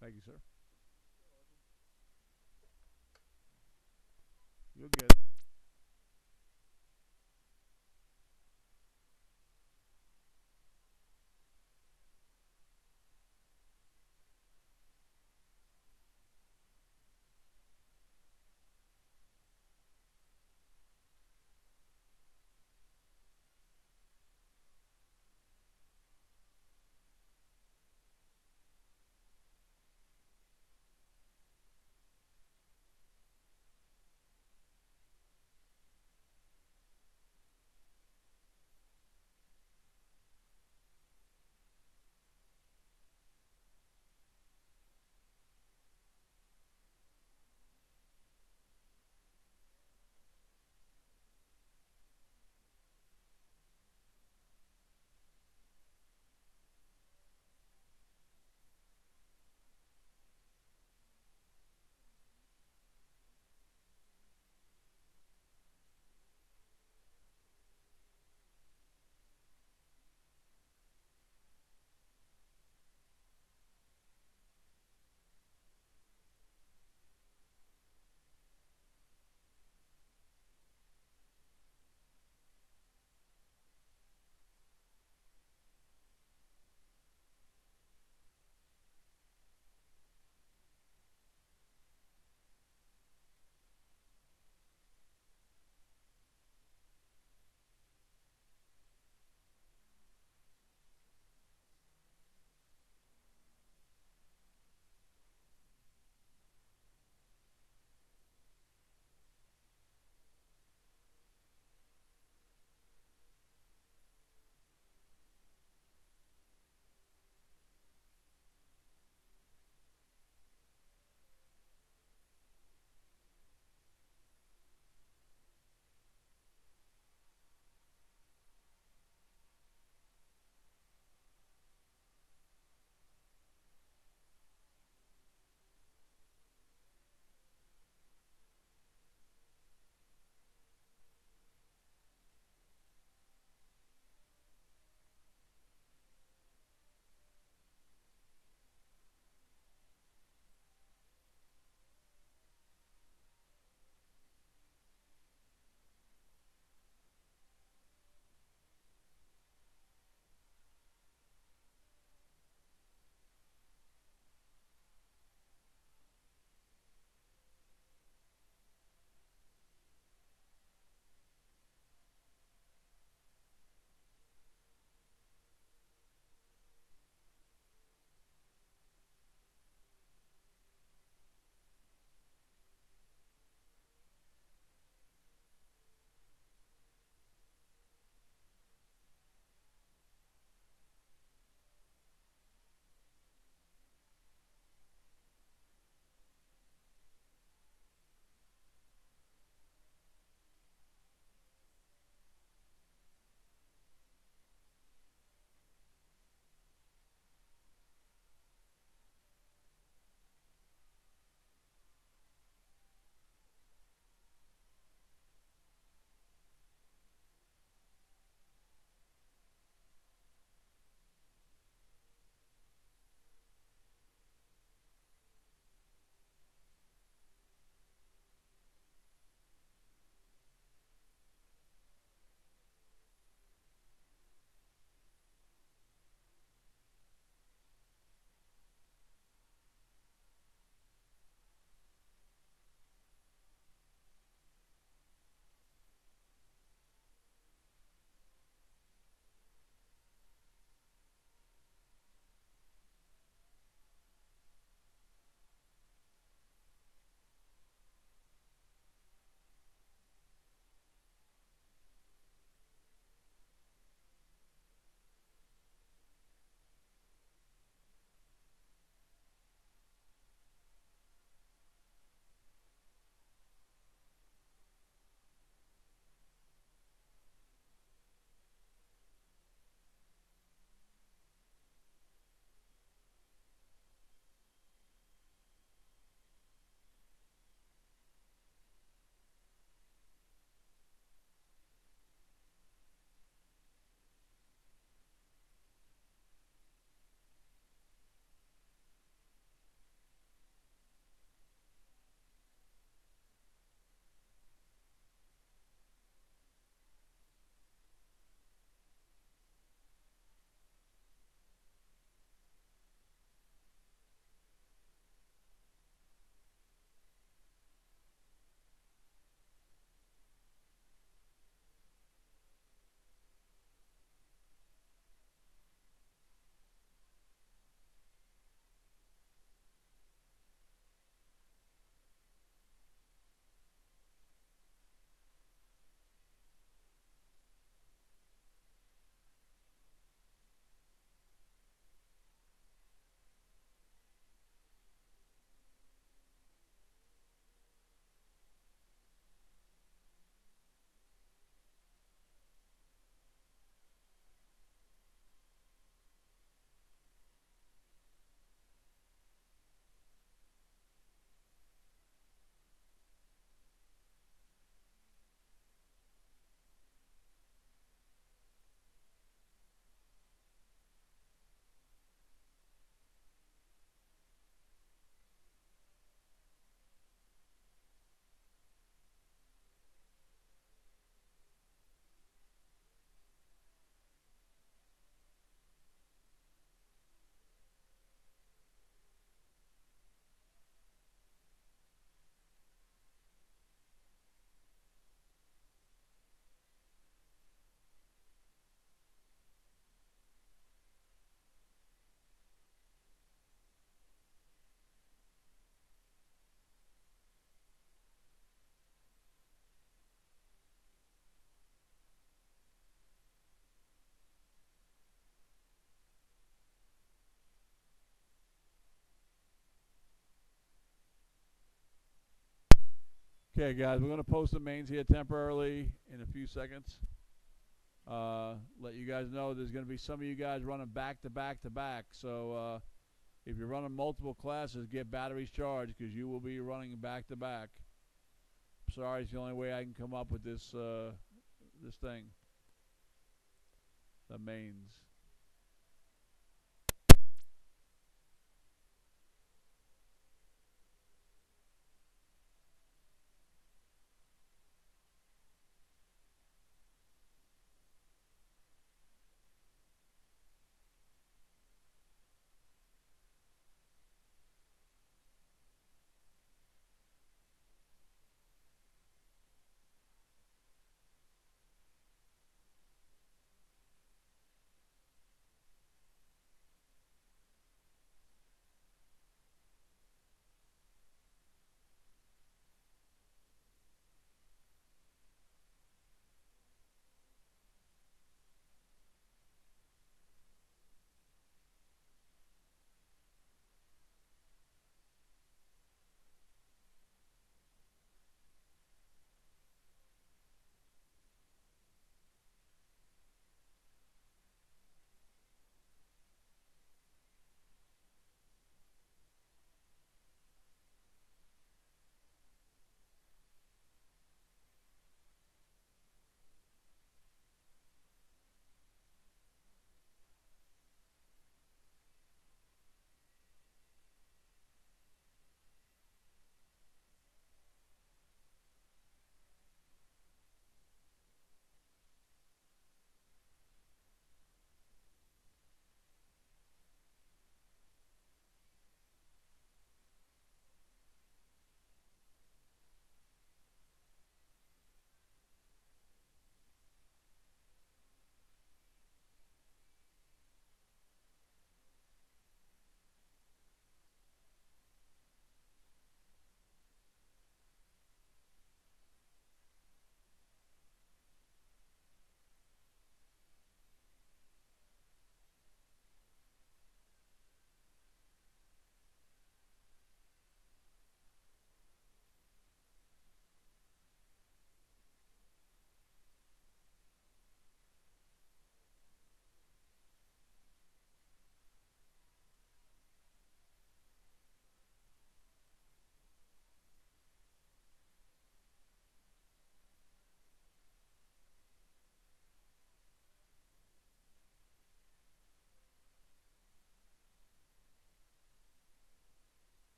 Speaker 1: Thank you, sir. You'll get it. Okay, guys, we're going to post the mains here temporarily in a few seconds. Let you guys know there's going to be some of you guys running back to back to back. So if you're running multiple classes, get batteries charged because you will be running back to back. Sorry, it's the only way I can come up with this this thing. The mains.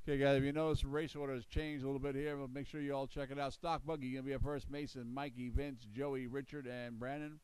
Speaker 1: Okay, guys, if you notice the race order has changed a little bit here, but make sure you all check it out. Stock Buggy going to be up first. Mason, Mikey, Vince, Joey, Richard, and Brandon.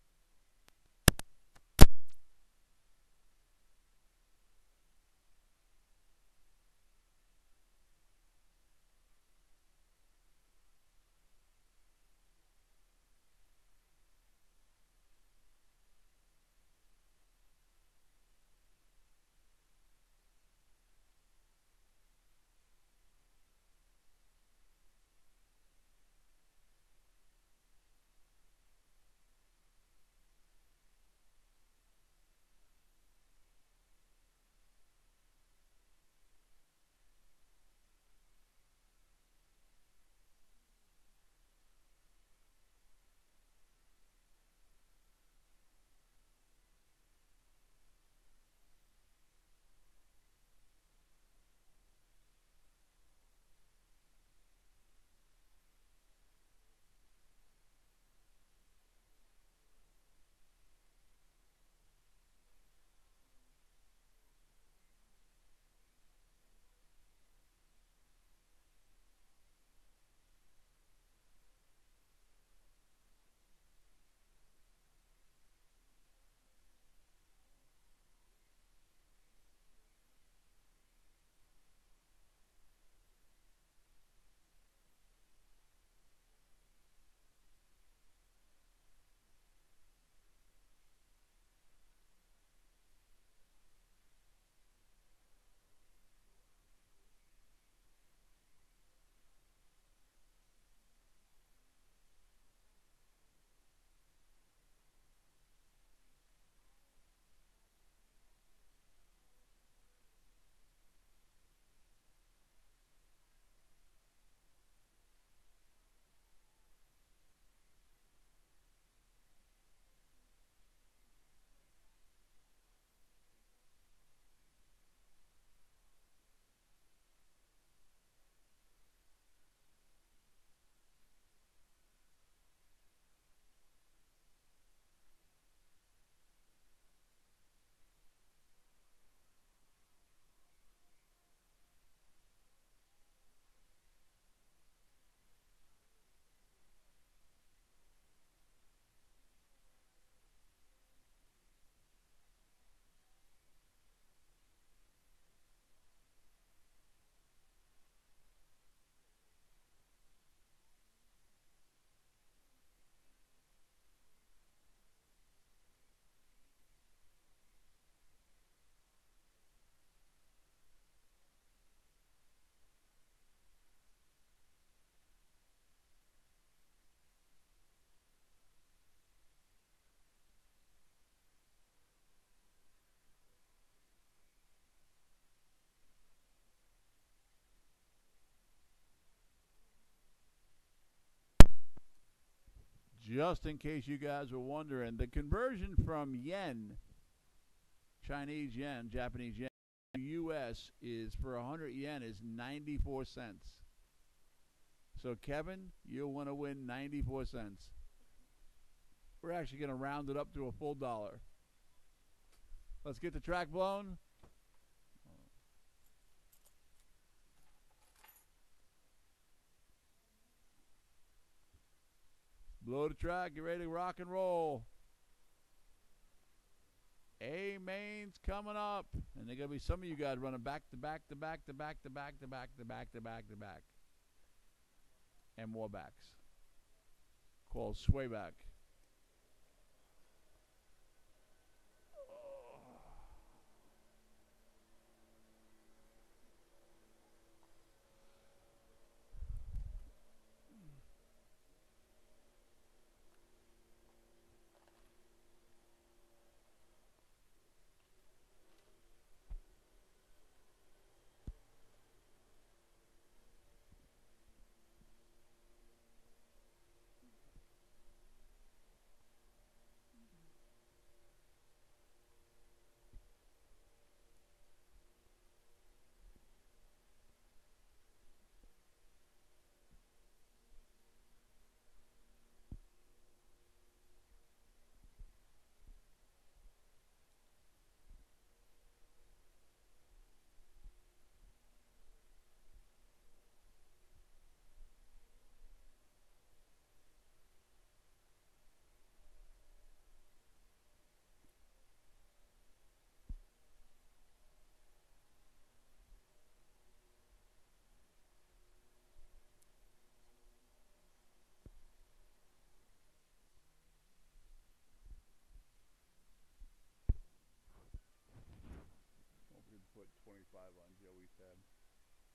Speaker 1: Just in case you guys were wondering, the conversion from yen, Chinese yen, Japanese yen, to U.S. is for 100 yen is 94 cents. So, Kevin, you'll want to win 94 cents. We're actually going to round it up to a full dollar. Let's get the track blown. Blow the track. Get ready to rock and roll. A main's coming up. And there's going to be some of you guys running back to back to back to back to back to back to back to back to back. And more backs. Called sway back.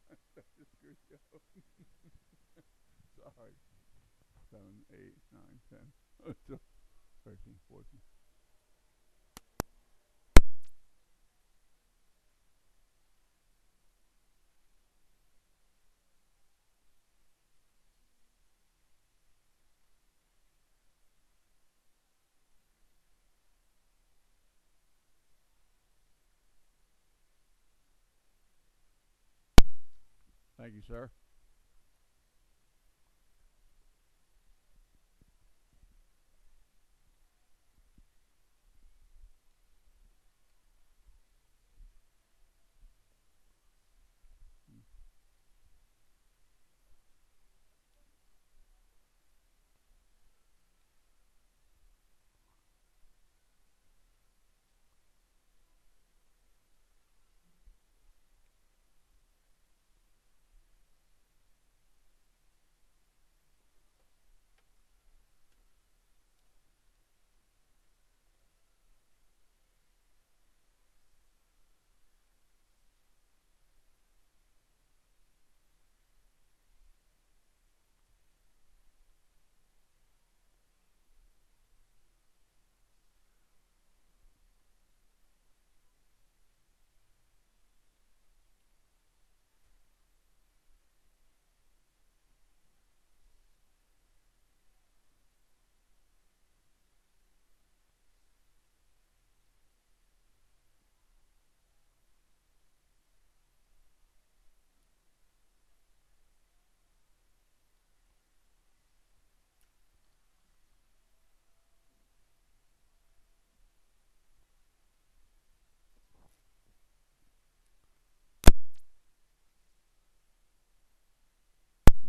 Speaker 1: Screw you. Sorry. 7, 8, 9, 10, 13, 14. Thank you, sir.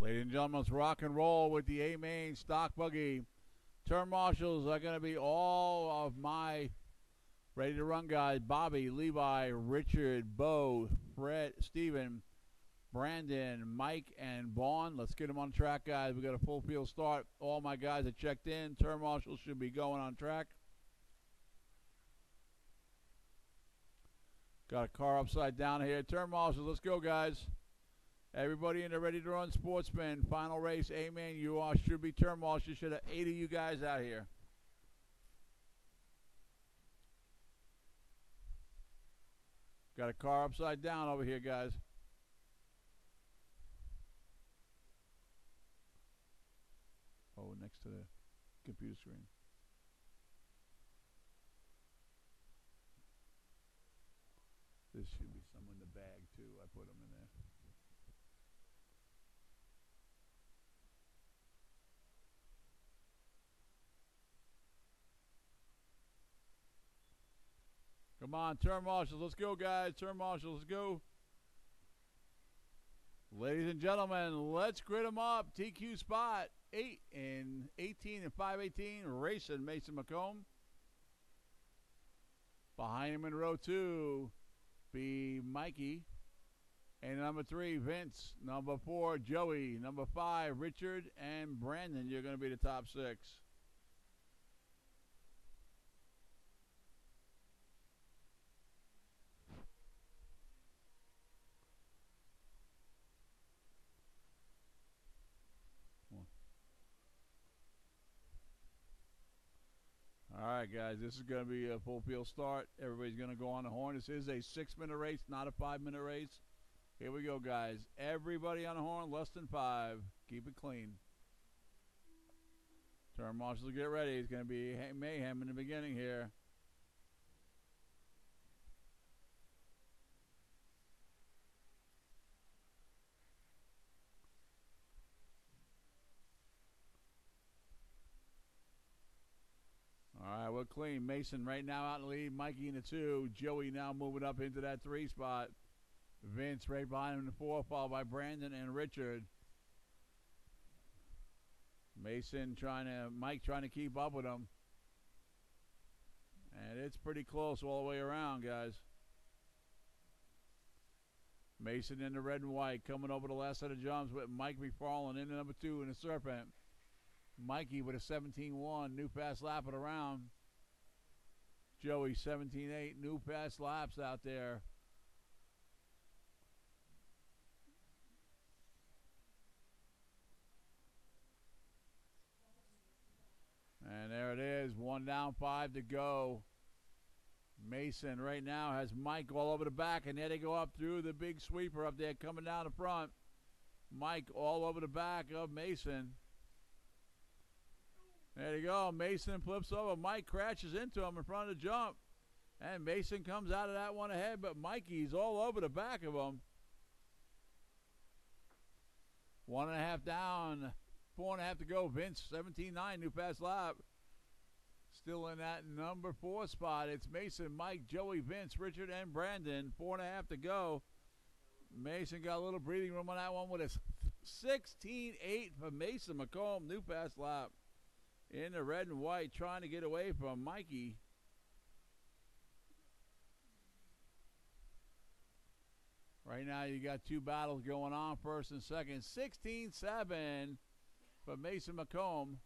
Speaker 1: Ladies and gentlemen, let's rock and roll with the A-Main stock buggy. Turn marshals are going to be all of my ready to run guys. Bobby, Levi, Richard, Bo, Fred, Steven, Brandon, Mike, and Vaughn. Let's get them on track, guys. We got a full field start. All my guys are checked in. Turn marshals should be going on track. Got a car upside down here. Turn marshals, let's go, guys. Everybody in the ready to run sportsman. Final race, amen. You all should be turn marshals. Should have 8 of you guys out here. Got a car upside down over here, guys. Oh, next to the computer screen. This should be some in the bag, too. I put them in there. Come on, turn marshals. Let's go, guys. Turn marshals. Let's go. Ladies and gentlemen, let's grid them up. TQ spot 8 and 18 and 518. Racing Mason McComb. Behind him in row 2 be Mikey. And number 3, Vince. Number 4, Joey. Number 5, Richard. And Brandon, you're going to be the top 6. All right, guys, this is going to be a full field start. Everybody's going to go on the horn. This is a 6-minute race, not a 5-minute race. Here we go, guys. Everybody on the horn, less than 5. Keep it clean. Turn marshals, get ready. It's going to be mayhem in the beginning here. All right, we're clean. Mason right now out in the lead. Mikey in the 2. Joey now moving up into that 3 spot. Vince right behind him in the 4, followed by Brandon and Richard. Mike trying to keep up with him. And it's pretty close all the way around, guys. Mason in the red and white coming over the last set of jumps with Mike McFarland in the number 2 in the Serpent. Mikey with a 17-1, new fast lap at around. Joey 17-8, new fast laps out there. And there it is. 1 down, 5 to go. Mason right now has Mike all over the back, and there they go up through the big sweeper up there coming down the front. Mike all over the back of Mason. There you go. Mason flips over. Mike crashes into him in front of the jump. And Mason comes out of that one ahead, but Mikey's all over the back of him. 1.5 down, 4.5 to go. Vince, 17-9, new fast lap. Still in that number 4 spot. It's Mason, Mike, Joey, Vince, Richard, and Brandon. 4.5 to go. Mason got a little breathing room on that one with a 16-8 for Mason McComb. New fast lap in the red and white, trying to get away from Mikey. Right now you got 2 battles going on, first and second. 16-7 for Mason McComb.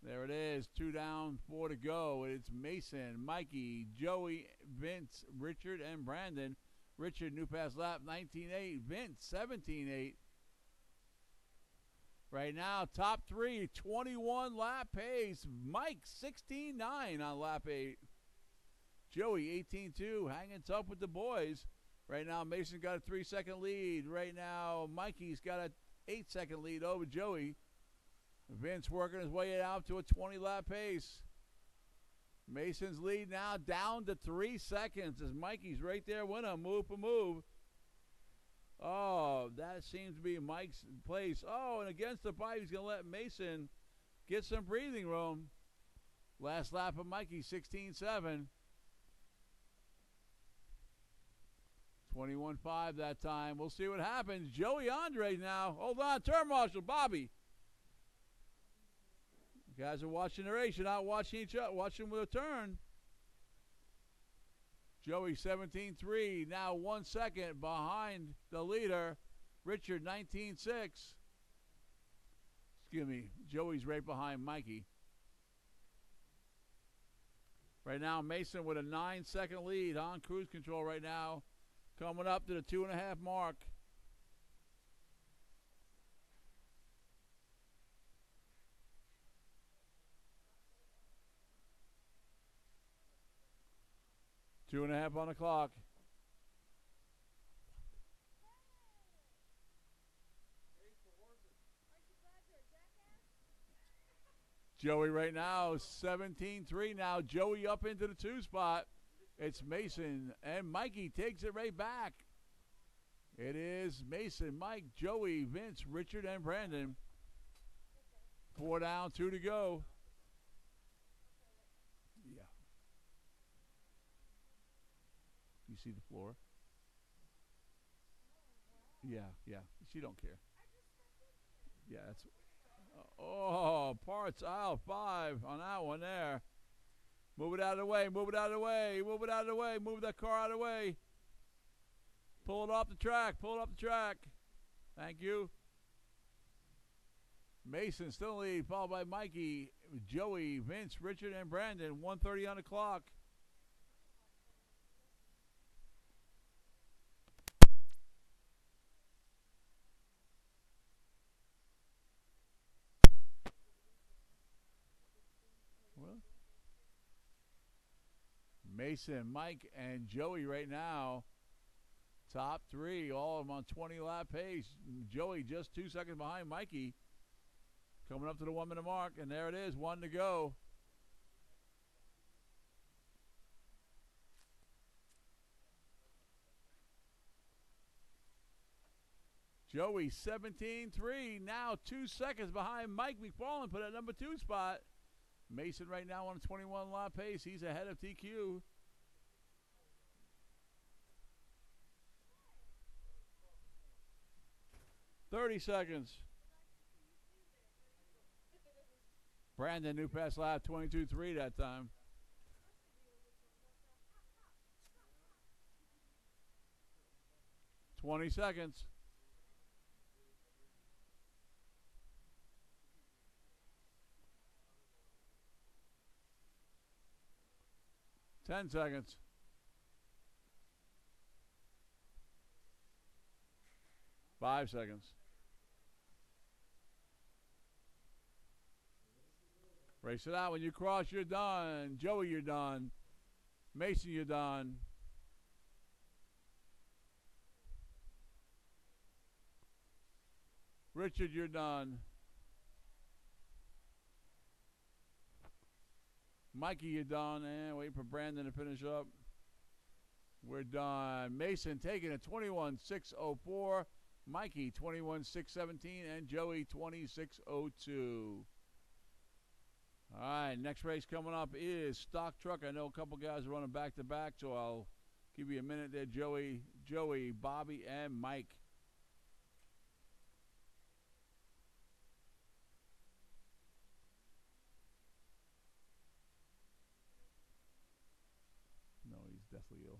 Speaker 1: There it is, 2 down, 4 to go. It's Mason, Mikey, Joey, Vince, Richard, and Brandon. Richard, new fast lap, 19-8. Vince, 17-8. Right now, top 3, 21 lap pace. Mike, 16-9 on lap 8. Joey, 18-2, hanging tough with the boys. Right now, Mason's got a 3-second lead. Right now, Mikey's got a 8-second lead over Joey. Vince working his way out to a 20-lap pace. Mason's lead now down to 3 seconds as Mikey's right there with him, move for move. Oh, that seems to be Mike's place. Oh, and against the pipe, he's going to let Mason get some breathing room. Last lap of Mikey, 16-7. 21-5 that time. We'll see what happens. Joey Andre now. Hold on. Turn marshal, Bobby. You guys are watching the race. You're not watching each other. Watching with a turn. Joey 17-3. Now 1 second behind the leader. Richard 19-6. Excuse me. Joey's right behind Mikey. Right now, Mason with a 9-second lead on cruise control right now. Coming up to the 2.5 mark. Two and a half on the clock. Joey right now, 17-3 now. Joey up into the 2 spot. It's Mason, and Mikey takes it right back. It is Mason, Mike, Joey, Vince, Richard, and Brandon. 4 down, 2 to go. Yeah. You see the floor? Yeah. She don't care. Yeah, that's. Oh, parts aisle 5 on that one there. Move it out of the way, move it out of the way, move it out of the way, move that car out of the way. Pull it off the track, pull it off the track. Thank you. Mason still in the lead, followed by Mikey, Joey, Vince, Richard, and Brandon. 1:30 on the clock. Mason, Mike, and Joey right now. Top 3, all of them on 20-lap pace. Joey just 2 seconds behind Mikey. Coming up to the 1-minute mark, and there it is, 1 to go. Joey 17-3, now 2 seconds behind Mike McFarland for that number 2 spot. Mason right now on a 21-lap pace. He's ahead of TQ. $30 seconds. Brandon, new fast lap, 22-3 that time. $20 seconds. $10 seconds. $5 seconds. Race it out. When you cross, you're done. Joey, you're done. Mason, you're done. Richard, you're done. Mikey, you're done. And waiting for Brandon to finish up. We're done. Mason taking it 21.604. Mikey 21.617. And Joey 26.02. All right, next race coming up is Stock Truck. I know a couple guys are running back to back, so I'll give you a minute there. Joey, Bobby, and Mike. No, he's deathly ill.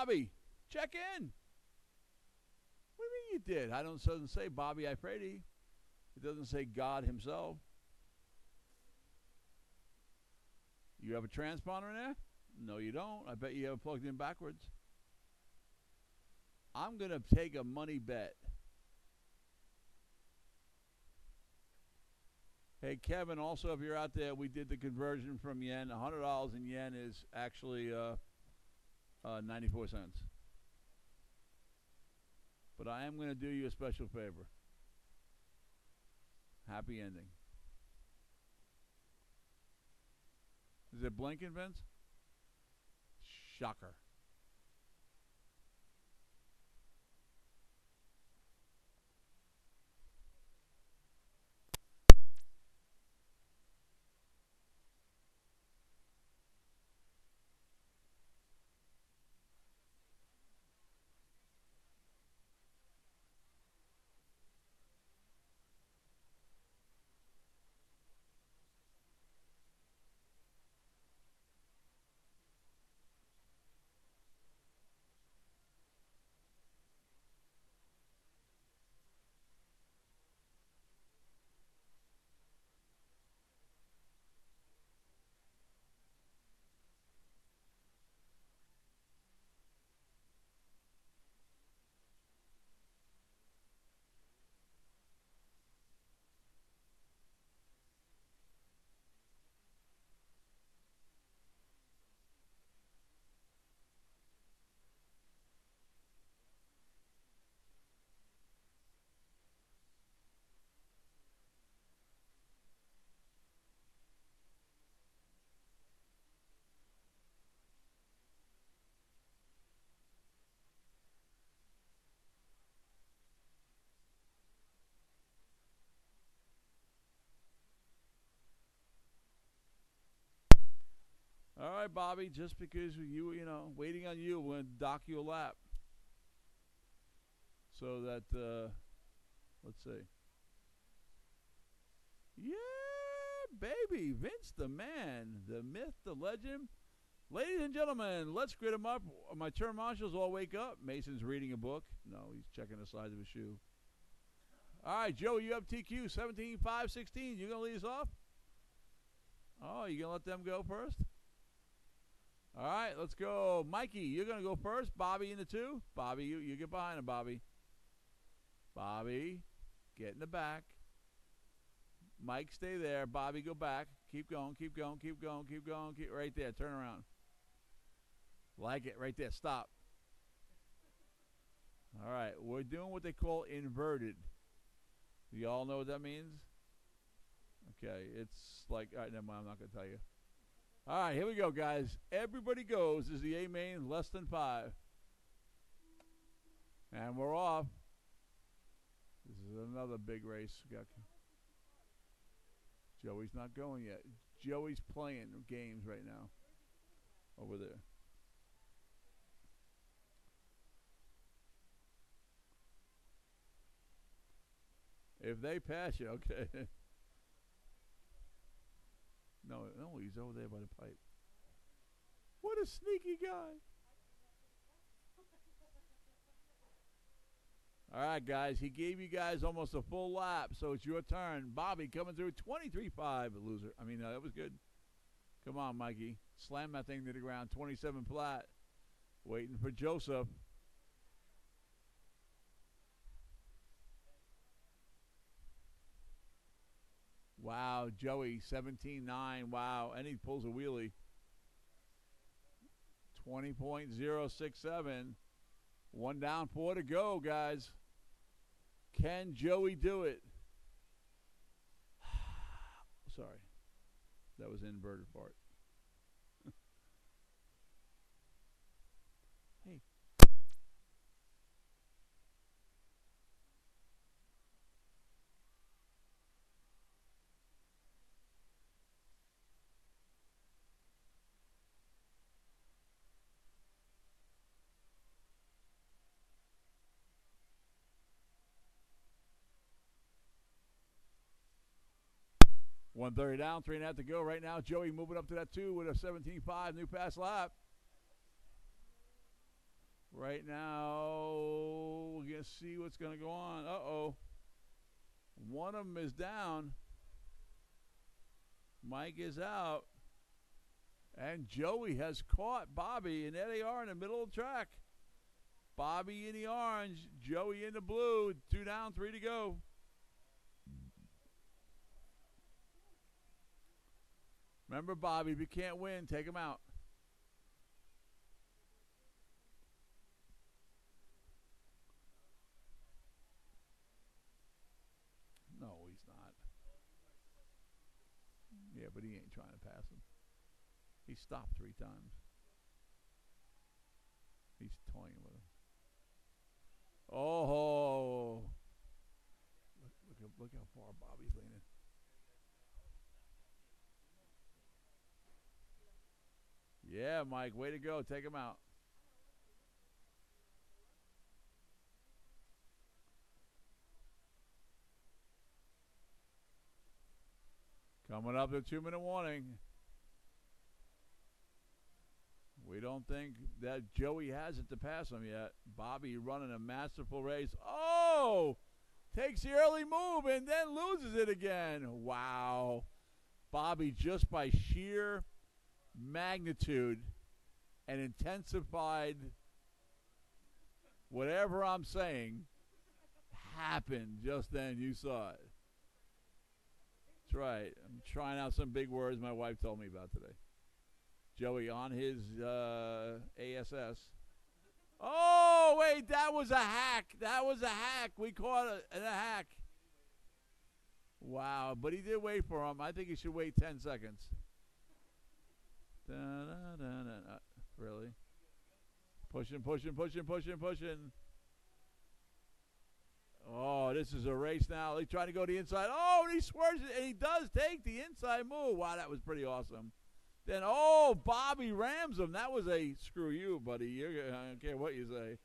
Speaker 1: Bobby, check in. What do you mean you did? Doesn't say Bobby, I pray thee. It doesn't say God himself. You have a transponder in there? No, you don't. I bet you have it plugged in backwards. I'm going to take a money bet. Hey, Kevin, also, if you're out there, we did the conversion from yen. $100 in yen is actually 94 cents. But I am going to do you a special favor. Happy ending. Is it blinking, Vince? Shocker. All right, Bobby, just because waiting on you, we're going to dock you a lap. So that, let's see. Yeah, baby, Vince the man, the myth, the legend. Ladies and gentlemen, let's grid him up. My term marshals all wake up. Mason's reading a book. No, he's checking the size of his shoe. All right, Joe, you have TQ 17-5-16. You going to lead us off? Oh, you going to let them go first? All right, let's go. Mikey, you're going to go first. Bobby in the 2. Bobby, you get behind him, Bobby. Bobby, get in the back. Mike, stay there. Bobby, go back. Keep going, keep going, keep going, keep going. Keep right there. Turn around. Like it right there. Stop. All right, we're doing what they call inverted. You all know what that means? Okay, it's like, all right, never mind, I'm not going to tell you. All right, here we go, guys. Everybody goes is the A main, less than 5. And we're off. This is another big race. Joey's not going yet. Joey's playing games right now. Over there. If they pass you, okay. No, he's over there by the pipe. What a sneaky guy. All right, guys. He gave you guys almost a full lap, so it's your turn. Bobby coming through 23.5, loser. I mean, that was good. Come on, Mikey. Slam that thing to the ground. 27 flat. Waiting for Joseph. Wow, Joey, 17.9. Wow, and he pulls a wheelie. 20.067. 1 down, 4 to go, guys. Can Joey do it? Sorry. That was inverted part. Hey. $130 down, 3.5 to go right now. Joey moving up to that 2 with a 17.5 new pass lap. Right now, we're going to see what's going to go on. Uh-oh. One of them is down. Mike is out. And Joey has caught Bobby, and there they are in the middle of the track. Bobby in the orange, Joey in the blue. 2 down, 3 to go. Remember, Bobby, if you can't win, take him out. No, he's not. Yeah, but he ain't trying to pass him. He stopped 3 times. He's toying with him. Oh. Look how far Bobby's leaning. Yeah, Mike, way to go. Take him out. Coming up to 2-minute warning. We don't think that Joey has it to pass him yet. Bobby running a masterful race. Oh! Takes the early move and then loses it again. Wow. Bobby, just by sheer magnitude and intensified whatever I'm saying happened just then. You saw it. That's right. I'm trying out some big words my wife told me about today. Joey on his ASS. Oh, wait, that was a hack. That was a hack. We caught a hack. Wow, but he did wait for him. I think he should wait 10 seconds. Really? Pushing. Oh, this is a race now. He's trying to go to the inside. Oh, and he swerves it, and he does take the inside move. Wow, that was pretty awesome. Then, oh, Bobby rams him. That was a screw you, buddy. I don't care what you say.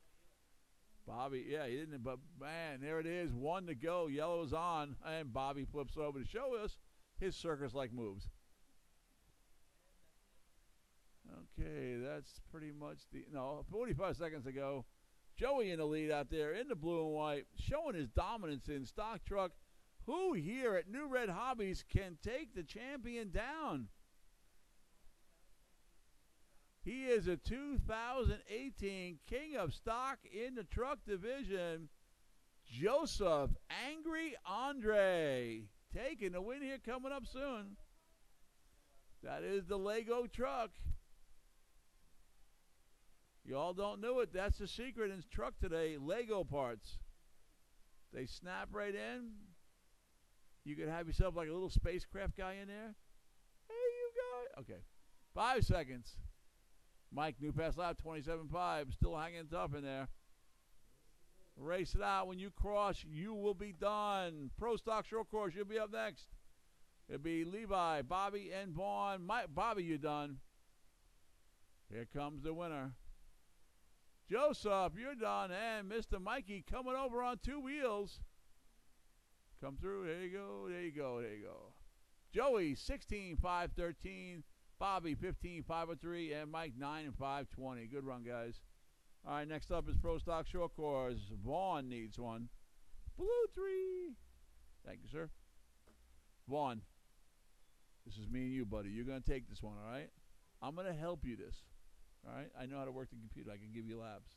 Speaker 1: Bobby, yeah, he didn't. But, man, there it is. 1 to go. Yellow's on. And Bobby flips over to show us his circus-like moves. Okay, that's pretty much the – no, 45 seconds ago. Joey in the lead out there in the blue and white, showing his dominance in stock truck. Who here at New Red Hobbies can take the champion down? He is a 2018 King of Stock in the truck division. Joseph Angry Andre taking the win here coming up soon. That is the Lego truck. Y'all don't know it. That's the secret in truck today. Lego parts. They snap right in. You could have yourself like a little spacecraft guy in there. Hey, you guys. Okay. 5 seconds. Mike, new pass lap, 27.5. Still hanging tough in there. Race it out. When you cross, you will be done. Pro Stock Short Course, you'll be up next. It'll be Levi, Bobby, and Vaughn. Bobby, you're done. Here comes the winner. Joseph, you're done. And Mr. Mikey coming over on 2 wheels. Come through. There you go. There you go. There you go. Joey, 16.513. Bobby, 15.503. And Mike, 9.520. Good run, guys. All right, next up is Pro Stock Short Course. Vaughn needs one. Blue 3. Thank you, sir. Vaughn, this is me and you, buddy. You're going to take this one, all right? I'm going to help you this. All right? I know how to work the computer. I can give you labs.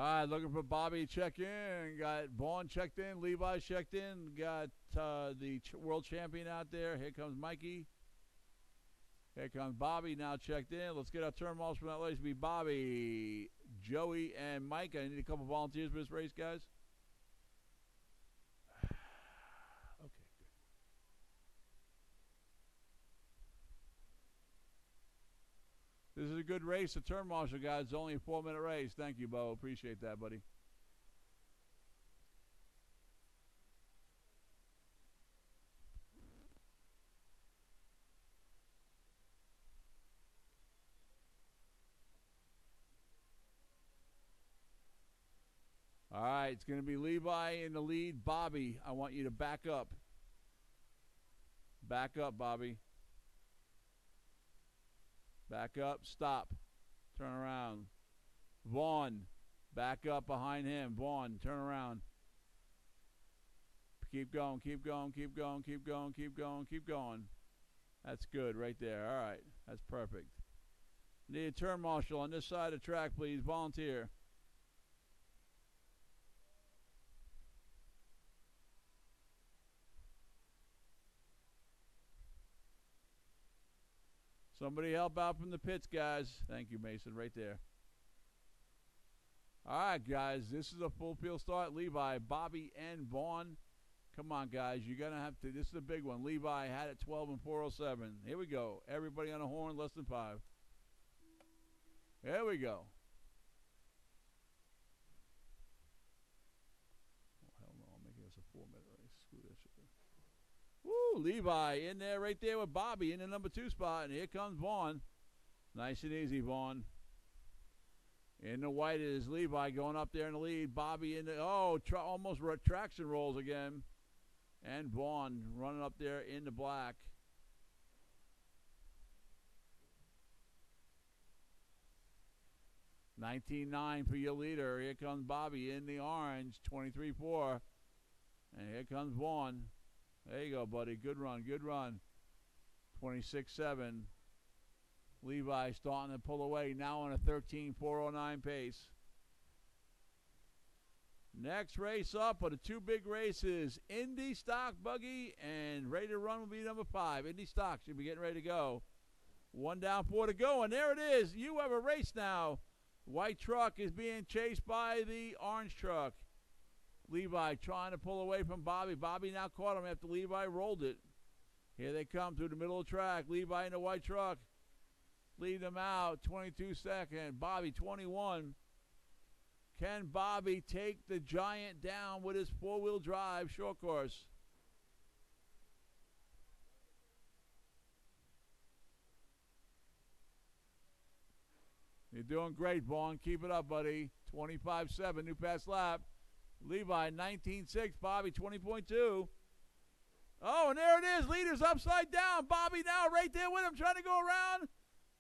Speaker 1: right, looking for Bobby to check in. Got Vaughn checked in. Levi checked in. Got the world champion out there. Here comes Mikey. Here comes Bobby now checked in. Let's get our turn marshals from that race. Be Bobby, Joey, and Mike. I need a couple volunteers for this race, guys. Okay, good. This is a good race. The turn marshal, guys. It's only a 4-minute race. Thank you, Bo. Appreciate that, buddy. All right, it's going to be Levi in the lead. Bobby, I want you to back up. Back up, Bobby. Back up, stop. Turn around. Vaughn, back up behind him. Vaughn, turn around. Keep going, keep going, keep going, keep going, keep going, keep going. That's good right there. All right, that's perfect. Need a turn marshal on this side of the track, please. Volunteer. Somebody help out from the pits, guys. Thank you, Mason, right there. All right, guys, this is a full field start. Levi, Bobby, and Vaughn. Come on, guys. You're going to have to. This is a big one. Levi had it 12 and 407. Here we go. Everybody on a horn, less than 5. There we go. Oh, hell no. I'm making this a 4-minute race. Screw this shit. Woo, Levi in there right there with Bobby in the number 2 spot. And here comes Vaughn. Nice and easy, Vaughn. In the white is Levi going up there in the lead. Bobby in the, almost traction rolls again. And Vaughn running up there in the black. $19.9 for your leader. Here comes Bobby in the orange, 23.4. And here comes Vaughn. There you go, buddy. Good run, good run. 26.7. Levi starting to pull away, now on a 13.409 pace. Next race up are the 2 big races. Indy Stock Buggy and ready to run will be number 5. Indy Stock should be getting ready to go. 1 down, 4 to go, and there it is. You have a race now. White truck is being chased by the orange truck. Levi trying to pull away from Bobby. Bobby now caught him after Levi rolled it. Here they come through the middle of the track. Levi in the white truck. Lead them out. 22 seconds. Bobby 21. Can Bobby take the Giant down with his 4-wheel drive short course? You're doing great, Vaughn. Keep it up, buddy. 25.7, new pass lap. Levi 19.6, Bobby 20.2. Oh, and there it is. Leader's upside down. Bobby now right there with him, trying to go around.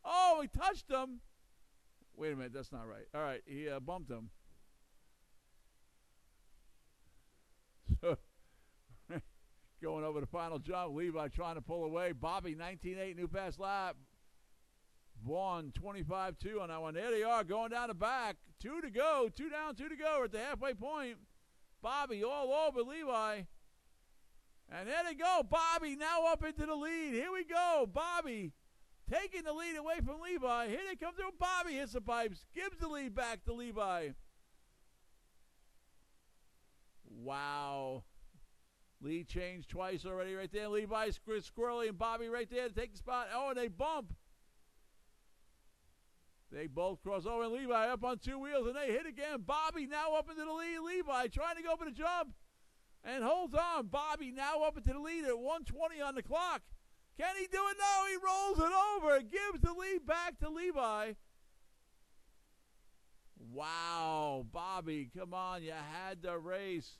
Speaker 1: Oh, he touched him. Wait a minute, that's not right. All right, he bumped him. So, going over the final jump. Levi trying to pull away. Bobby 19.8, new pass lap. Vaughn 25.2 on that one. There they are going down the back. 2 to go. 2 down, 2 to go. We're at the halfway point. Bobby all over Levi. And there they go. Bobby now up into the lead. Here we go. Bobby taking the lead away from Levi. Here they come through. Bobby hits the pipes. Gives the lead back to Levi. Wow. Lead changed twice already right there. Levi squirrely and Bobby right there to take the spot. Oh, and they bump. They both cross over, and Levi up on 2 wheels, and they hit again. Bobby now up into the lead. Levi trying to go for the jump and holds on. Bobby now up into the lead at 1:20 on the clock. Can he do it? No, he rolls it over. Gives the lead back to Levi. Wow, Bobby, come on. You had the race.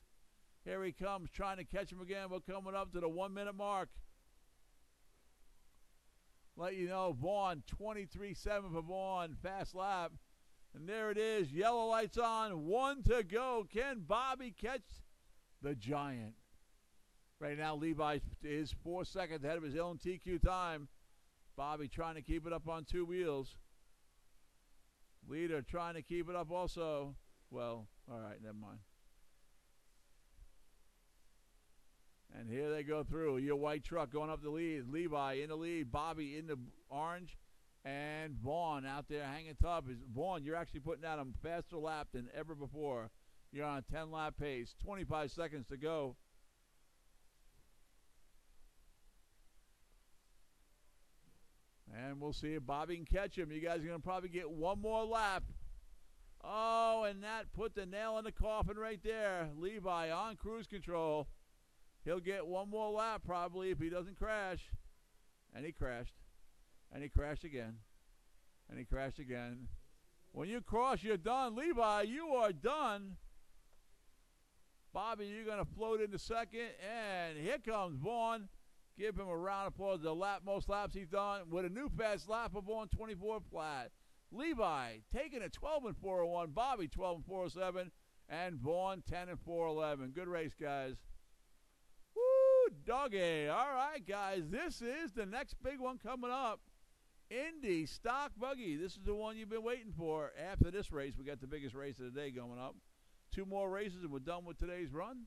Speaker 1: Here he comes, trying to catch him again. We're coming up to the 1-minute mark. Let you know, Vaughn, 23.7 for Vaughn, fast lap. And there it is, yellow lights on, 1 to go. Can Bobby catch the Giant? Right now, Levi is 4 seconds ahead of his own TQ time. Bobby trying to keep it up on 2 wheels. Leader trying to keep it up also. Well, all right, never mind. And here they go through. Your white truck going up the lead. Levi in the lead. Bobby in the orange. And Vaughn out there hanging tough. Vaughn, you're actually putting out a faster lap than ever before. You're on a 10-lap pace. 25 seconds to go. And we'll see if Bobby can catch him. You guys are going to probably get one more lap. Oh, and that put the nail in the coffin right there. Levi on cruise control. He'll get one more lap probably if he doesn't crash. And he crashed. And he crashed again. And he crashed again. When you cross, you're done. Levi, you are done. Bobby, you're going to float into second. And here comes Vaughn. Give him a round of applause. The most laps he's done with a new fast lap of Vaughn, 24 flat. Levi taking it 12 and 401. Bobby 12 and 407. And Vaughn 10 and 411. Good race, guys. Woo, doggy. All right, guys. This is the next big one coming up. Indy Stock Buggy. This is the one you've been waiting for. After this race, we got the biggest race of the day going up. 2 more races, and we're done with today's run.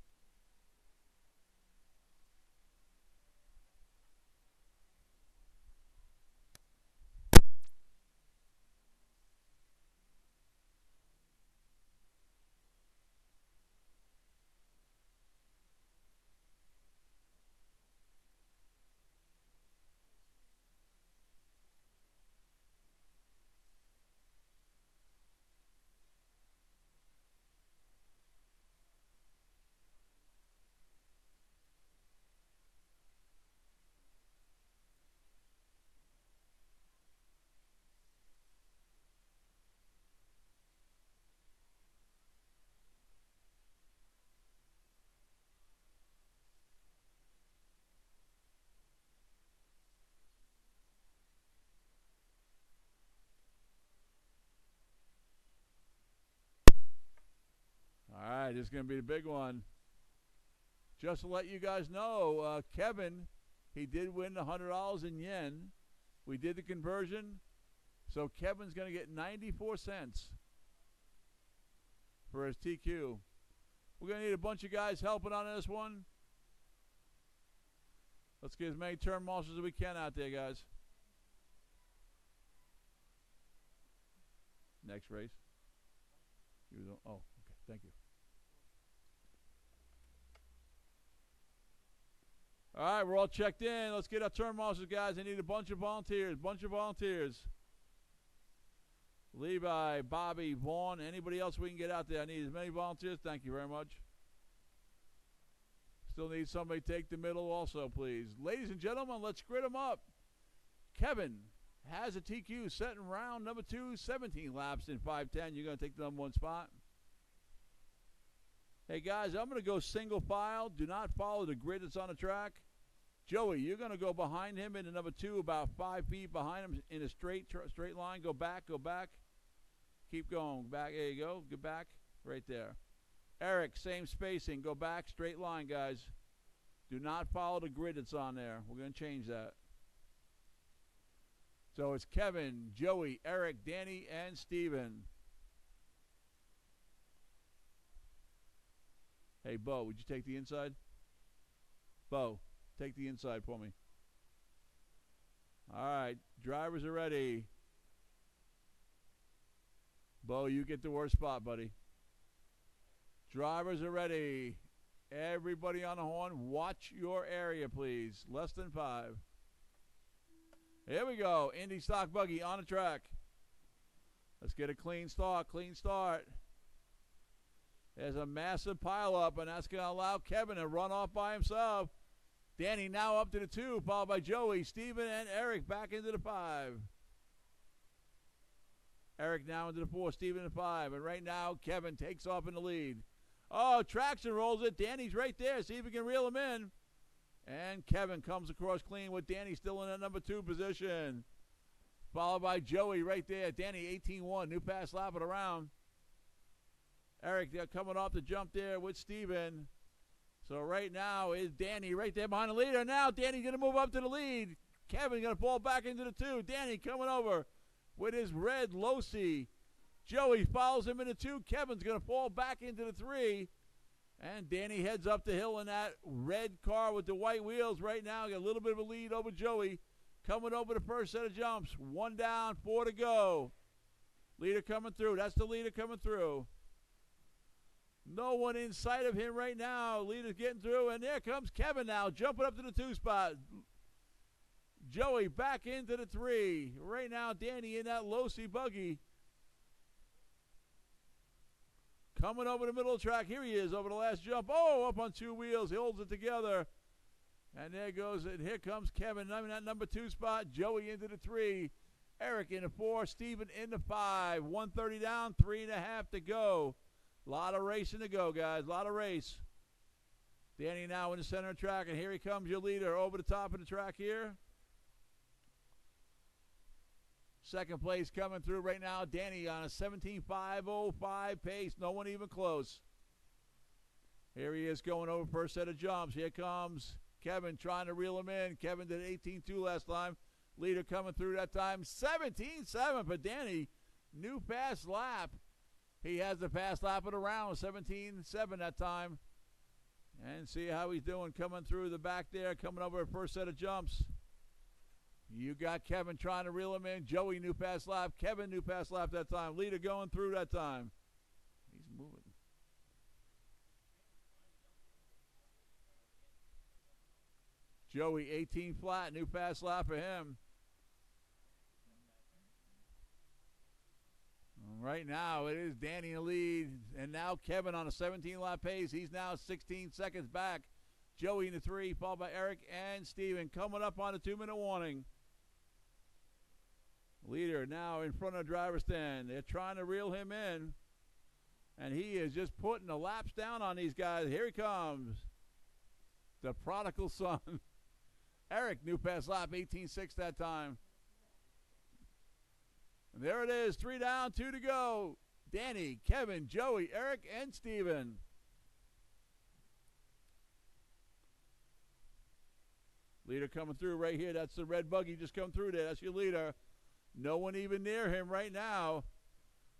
Speaker 1: All right, this is going to be the big one. Just to let you guys know, Kevin, he did win the $100 in yen. We did the conversion, so Kevin's going to get 94 cents for his TQ. We're going to need a bunch of guys helping on this one. Let's get as many turn marshals as we can out there, guys. Next race. Oh, okay, thank you. All right, we're all checked in. Let's get our turn marshals, guys. I need a bunch of volunteers. Levi, Bobby, Vaughn, anybody else we can get out there. I need as many volunteers. Thank you very much. Still need somebody to take the middle also, please. Ladies and gentlemen, let's grid them up. Kevin has a TQ set in round number 2, 17 laps in 5:10. You're going to take the number 1 spot. Hey, guys, I'm going to go single file. Do not follow the grid that's on the track. Joey, you're going to go behind him in the number 2, about 5 feet behind him in a straight line. Go back. Keep going. Back. There you go. Get back. Right there. Eric, same spacing. Go back. Straight line, guys. Do not follow the grid that's on there. We're going to change that. So it's Kevin, Joey, Eric, Danny, and Steven. Hey, Bo, would you take the inside? Bo, take the inside for me. All right, drivers are ready. Bo, you get the worst spot, buddy. Drivers are ready. Everybody on the horn, watch your area, please. Less than 5. Here we go. Indy Stock Buggy on the track. Let's get a clean start. There's a massive pileup, and that's going to allow Kevin to run off by himself. Danny now up to the 2, followed by Joey, Steven, and Eric back into the 5. Eric now into the 4, Steven in 5. And right now, Kevin takes off in the lead. Oh, traction rolls it. Danny's right there. See if we can reel him in. And Kevin comes across clean with Danny still in that number 2 position. Followed by Joey right there. Danny 18-1, new pass lap of the round. Eric, they're coming off the jump there with Steven. So right now is Danny right there behind the leader. Now Danny's going to move up to the lead. Kevin going to fall back into the 2. Danny coming over with his red Losi Joey follows him into 2. Kevin's going to fall back into the 3. And Danny heads up the hill in that red car with the white wheels right now. Got a little bit of a lead over Joey. Coming over the first set of jumps. 1 down, 4 to go. Leader coming through. That's the leader coming through. No one in sight of him right now. Leader's getting through. And there comes Kevin now, jumping up to the 2 spot. Joey back into the 3. Right now, Danny in that low-C buggy. Coming over the middle of the track. Here he is over the last jump. Oh, up on 2 wheels. He holds it together. And there goes it. Here comes Kevin in that number 2 spot. Joey into the 3. Eric in the 4. Steven in the 5. 1:30 down. 3.5 to go. A lot of racing to go, guys. A lot of race. Danny now in the center of the track. And here he comes, your leader, over the top of the track here. Second place coming through right now. Danny on a 17.505 pace. No one even close. Here he is going over first set of jumps. Here comes Kevin trying to reel him in. Kevin did 18.2 last time. Leader coming through that time. 17.7 for Danny. New fast lap. He has the fast lap of the round. 17.7 that time. And see how he's doing coming through the back there. Coming over first set of jumps. You got Kevin trying to reel him in. Joey, new fast lap. Kevin, new fast lap that time. Leader going through that time. He's moving. Joey, 18 flat. New fast lap for him. Right now, it is Danny in the lead. And now Kevin on a 17-lap pace. He's now 16 seconds back. Joey in the 3, followed by Eric and Steven. Coming up on a 2-minute warning. Leader now in front of the driver's stand. They're trying to reel him in. And he is just putting the laps down on these guys. Here he comes. The prodigal son. Eric, new fast lap, 18.6 that time. And there it is. 3 down, 2 to go. Danny, Kevin, Joey, Eric, and Steven. Leader coming through right here. That's the red buggy just come through there. That's your leader. No one even near him right now.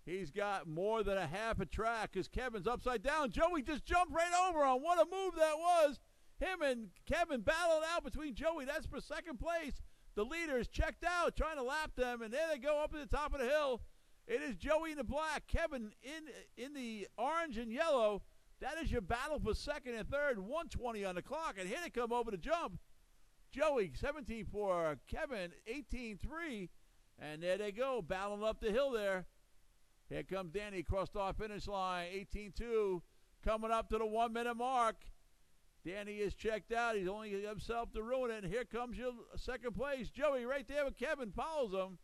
Speaker 1: He's got more than a half a track because Kevin's upside down. Joey just jumped right over him. What a move that was. Him and Kevin battled out between Joey. That's for second place. The leader is checked out, trying to lap them, and there they go up at the top of the hill. It is Joey in the black, Kevin in the orange and yellow. That is your battle for second and third. 1:20 on the clock, and here they come over the jump. Joey, 17.4. Kevin, 18.3. And there they go, battling up the hill there. Here comes Danny, crossed off finish line, 18.2. Coming up to the 1-minute mark. Danny is checked out. He's only himself to ruin it. And here comes your second place. Joey right there with Kevin follows him.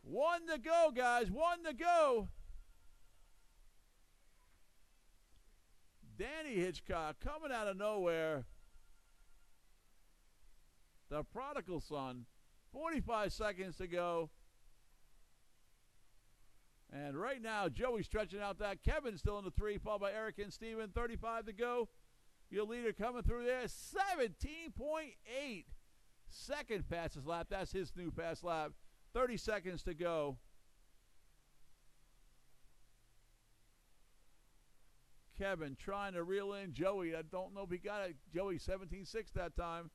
Speaker 1: 1 to go, guys. 1 to go. Danny Hitchcock coming out of nowhere. The prodigal son. 45 seconds to go. And right now, Joey stretching out that. Kevin still in the 3, followed by Eric and Steven. 35 to go. Your leader coming through there. 17.8. Second fastest lap. That's his new fast lap. 30 seconds to go. Kevin trying to reel in Joey. I don't know if he got it. Joey 17.6 that time.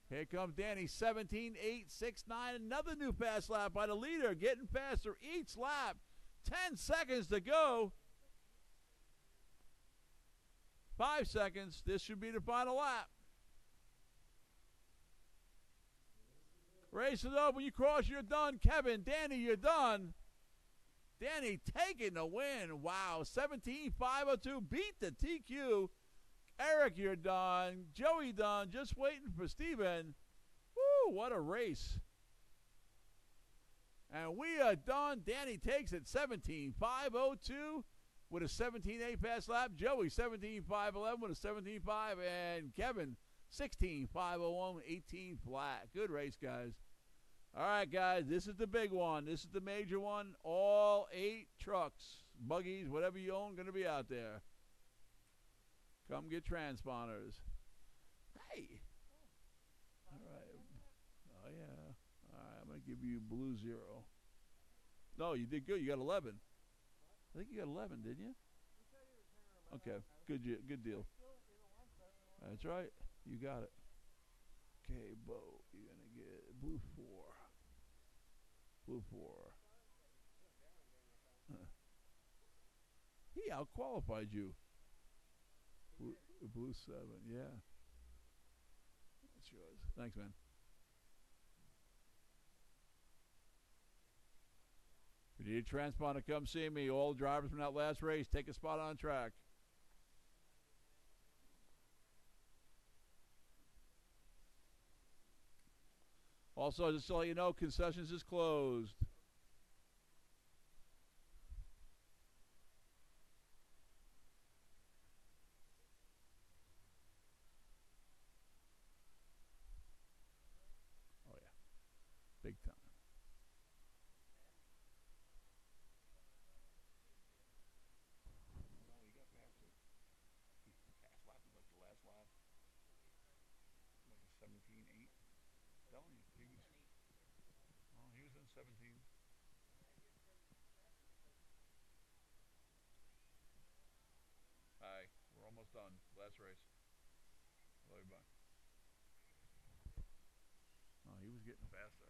Speaker 1: Here comes Danny, 17.869. Another new fast lap by the leader, getting faster each lap. 10 seconds to go. 5 seconds. This should be the final lap. Race is over. You cross, you're done. Kevin, Danny, you're done. Danny taking the win. Wow, 17.502. Beat the TQ. Eric, you're done. Joey done. Just waiting for Steven. Woo, what a race. And we are done. Danny takes it 17.502 with a 17.8 fast lap. Joey 17.511 with a 17.5. And Kevin 16.501 18 flat. Good race, guys. All right, guys, this is the big one. This is the major one. All 8 trucks, buggies, whatever you own, going to be out there. Come get transponders. Hey. All right. Oh, yeah. All right, I'm going to give you blue 0. No, you did good. You got 11. I think you got 11, didn't you? Okay, good deal. That's right. You got it. Okay, Bo, you're going to get blue 4. Blue 4. He out-qualified you. Blue 7, yeah. That's yours. Thanks, man. If you need a transponder, come see me. All drivers from that last race, take a spot on track. Also, just to let you know, concessions is closed. Oh, yeah. Big time. Hi, we're almost done. Last race. Love you, bye. Oh, he was getting faster.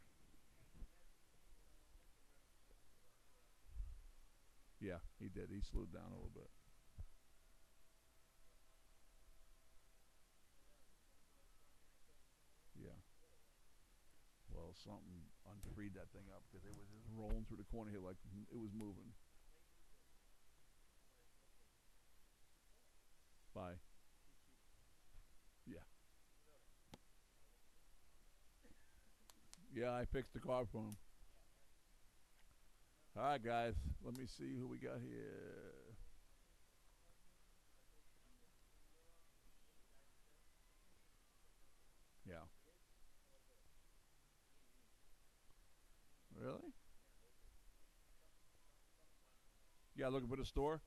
Speaker 1: Yeah, he did. He slowed down a little bit. Yeah. Well, something unfreed that thing up because it was just rolling through the corner here like it was moving. Bye. Yeah. Yeah, I fixed the car for him. All right, guys. Let me see who we got here. Yeah. Really? Yeah, looking for the store.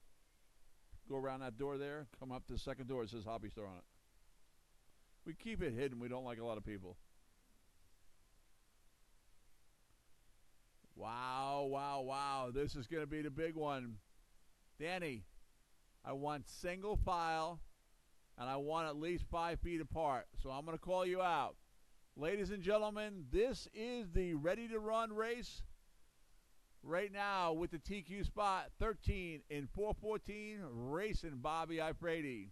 Speaker 1: Go around that door there. Come up to the second door. It says Hobby Store on it. We keep it hidden. We don't like a lot of people. Wow, wow, wow. This is going to be the big one. Danny, I want single file, and I want at least 5 feet apart. So I'm going to call you out. Ladies and gentlemen, this is the ready to run race. Right now with the TQ spot, 13 in 414, racing Bobby Ifrady.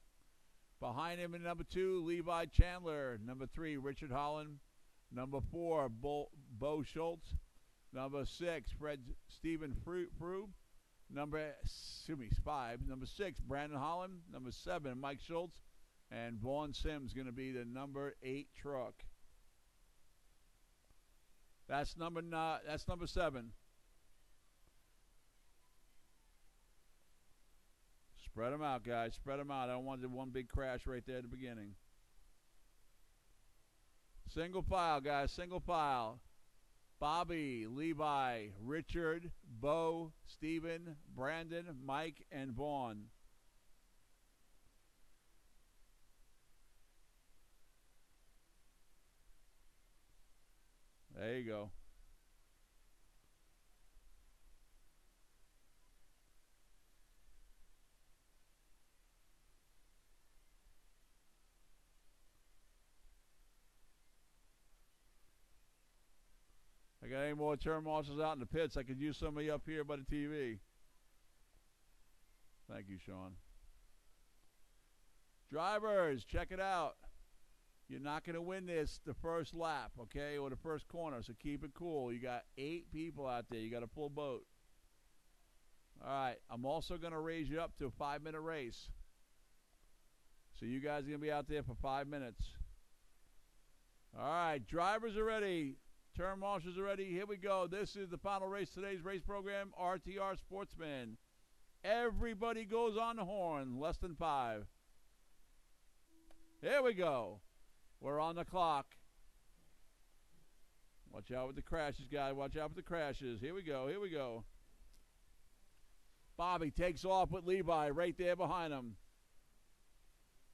Speaker 1: Behind him in number 2, Levi Chandler. Number 3, Richard Holland. Number 4, Bo Schultz. Number 6, Stephen Frew. Number 5. Number 6, Brandon Holland. Number 7, Mike Schultz. And Vaughn Sims going to be the number 8 truck. That's number 7. Spread them out, guys. Spread them out. I don't want the one big crash right there at the beginning. Single file, guys. Single file. Bobby, Levi, Richard, Bo, Steven, Brandon, Mike, and Vaughn. There you go. I got any more turn marshals out in the pits? I could use somebody up here by the TV. Thank you, Sean. Drivers, check it out. You're not going to win this the first lap, okay, or the first corner, so keep it cool. You got 8 people out there. You got a full boat. All right, I'm also going to raise you up to a 5-minute race. So you guys are going to be out there for 5 minutes. All right, drivers are ready. Turn marshals are ready. Here we go. This is the final race, today's race program, RTR Sportsman. Everybody goes on the horn, less than 5. Here we go. We're on the clock. Watch out with the crashes, guys. Watch out with the crashes. Here we go. Here we go. Bobby takes off with Levi right there behind him.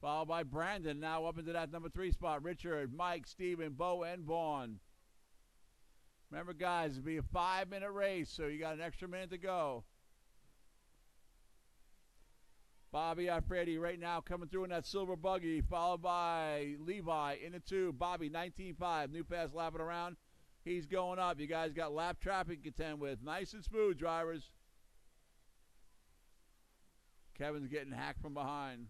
Speaker 1: Followed by Brandon, now up into that number 3 spot. Richard, Mike, Steven, Bo, and Vaughn. Remember, guys, it'll be a 5-minute race, so you got an extra minute to go. Bobby Alfredi right now coming through in that silver buggy, followed by Levi in the 2. Bobby, 19.5. New pass lapping around. He's going up. You guys got lap traffic to contend with. Nice and smooth, drivers. Kevin's getting hacked from behind.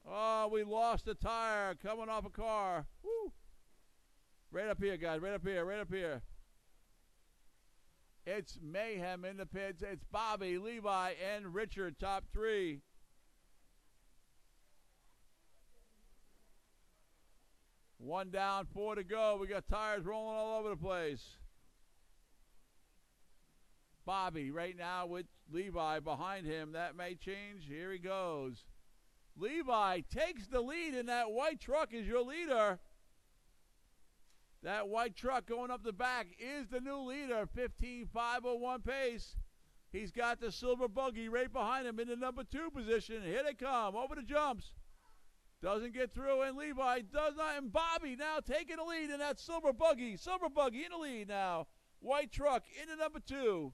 Speaker 1: Oh, we lost a tire coming off a car. Woo. Right up here, guys. Right up here. Right up here. It's mayhem in the pits. It's Bobby, Levi, and Richard, top 3. One down, 4 to go. We got tires rolling all over the place. Bobby right now with Levi behind him. That may change. Here he goes. Levi takes the lead in that white truck as your leader. That white truck going up the back is the new leader, 15.501 pace. He's got the silver buggy right behind him in the number 2 position. Here they come, over the jumps. Doesn't get through, and Levi does not. And Bobby now taking the lead in that silver buggy. Silver buggy in the lead now. White truck in the number 2.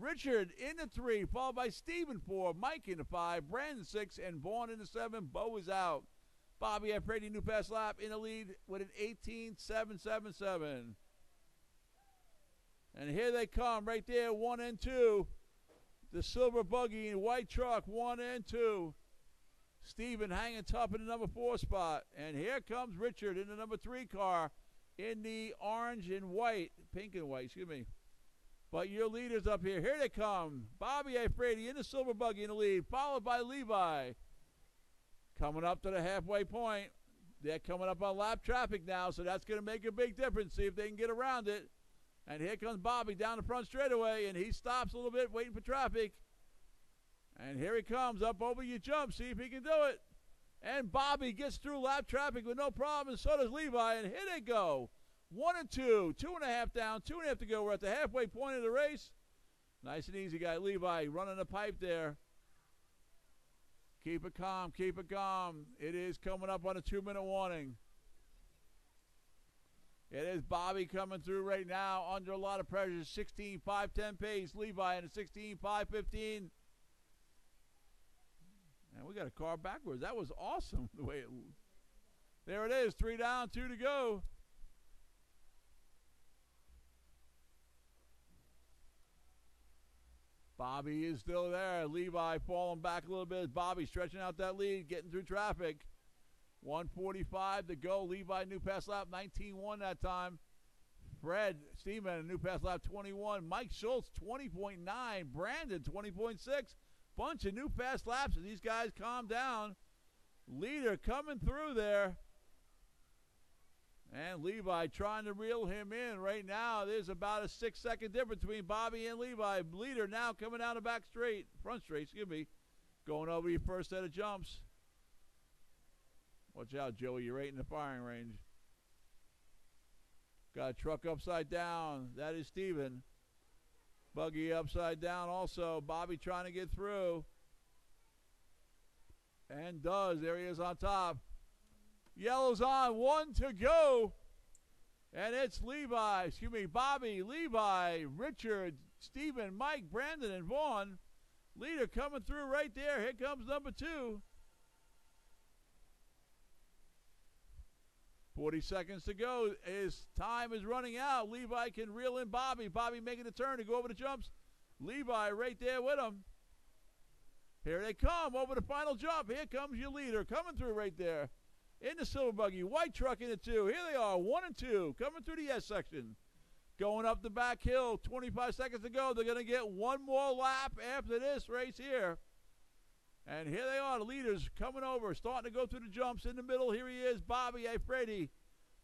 Speaker 1: Richard in the 3, followed by Steven 4, Mike in the 5, Brandon 6, and Vaughn in the 7. Bo is out. Bobby Alfredi, new pass lap, in the lead with an 18.777. And here they come right there, 1 and 2. The silver buggy and white truck, 1 and 2. Steven hanging tough in the number 4 spot. And here comes Richard in the number 3 car in the orange and white, pink and white, excuse me. But your leaders up here. Here they come. Bobby Alfredi in the silver buggy in the lead, followed by Levi. Coming up to the halfway point. They're coming up on lap traffic now, so that's going to make a big difference. See if they can get around it. And here comes Bobby down the front straightaway, and he stops a little bit waiting for traffic. And here he comes up over your jump. See if he can do it. And Bobby gets through lap traffic with no problem, and so does Levi. And here they go. 1 and 2. 2.5 down. 2.5 to go. We're at the halfway point of the race. Nice and easy, guy. Levi running the pipe there. Keep it calm. Keep it calm. It is coming up on a 2-minute warning. It is Bobby coming through right now under a lot of pressure. 16.510 pace. Levi in a 16.515. And we got a car backwards. That was awesome. The way it. There it is. 3 down, 2 to go. Bobby is still there. Levi falling back a little bit. Bobby stretching out that lead, getting through traffic. 1:45 to go. Levi, new pass lap, 19.1 that time. Fred Steeman, a new pass lap, 21. Mike Schultz, 20.9. Brandon, 20.6. Bunch of new fast laps as these guys calm down. Leader coming through there. And Levi trying to reel him in right now. There's about a 6-second difference between Bobby and Levi. Leader now coming down the back straight, front straight, excuse me. Going over your first set of jumps. Watch out, Joey, you're right in the firing range. Got a truck upside down. That is Steven. Buggy upside down also. Bobby trying to get through. And does. There he is on top. Yellow's on. 1 to go. And it's Levi. Excuse me. Bobby, Levi, Richard, Steven, Mike, Brandon, and Vaughn. Leader coming through right there. Here comes number 2. 40 seconds to go. His time is running out. Levi can reel in Bobby. Bobby making a turn to go over the jumps. Levi right there with him. Here they come over the final jump. Here comes your leader coming through right there. In the silver buggy. White truck in the 2. Here they are. 1 and 2. Coming through the S section. Going up the back hill. 25 seconds to go. They're going to get one more lap after this race here. And here they are, the leaders coming over, starting to go through the jumps. In the middle, here he is, Bobby Alfredi,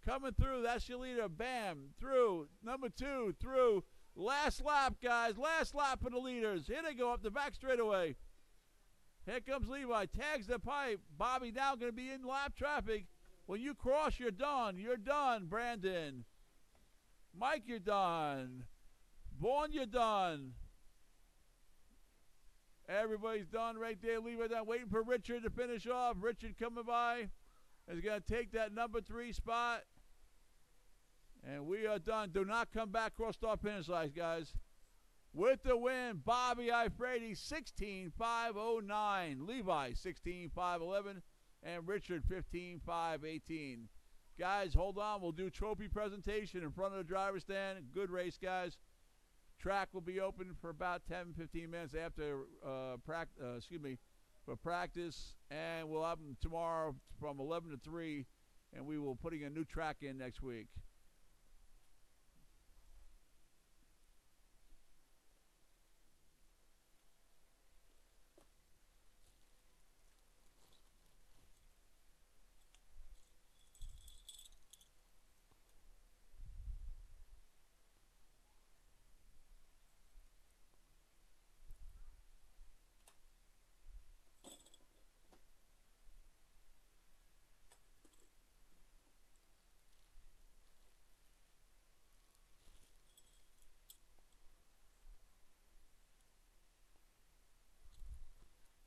Speaker 1: coming through. That's your leader. Bam, through. Number 2, through. Last lap, guys. Last lap for the leaders. Here they go up the back straightaway. Here comes Levi. Tags the pipe. Bobby now going to be in lap traffic. When you cross, you're done. You're done, Brandon. Mike, you're done. Vaughn, you're done. Everybody's done right there. Levi down, waiting for Richard to finish off. Richard coming by is going to take that number 3 spot. And we are done. Do not come back across our finish line, guys. With the win, Bobby Ifrady, 16.509. Levi, 16.511. And Richard, 15.518. Guys, hold on. We'll do trophy presentation in front of the driver's stand. Good race, guys. Track will be open for about 10, 15 minutes after for practice. And we'll have them tomorrow from 11 to 3. And we will putting a new track in next week.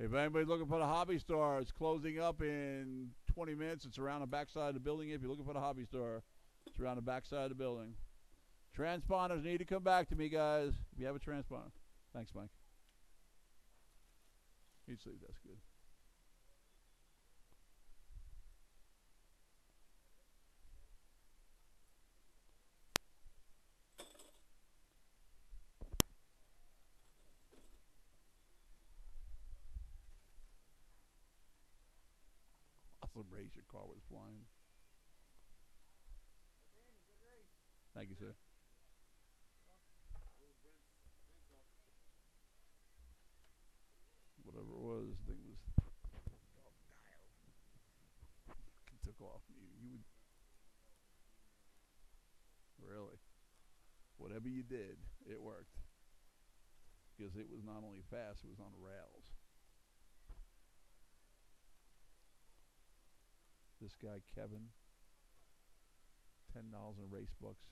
Speaker 1: If anybody's looking for the hobby store, it's closing up in 20 minutes. It's around the backside of the building. If you're looking for the hobby store, it's around the backside of the building. Transponders need to come back to me, guys, if you have a transponder. Thanks, Mike. He'd sleep, that's good. Awesome race, your car was flying. Thank you, sir. Whatever it was, the thing was took off. You would really, whatever you did, it worked because it was not only fast, it was on the rails. This guy Kevin, $10 in race books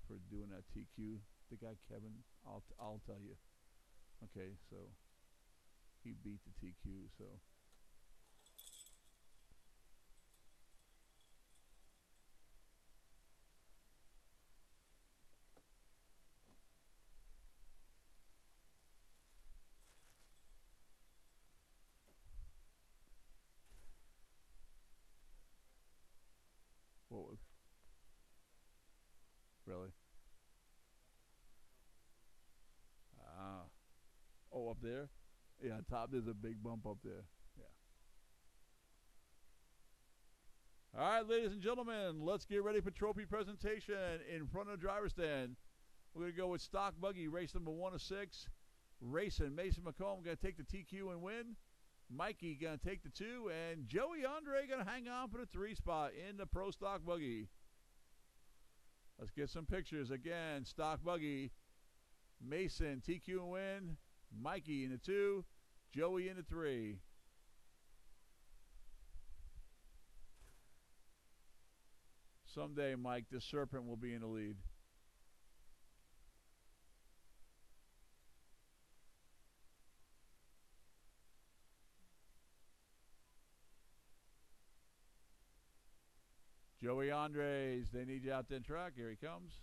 Speaker 1: for doing that TQ. The guy Kevin, I'll tell you. Okay, so he beat the TQ. So what was really? Ah, oh, up there? Yeah, on top there's a big bump up there. Yeah. All right, ladies and gentlemen, let's get ready for trophy presentation in front of the driver's stand. We're going to go with stock buggy, race number 1 of 6. Racing, Mason McComb going to take the TQ and win. Mikey going to take the 2. And Joey Andre going to hang on for the 3 spot in the pro stock buggy. Let's get some pictures. Again, stock buggy, Mason, TQ and win. Mikey in the 2. Joey in the 3. Someday, Mike, the Serpent will be in the lead. Joey Andres, they need you out there in track. Here he comes.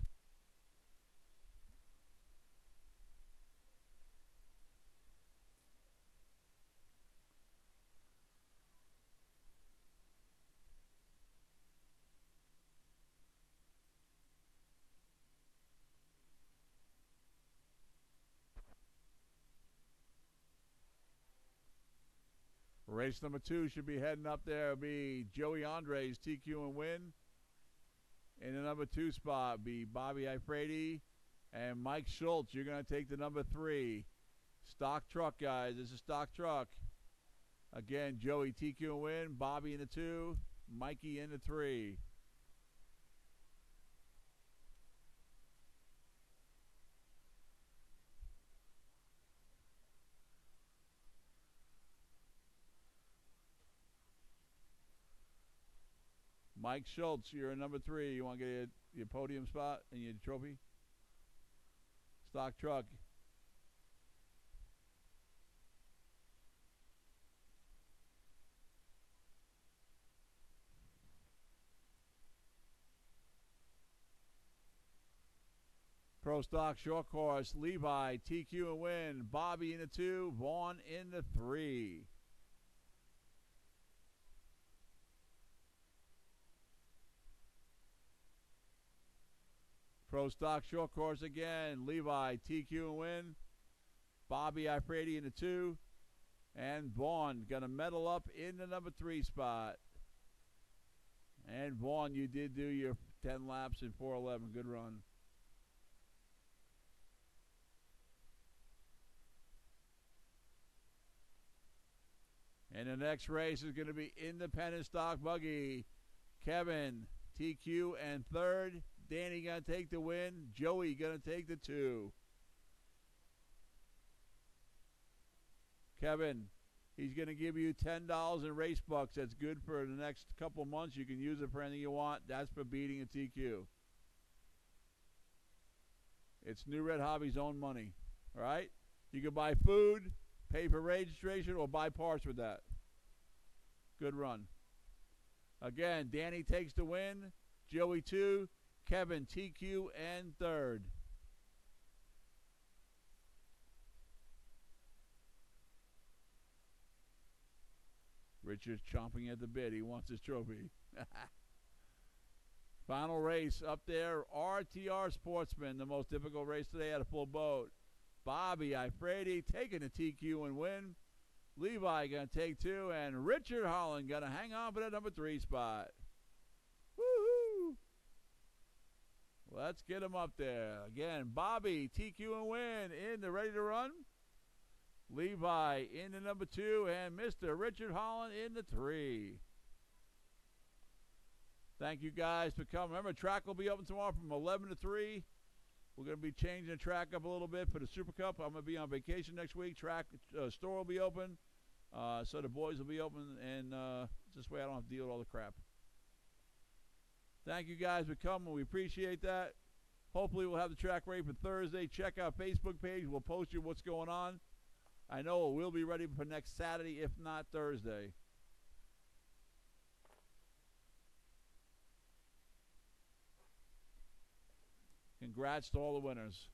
Speaker 1: Race number 2 should be heading up there. It'll be Joey Andres, TQ and win. In the number 2 spot be Bobby Ifrady and Mike Schultz. You're going to take the number 3. Stock truck, guys. This is stock truck. Again, Joey, TQ and win. Bobby in the 2. Mikey in the 3. Mike Schultz, you're a number 3. You want to get your podium spot and your trophy? Stock truck. Pro Stock Short Course, Levi, TQ and win. Bobby in the 2, Vaughn in the 3. Pro Stock Short Course again, Levi, TQ and win. Bobby Ifrady in the 2. And Vaughn going to medal up in the number 3 spot. And Vaughn, you did do your 10 laps in 4:11. Good run. And the next race is going to be independent stock buggy. Kevin, TQ, and 3rd. Danny going to take the win. Joey going to take the 2. Kevin, he's going to give you $10 in race bucks. That's good for the next couple months. You can use it for anything you want. That's for beating a TQ. It's New Red Hobbies' own money. All right? You can buy food, pay for registration, or buy parts with that. Good run. Again, Danny takes the win. Joey 2. Kevin, TQ, and 3rd. Richard's chomping at the bit. He wants his trophy. Final race up there. RTR Sportsman, the most difficult race today at a full boat. Bobby Ifrady taking the TQ and win. Levi going to take 2. And Richard Holland going to hang on for that number 3 spot. Woohoo! Let's get him up there. Again, Bobby, TQ and win in the ready to run. Levi in the number 2, and Mr. Richard Holland in the 3. Thank you guys for coming. Remember, track will be open tomorrow from 11 to 3. We're going to be changing the track up a little bit for the Super Cup. I'm going to be on vacation next week. Track store will be open, so the boys will be open, and this way I don't have to deal with all the crap. Thank you guys for coming. We appreciate that. Hopefully we'll have the track ready for Thursday. Check our Facebook page. We'll post you what's going on. I know it will be ready for next Saturday, if not Thursday. Congrats to all the winners.